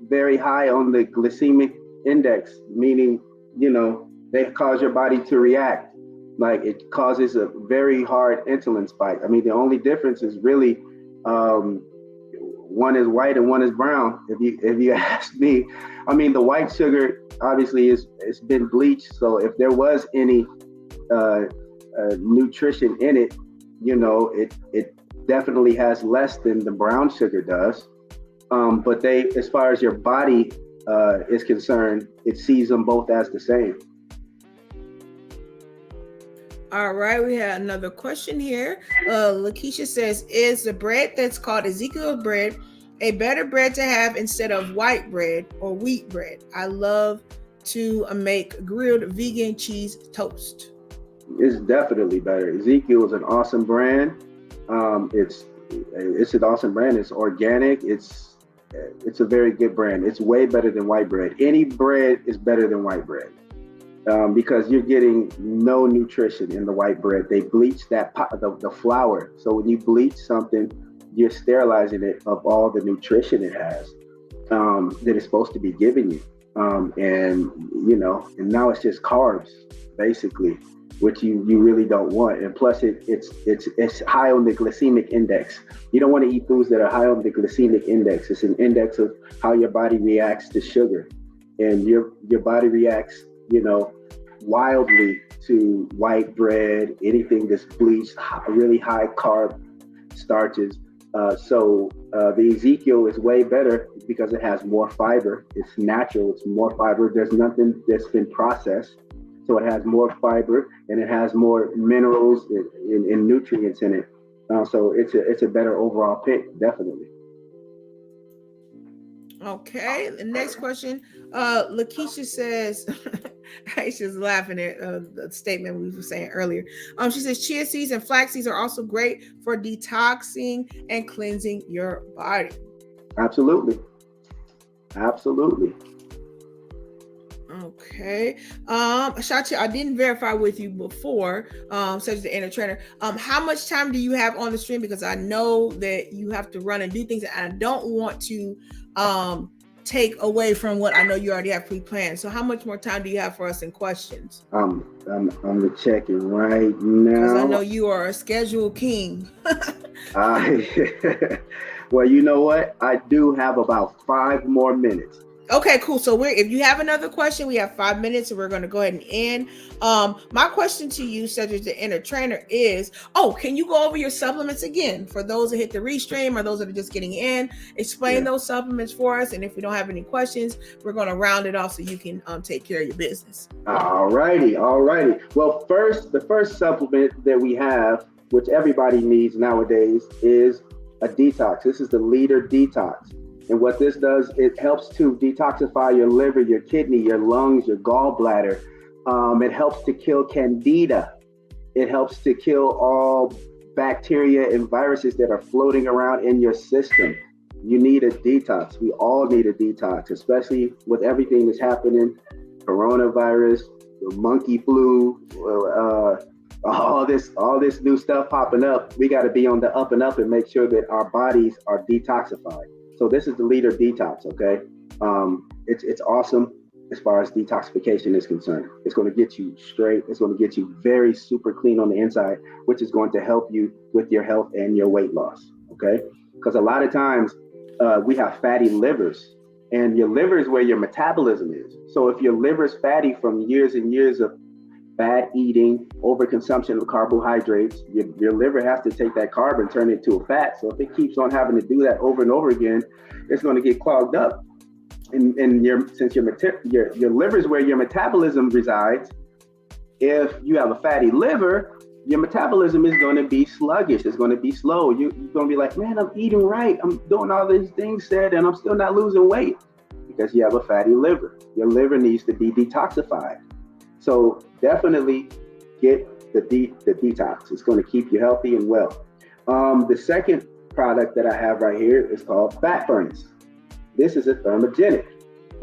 very high on the glycemic index, meaning, you know, they cause your body to react. Like, it causes a very hard insulin spike. I mean, the only difference is really one is white and one is brown. If you ask me, I mean, the white sugar obviously it's been bleached. So if there was any nutrition in it, you know, it definitely has less than the brown sugar does. But as far as your body is concerned, it sees them both as the same. All right, we have another question here. Lakeisha says, is the bread that's called Ezekiel bread a better bread to have instead of white bread or wheat bread? I love to make grilled vegan cheese toast. It's definitely better. Ezekiel is an awesome brand. It's an awesome brand. It's organic. It's a very good brand. It's way better than white bread. Any bread is better than white bread. Because you're getting no nutrition in the white bread. They bleach the flour. So when you bleach something, you're sterilizing it of all the nutrition it has that it's supposed to be giving you. And now it's just carbs, basically, which you really don't want. And plus it's high on the glycemic index. You don't want to eat foods that are high on the glycemic index. It's an index of how your body reacts to sugar. And your body reacts, wildly to white bread, anything that's bleached, really high carb starches. So the Ezekiel is way better because it has more fiber. It's natural. It's more fiber. There's nothing that's been processed. So it has more fiber and it has more minerals and nutrients in it. So it's a better overall pick, definitely. Okay, the next question. Lakeisha says, Aisha's laughing at the statement we were saying earlier. She says chia seeds and flax seeds are also great for detoxing and cleansing your body. Absolutely. Okay. Shachi, I didn't verify with you before, such as the inner trainer. How much time do you have on the stream? Because I know that you have to run and do things, and I don't want to take away from what I know you already have pre-planned. So how much more time do you have for us in questions? I'm checking right now. Because I know you are a schedule king. Well, you know what? I do have about 5 more minutes. Okay, cool. So if you have another question, we have 5 minutes, and we're going to go ahead and end. My question to you, Sedrek, the inner trainer, is: can you go over your supplements again for those that hit the restream or those that are just getting in? Explain those supplements for us, and if we don't have any questions, we're going to round it off so you can take care of your business. All righty. Well, the first supplement that we have, which everybody needs nowadays, is a detox. This is the LEDR Detox. And what this does, it helps to detoxify your liver, your kidney, your lungs, your gallbladder. It helps to kill candida. It helps to kill all bacteria and viruses that are floating around in your system. You need a detox. We all need a detox, especially with everything that's happening, coronavirus, the monkey flu, all this new stuff popping up. We got to be on the up and up and make sure that our bodies are detoxified. So this is the LEDR Detox, okay? It's awesome as far as detoxification is concerned. It's going to get you straight. It's going to get you very super clean on the inside, which is going to help you with your health and your weight loss, okay? Because a lot of times we have fatty livers, and your liver is where your metabolism is. So if your liver is fatty from years and years of bad eating, overconsumption of carbohydrates, your liver has to take that carb and turn it to a fat. So if it keeps on having to do that over and over again, it's going to get clogged up. And since your liver is where your metabolism resides, if you have a fatty liver, your metabolism is going to be sluggish. It's going to be slow. You're going to be like, man, I'm eating right. I'm doing all these things said, and I'm still not losing weight because you have a fatty liver. Your liver needs to be detoxified. So definitely get the detox. It's going to keep you healthy and well. The second product that I have right here is called Fat Furnace. This is a thermogenic.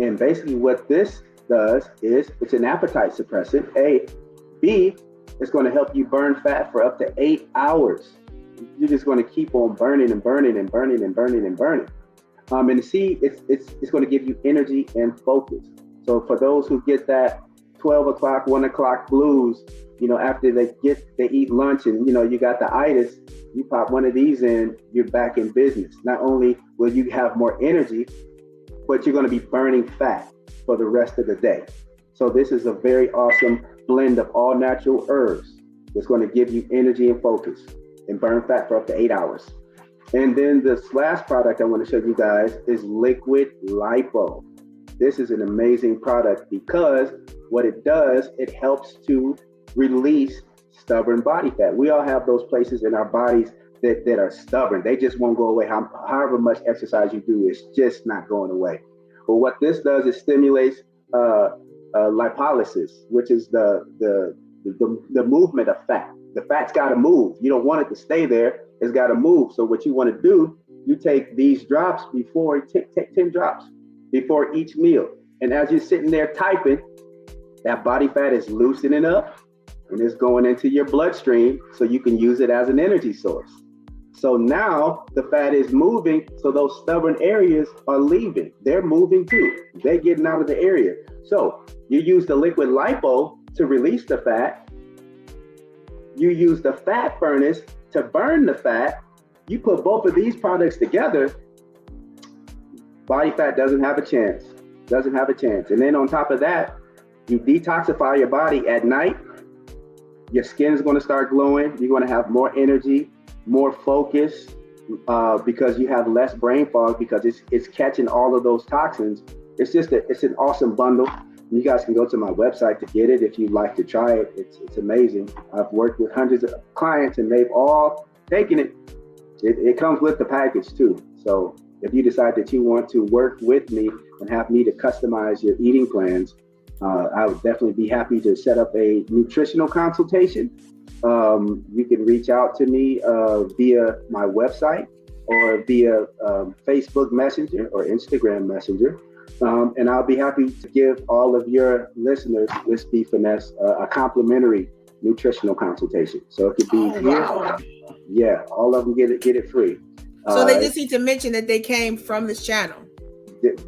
And basically what this does is it's an appetite suppressant, A. B, it's going to help you burn fat for up to 8 hours. You're just going to keep on burning and burning and burning and burning and burning. And C, it's going to give you energy and focus. So for those who get that 12 o'clock, 1 o'clock blues, after they eat lunch and, you got the itis, you pop one of these in, you're back in business. Not only will you have more energy, but you're going to be burning fat for the rest of the day. So this is a very awesome blend of all natural herbs that's going to give you energy and focus and burn fat for up to 8 hours. And then this last product I want to show you guys is Liquid Lipo. This is an amazing product because what it does, it helps to release stubborn body fat. We all have those places in our bodies that are stubborn. They just won't go away. However much exercise you do, it's just not going away. But what this does is stimulates lipolysis, which is the movement of fat. The fat's got to move. You don't want it to stay there. It's got to move. So what you want to do, you take these drops take 10 drops before each meal. And as you're sitting there typing, that body fat is loosening up and it's going into your bloodstream so you can use it as an energy source. So now the fat is moving, so those stubborn areas are leaving. They're moving too. They're getting out of the area. So you use the liquid lipo to release the fat. You use the fat furnace to burn the fat. You put both of these products together, body fat doesn't have a chance. Doesn't have a chance. And then on top of that, you detoxify your body at night. Your skin is going to start glowing. You're going to have more energy, more focus, because you have less brain fog because it's catching all of those toxins. It's an awesome bundle. You guys can go to my website to get it if you'd like to try it. It's amazing. I've worked with hundreds of clients and they've all taken it. It comes with the package too. So if you decide that you want to work with me and have me to customize your eating plans, I would definitely be happy to set up a nutritional consultation. You can reach out to me via my website or via Facebook Messenger or Instagram Messenger. And I'll be happy to give all of your listeners, Let's Be Finesse, a complimentary nutritional consultation. So it could be here. Wow. Yeah, all of them get it free. So they just need to mention that they came from this channel.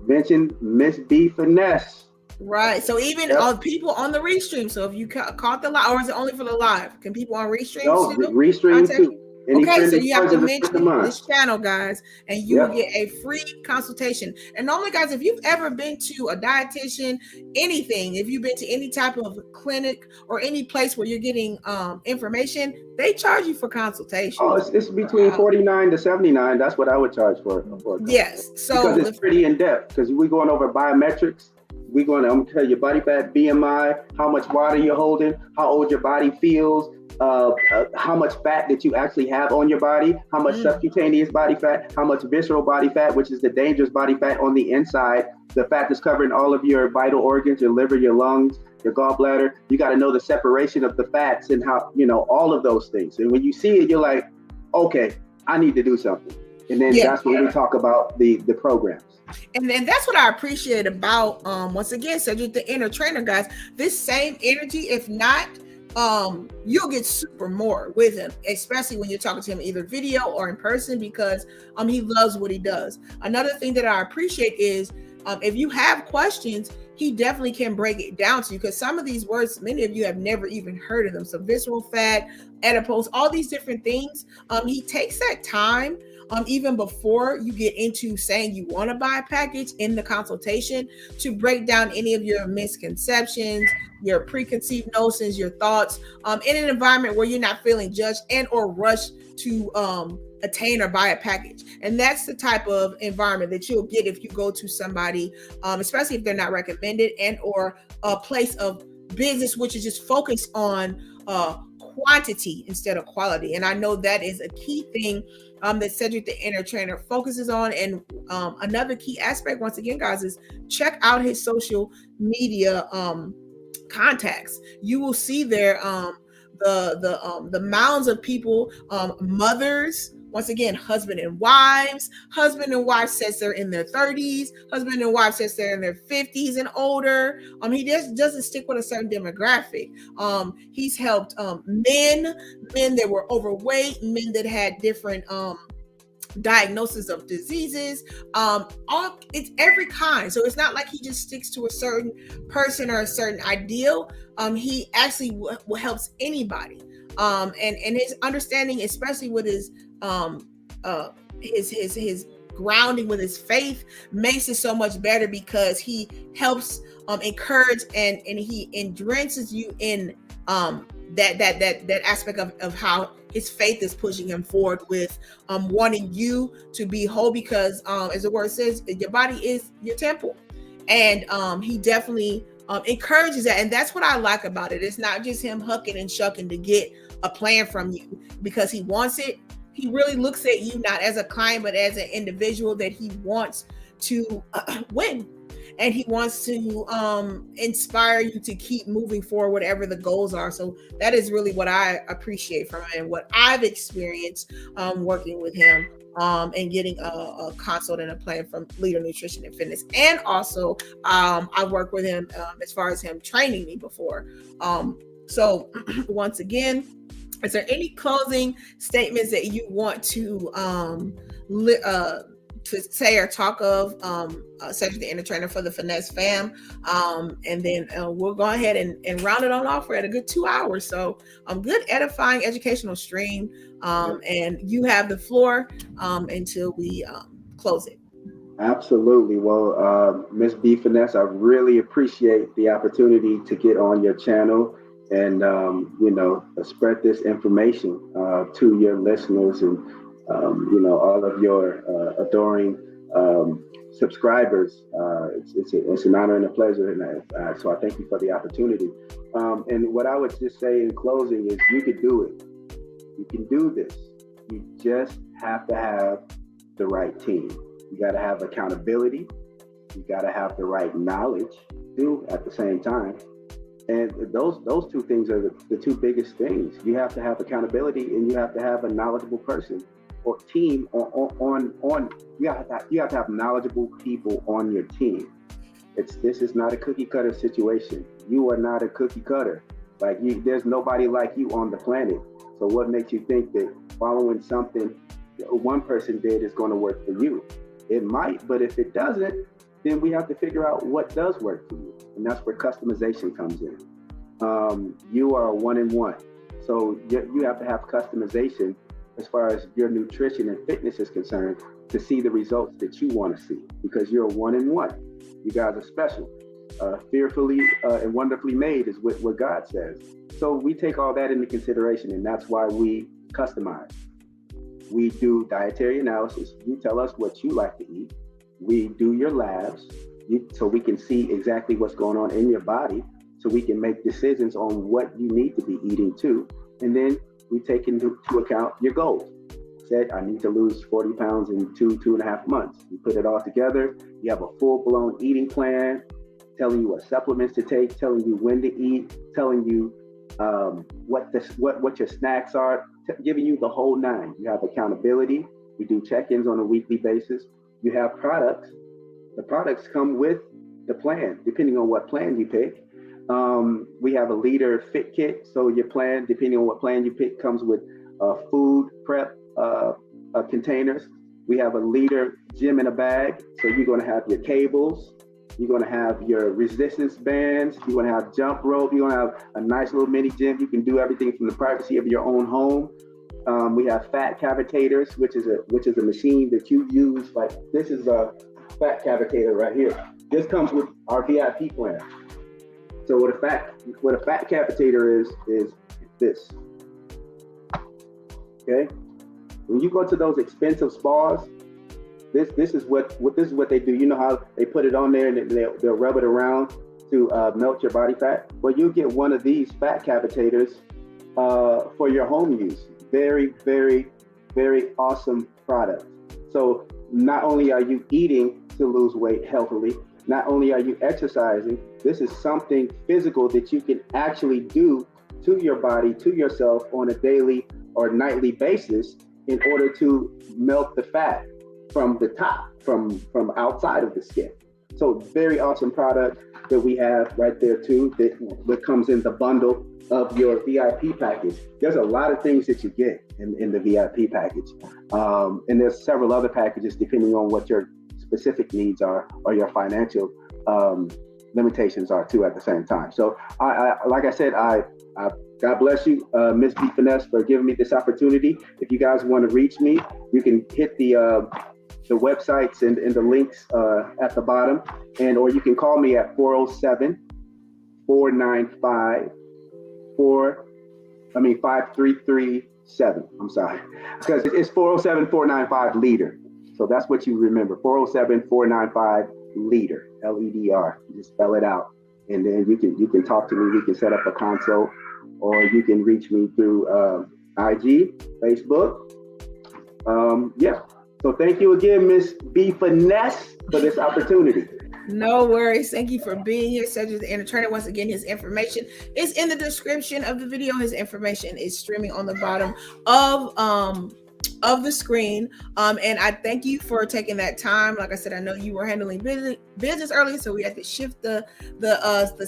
Mention Miss B Finesse. Right. So even on people on the restream. So if you caught the live, or is it only for the live? Can people on restream? No, restream too. Any Okay, so trending you have words to of a friend of mention mine. this channel, guys, and you will Yep. get a free consultation. And normally, guys, if you've ever been to a dietitian, anything, if you've been to any type of clinic or any place where you're getting information, they charge you for Oh, consultations. it's between 49 to 79. That's what I would charge for a consult. Yes. Because So it's pretty in depth. Because we're going over biometrics. I'm gonna tell you body fat, BMI, how much water you're holding, how old your body feels, how much fat that you actually have on your body, how much subcutaneous body fat, how much visceral body fat, which is the dangerous body fat on the inside, the fat that's covering all of your vital organs, your liver, your lungs, your gallbladder. You got to know the separation of the fats and how, all of those things. And when you see it, you're like, okay, I need to do something. And then that's when we talk about the programs. And that's what I appreciate about once again, Sedrek the Inner Trainer, guys. This same energy, if not, you'll get super more with him, especially when you're talking to him either video or in person, because he loves what he does. Another thing that I appreciate is if you have questions, he definitely can break it down to you, because some of these words, many of you have never even heard of them. So visceral fat, adipose, all these different things. He takes that time even before you get into saying you want to buy a package in the consultation to break down any of your misconceptions, your preconceived notions, your thoughts in an environment where you're not feeling judged and or rushed to attain or buy a package. And that's the type of environment that you'll get if you go to somebody, especially if they're not recommended, and or a place of business which is just focused on quantity instead of quality. And I know that is a key thing that Sedrek the Inner Trainer focuses on. And another key aspect, once again, guys, is check out his social media contacts. You will see there the mounds of people, mothers, once again, husband and wives says they're in their 30s, husband and wife says they're in their 50s and older. He just doesn't stick with a certain demographic. He's helped men that were overweight, men that had different diagnosis of diseases, it's every kind. So it's not like he just sticks to a certain person or a certain ideal. He actually helps anybody, and his understanding, especially with his grounding with his faith, makes it so much better, because he helps encourage and he endrenches you in that aspect of how his faith is pushing him forward with wanting you to be whole, because as the word says, your body is your temple. And he definitely encourages that. And that's what I like about it. It's not just him hucking and shucking to get a plan from you because he wants it. He really looks at you not as a client, but as an individual that he wants to win. And he wants to inspire you to keep moving forward, whatever the goals are. So that is really what I appreciate from him and what I've experienced working with him and getting a consult and a plan from LEDR Nutrition and Fitness. And also, I've worked with him as far as him training me before. So once again, is there any closing statements that you want to say or talk of, Sedrek the Inner Trainer for the Finesse fam? And then we'll go ahead and round it on off. We're at a good 2 hours. So good edifying educational stream. And you have the floor until we close it. Absolutely. Well, Miss B Finesse, I really appreciate the opportunity to get on your channel and, spread this information to your listeners and, all of your adoring subscribers. It's an honor and a pleasure. And so I thank you for the opportunity. And what I would just say in closing is you can do it. You can do this. You just have to have the right team. You got to have accountability. You got to have the right knowledge too at the same time. And those two things are the two biggest things. You have to have accountability, and you have to have a knowledgeable person or team on. You have to have knowledgeable people on your team. This is not a cookie cutter situation. You are not a cookie cutter. There's nobody like you on the planet. So what makes you think that following something one person did is going to work for you? It might, but if it doesn't, then we have to figure out what does work for you. And that's where customization comes in. You are a one-in-one. So you have to have customization as far as your nutrition and fitness is concerned, to see the results that you want to see, because you're one in one. You guys are special. Fearfully and wonderfully made is what God says. So we take all that into consideration, and that's why we customize. We do dietary analysis. You tell us what you like to eat. We do your labs so we can see exactly what's going on in your body, so we can make decisions on what you need to be eating too. And then we take into account your goals. Said, I need to lose 40 pounds in 2.5 months. You put it all together. You have a full-blown eating plan, telling you what supplements to take, telling you when to eat, telling you what your snacks are, giving you the whole nine. You have accountability. We do check-ins on a weekly basis. You have products. The products come with the plan, depending on what plan you pick. We have a LEDR fit kit. So your plan, depending on what plan you pick, comes with food prep containers. We have a LEDR gym in a bag. So you're going to have your cables. You're going to have your resistance bands. You're going to have jump rope. You're going to have a nice little mini gym. You can do everything from the privacy of your own home. We have fat cavitators, which is a machine that you use. Like, this is a fat cavitator right here. This comes with our VIP plan. So what a fat cavitator is this. Okay, when you go to those expensive spas, this is what they do. You know how they put it on there and they'll rub it around to melt your body fat. Well, you get one of these fat cavitators for your home use. Very, very, very awesome product. So not only are you eating to lose weight healthily, not only are you exercising, this is something physical that you can actually do to your body, to yourself on a daily or nightly basis in order to melt the fat from the top, from outside of the skin. So very awesome product that we have right there too, that comes in the bundle of your VIP package. There's a lot of things that you get in the VIP package. And there's several other packages depending on what your specific needs are or your financial limitations are too at the same time. So I like I said, God bless you, Miss B Finesse, for giving me this opportunity. If you guys want to reach me, you can hit the websites and the links at the bottom, or you can call me at 407-495-5337. I'm sorry, because it's 407-495-LEDR. So that's what you remember, 407-495-LEDR, LEDR. Just spell it out, and then you can talk to me. We can set up a consult, or you can reach me through IG, Facebook. Yeah. So thank you again, Miss B Finesse, for this opportunity. No worries. Thank you for being here, Sedrek, the trainer. Once again, his information is in the description of the video. His information is streaming on the bottom of the screen. And I thank you for taking that time. Like I said, I know you were handling business earlier, so we had to shift the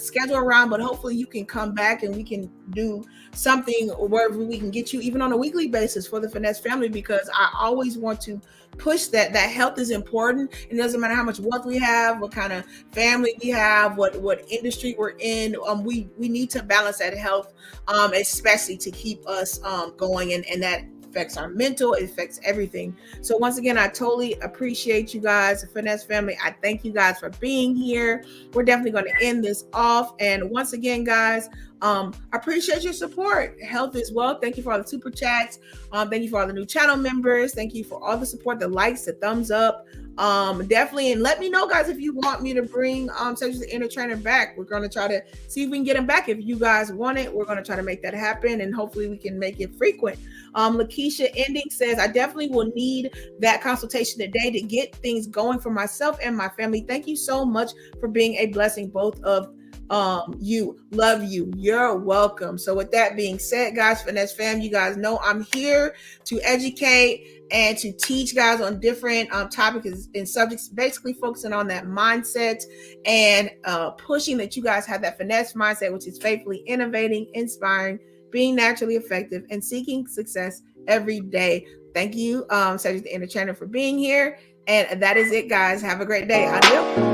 schedule around, but hopefully you can come back and we can do something wherever we can get you, even on a weekly basis, for the Finesse family, because I always want to push that health is important. It doesn't matter how much wealth we have, what kind of family we have, what industry we're in. We need to balance that health, especially to keep us going, and that affects our mental, it affects everything. So once again, I totally appreciate you guys, the Finesse family. I thank you guys for being here. We're definitely going to end this off. And once again, guys, I appreciate your support. Health is wealth. Thank you for all the super chats. Thank you for all the new channel members. Thank you for all the support, the likes, the thumbs up. Definitely. And let me know, guys, if you want me to bring Sedrek the Inner Trainer back. We're going to try to see if we can get him back. If you guys want it, we're going to try to make that happen, and hopefully we can make it frequent. Lakeisha Ending says, I definitely will need that consultation today to get things going for myself and my family. Thank you so much for being a blessing, both of you. Love you. You're welcome. So with that being said, guys, Finesse fam, you guys know I'm here to educate and to teach guys on different topics and subjects, basically focusing on that mindset and pushing that you guys have that finesse mindset, which is faithfully innovating, inspiring, being naturally effective, and seeking success every day. Thank you, Sedrek the Inner Trainer, for being here. And that is it, guys. Have a great day. Adios.